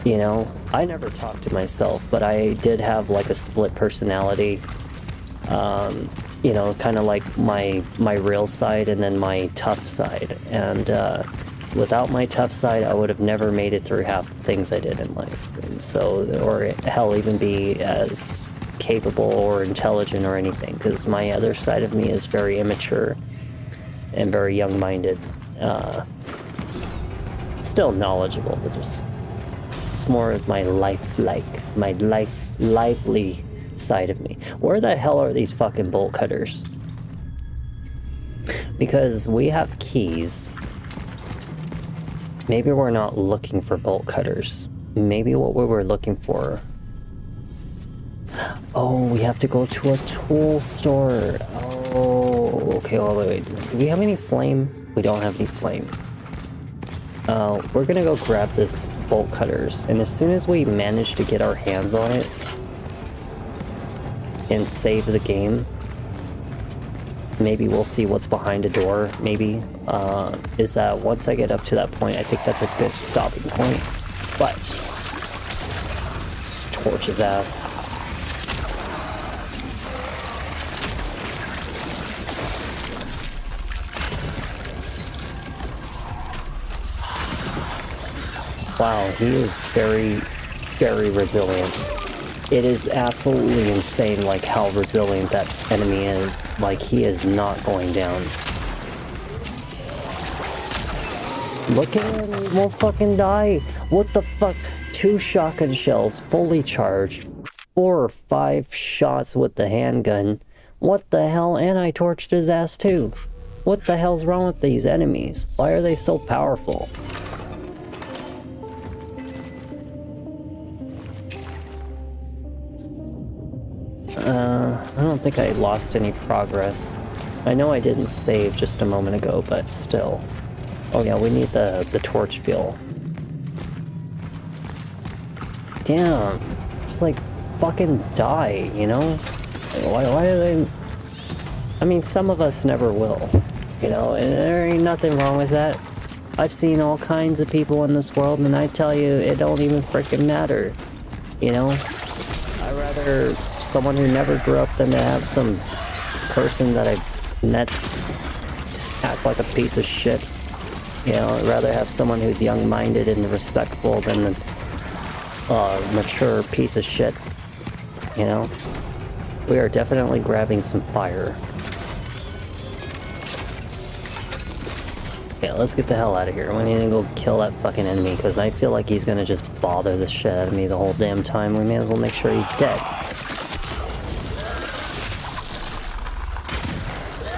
You know, I never talked to myself, but I did have like a split personality. You know, kind of like my real side and then my tough side. And without my tough side, I would have never made it through half the things I did in life. And so, or hell, even be as capable or intelligent or anything, because my other side of me is very immature and very young-minded. Still knowledgeable, but just it's more of my lively side of me. Where the hell are these fucking bolt cutters? Because we have keys. Maybe we're not looking for bolt cutters. Maybe what we were looking for. Oh, we have to go to a tool store. Oh, okay. Oh, wait. Do we have any flame? We don't have any flame. We're gonna go grab this bolt cutters, and as soon as we manage to get our hands on it and save the game, maybe we'll see what's behind a door. Maybe is that once I get up to that point, I think that's a good stopping point. But let's torch his ass. Wow, he is very, very resilient. It is absolutely insane, like, how resilient that enemy is. Like, he is not going down. Look at him, he won't fucking die. What the fuck? 2 shotgun shells, fully charged. 4 or 5 shots with the handgun. What the hell? And I torched his ass too. What the hell's wrong with these enemies? Why are they so powerful? I don't think I lost any progress. I know I didn't save just a moment ago, but still. Oh yeah, we need the torch fuel. Damn, it's like fucking die, you know? Why do they... I mean, some of us never will, you know, and there ain't nothing wrong with that. I've seen all kinds of people in this world, and I tell you, it don't even freaking matter, you know? I'd rather someone who never grew up than to have some person that I've met act like a piece of shit. You know, I'd rather have someone who's young-minded and respectful than a mature piece of shit. You know? We are definitely grabbing some fire. Okay, let's get the hell out of here. We need to go kill that fucking enemy, because I feel like he's gonna just bother the shit out of me the whole damn time. We may as well make sure he's dead.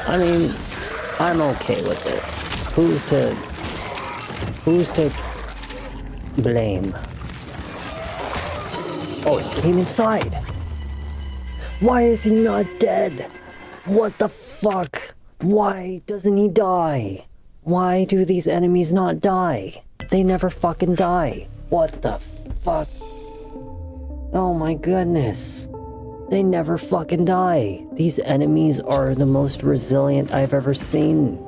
I mean, I'm okay with it. Who's to blame? Oh, he came inside. Why is he not dead? What the fuck? Why doesn't he die? Why do these enemies not die? They never fucking die. What the fuck? Oh my goodness. They never fucking die. These enemies are the most resilient I've ever seen.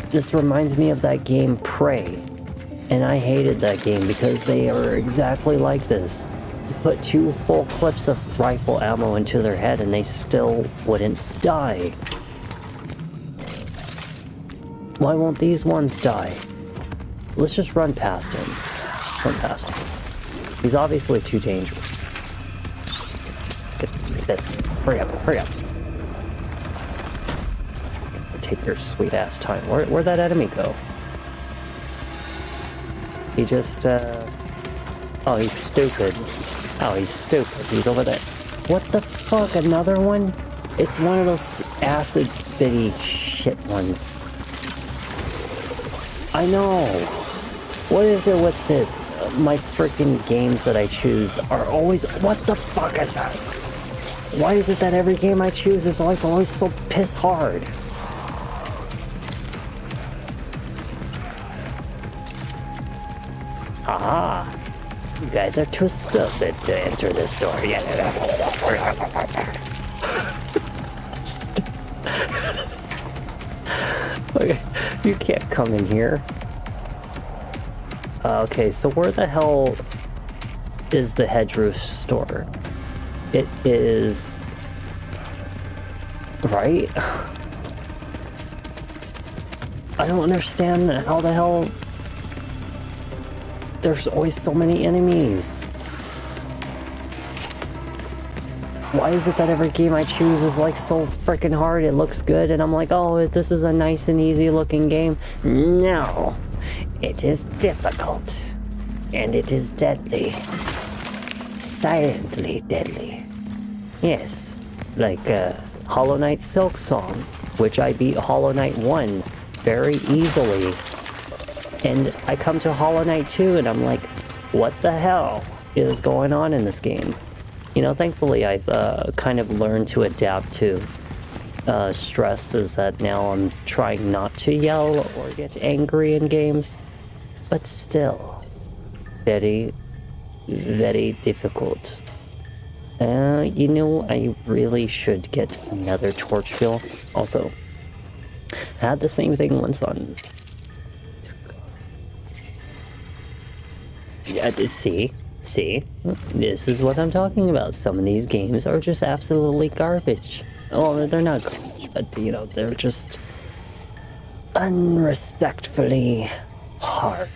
This reminds me of that game Prey. And I hated that game because they are exactly like this. You put 2 full clips of rifle ammo into their head and they still wouldn't die. Why won't these ones die? Let's just run past him. Just run past him. He's obviously too dangerous. Get this. Hurry up, hurry up. Take your sweet ass time. Where'd that enemy go? He just, oh, he's stupid. Oh, he's stupid. He's over there. What the fuck? Another one? It's one of those acid spitty shit ones. I know. What is it with the my freaking games that I choose are always... What the fuck is this? Why is it that every game I choose is like always so piss hard? Haha. You guys are too stupid to enter this door. Okay, you can't come in here. Okay, so where the hell is the hedgerow store? It is... right? I don't understand how the hell... There's always so many enemies. Why is it that every game I choose is like so freaking hard? It looks good and I'm like, oh, this is a nice and easy looking game. No, it is difficult. And it is deadly. Silently deadly. Yes, like Hollow Knight Silk Song, which I beat Hollow Knight 1 very easily. And I come to Hollow Knight 2 and I'm like, what the hell is going on in this game? You know, thankfully I've kind of learned to adapt to stress, is that now I'm trying not to yell or get angry in games. But still, very, very difficult. You know, I really should get another torch fuel. Also, I had the same thing once on... Yeah, see, this is what I'm talking about. Some of these games are just absolutely garbage. Oh, they're not garbage, but you know, they're just unrespectfully hard.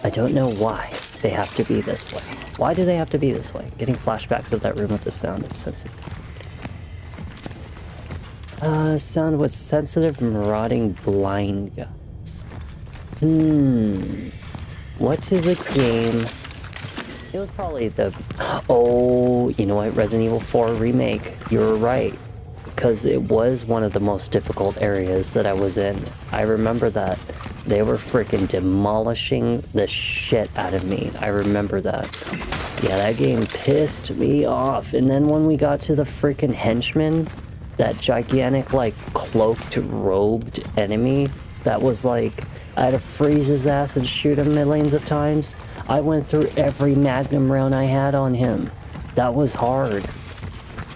I don't know why they have to be this way. Why do they have to be this way? Getting flashbacks of that room with the sound is sensitive. Sound with sensitive, marauding blind guts. What is a game? It was probably the... Oh, you know what? Resident Evil 4 Remake. You were right. Because it was one of the most difficult areas that I was in. I remember that. They were freaking demolishing the shit out of me. I remember that. Yeah, that game pissed me off. And then when we got to the freaking henchman, that gigantic, like, cloaked, robed enemy, that was like... I had to freeze his ass and shoot him millions of times. I went through every magnum round I had on him. That was hard.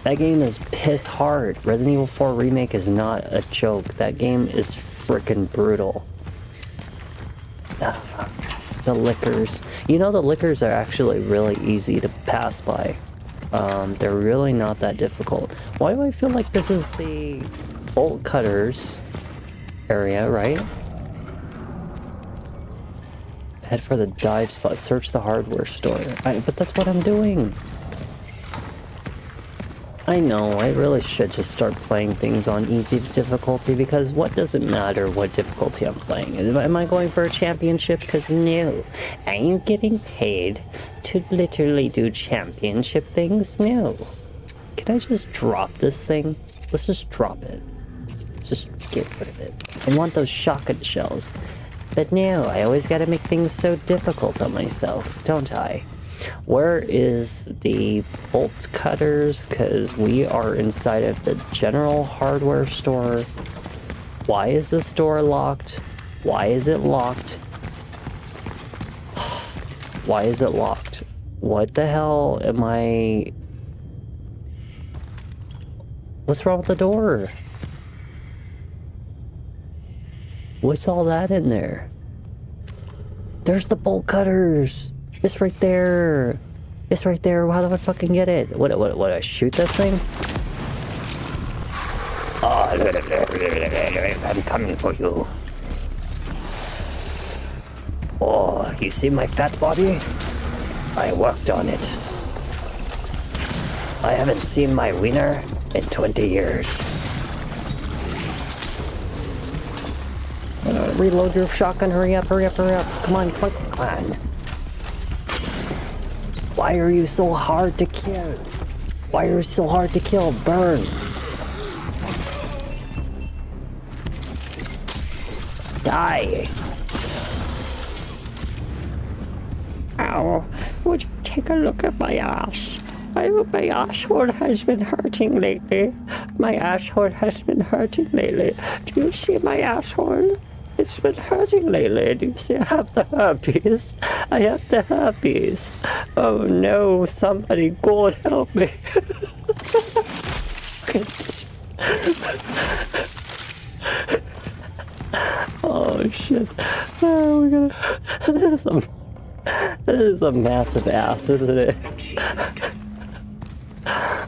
That game is piss hard. Resident Evil 4 Remake is not a joke. That game is freaking brutal. The lickers. You know, the lickers are actually really easy to pass by. They're really not that difficult. Why do I feel like this is the bolt cutters area, right? Head for the dive spot. Search the hardware store. But that's what I'm doing. I know, I really should just start playing things on easy difficulty, because what does it matter what difficulty I'm playing? Am I going for a championship? Because no. Are you getting paid to literally do championship things? No. Can I just drop this thing? Let's just drop it. Let's just get rid of it. I want those shotgun shells. But no, I always gotta make things so difficult on myself, don't I? Where is the bolt cutters? Because we are inside of the general hardware store. Why is this door locked? Why is it locked? Why is it locked? What the hell am I... What's wrong with the door? What's all that in there? There's the bolt cutters. It's right there. It's right there. How do I fucking get it? What, I shoot this thing? Oh, I'm coming for you. Oh, you see my fat body? I worked on it. I haven't seen my wiener in 20 years. Reload your shotgun, hurry up, hurry up, hurry up. Come on, come on. Why are you so hard to kill? Why are you so hard to kill? Burn. Die. Ow. Would you take a look at my ass? My asshole has been hurting lately. My asshole has been hurting lately. Do you see my asshole? It's been hurting lately. Do you see I have the herpes? I have the herpes. Oh no, somebody, God help me. Oh shit. Oh, we're gonna... This is a massive ass, isn't it?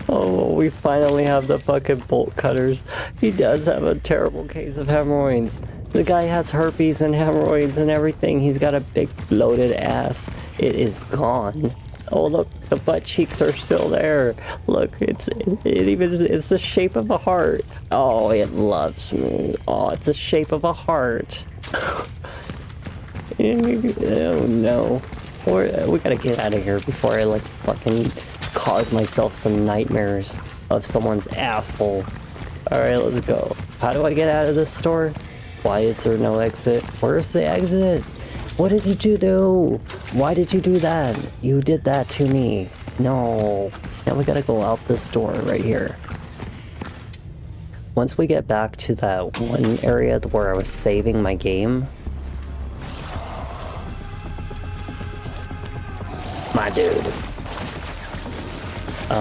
Oh, we finally have the fucking bolt cutters. He does have a terrible case of hemorrhoids. The guy has herpes and hemorrhoids and everything. He's got a big bloated ass. It is gone. Oh look, the butt cheeks are still there. Look, it's the shape of a heart. Oh, it loves me. Oh, it's the shape of a heart. Oh no. We gotta get out of here before I like fucking cause myself some nightmares of someone's asshole. Alright, let's go. How do I get out of this store? Why is there no exit? Where's the exit? What did you do? Why did you do that? You did that to me. No. Now we gotta go out this door right here. Once we get back to that one area where I was saving my game, my dude.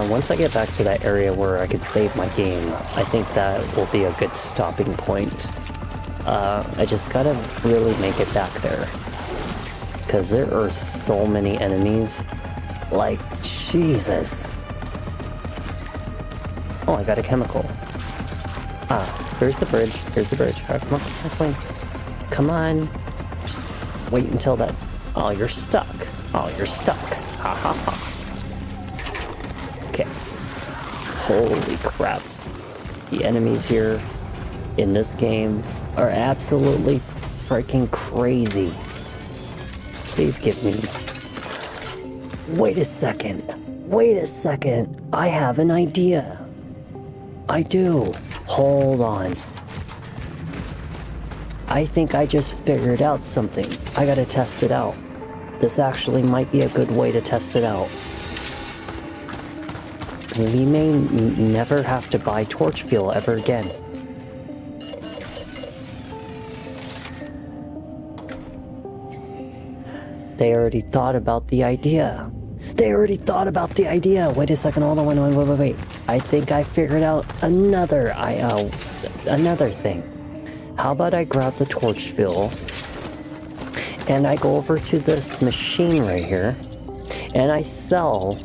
Once I get back to that area where I could save my game, I think that will be a good stopping point. I just gotta really make it back there. Because there are so many enemies. Like, Jesus. Oh, I got a chemical. Ah, there's the bridge. There's the bridge. Alright, come on, come on. Come on. Just wait until that... Oh, you're stuck. Oh, you're stuck. Ha ha ha. Okay. Holy crap. The enemies here in this game are absolutely freaking crazy. Please give me... Wait a second. Wait a second. I have an idea. I do. Hold on. I think I just figured out something. I gotta test it out. This actually might be a good way to test it out. We may never have to buy torch fuel ever again. They already thought about the idea. They already thought about the idea. Wait a second, hold on, wait. I think I figured out another thing. How about I grab the torch fuel and I go over to this machine right here and I sell...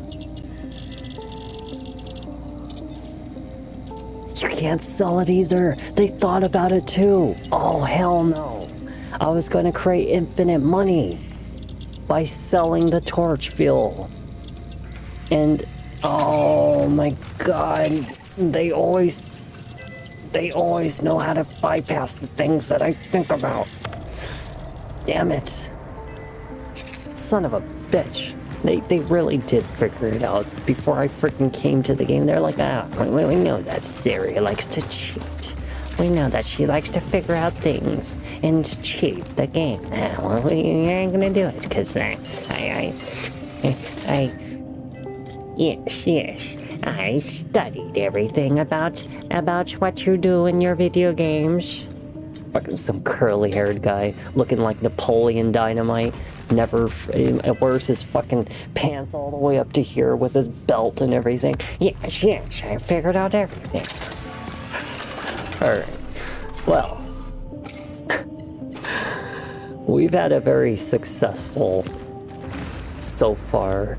You can't sell it either. They thought about it too. Oh, hell no. I was going to create infinite money by selling the torch fuel. And, oh my god, they always know how to bypass the things that I think about. Damn it. Son of a bitch. They really did figure it out before I freaking came to the game. They're like, we know that Siri likes to cheat. We know that she likes to figure out things and to cheat the game. Well, we ain't gonna do it, because yes, I studied everything about what you do in your video games. Fucking some curly-haired guy looking like Napoleon Dynamite. never wears his fucking pants all the way up to here with his belt and everything. Yes, I figured out everything. Alright, well, we've had a very successful, so far,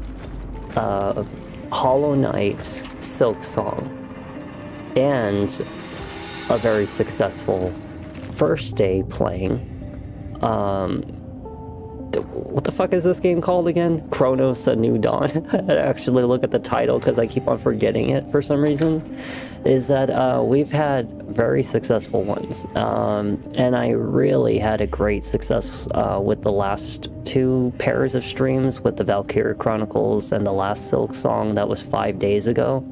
Hollow Knight Silksong, and a very successful first day playing. What the fuck is this game called again? Cronos: A New Dawn. I actually look at the title because I keep on forgetting it for some reason. Is that we've had very successful ones, and I really had a great success with the last 2 pairs of streams with the Valkyria Chronicles and the last Silksong that was 5 days ago.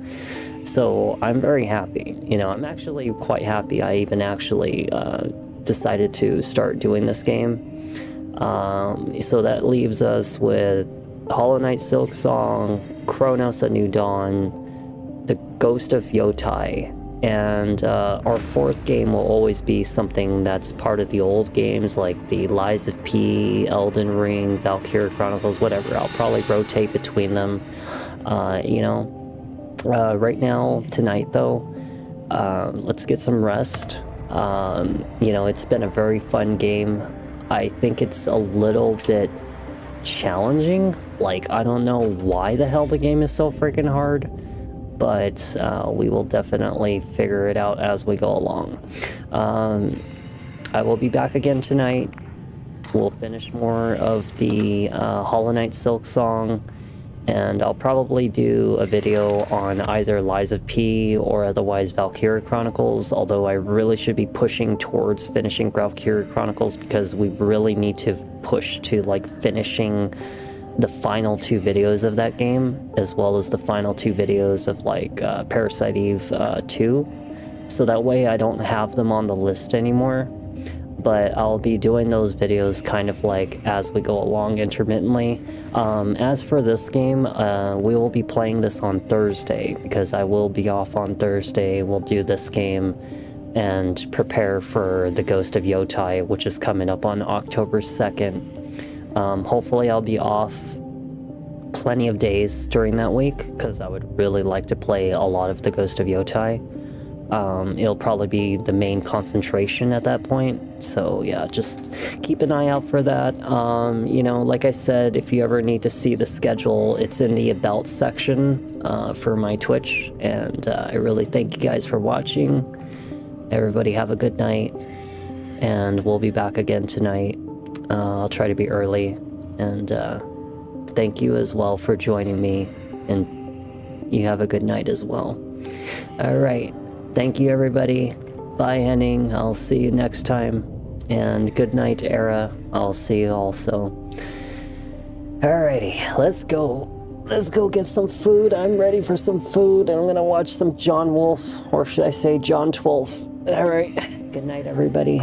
So I'm very happy. You know, I'm actually quite happy I even actually decided to start doing this game. So that leaves us with Hollow Knight Silksong, Cronos: A New Dawn, The Ghost of Yotai, and our 4th game will always be something that's part of the old games, like the Lies of P, Elden Ring, Valkyria Chronicles, whatever. I'll probably rotate between them. You know, right now, tonight though, let's get some rest. You know, it's been a very fun game. I think it's a little bit challenging. Like, I don't know why the hell the game is so freaking hard, but we will definitely figure it out as we go along. I will be back again tonight. We'll finish more of the Hollow Knight Silksong, and I'll probably do a video on either Lies of P or otherwise Valkyria Chronicles, although I really should be pushing towards finishing Valkyria Chronicles because we really need to push to like finishing the final 2 videos of that game, as well as the final 2 videos of like Parasite Eve 2, so that way I don't have them on the list anymore. But I'll be doing those videos kind of like as we go along intermittently. As for this game, we will be playing this on Thursday because I will be off on Thursday. We'll do this game and prepare for The Ghost of Yotai, which is coming up on October 2nd. Hopefully I'll be off plenty of days during that week because I would really like to play a lot of The Ghost of Yotai. It'll probably be the main concentration at that point, so yeah, just keep an eye out for that. You know, like I said, if you ever need to see the schedule, it's in the About section for my Twitch, and I really thank you guys for watching. Everybody have a good night, and we'll be back again tonight. I'll try to be early, and thank you as well for joining me, and you have a good night as well. Alright. Thank you, everybody. Bye, Henning. I'll see you next time. And good night, Era. I'll see you also. Alrighty, let's go. Let's go get some food. I'm ready for some food, and I'm gonna watch some John Wolf, or should I say John 12. Alright, good night, everybody.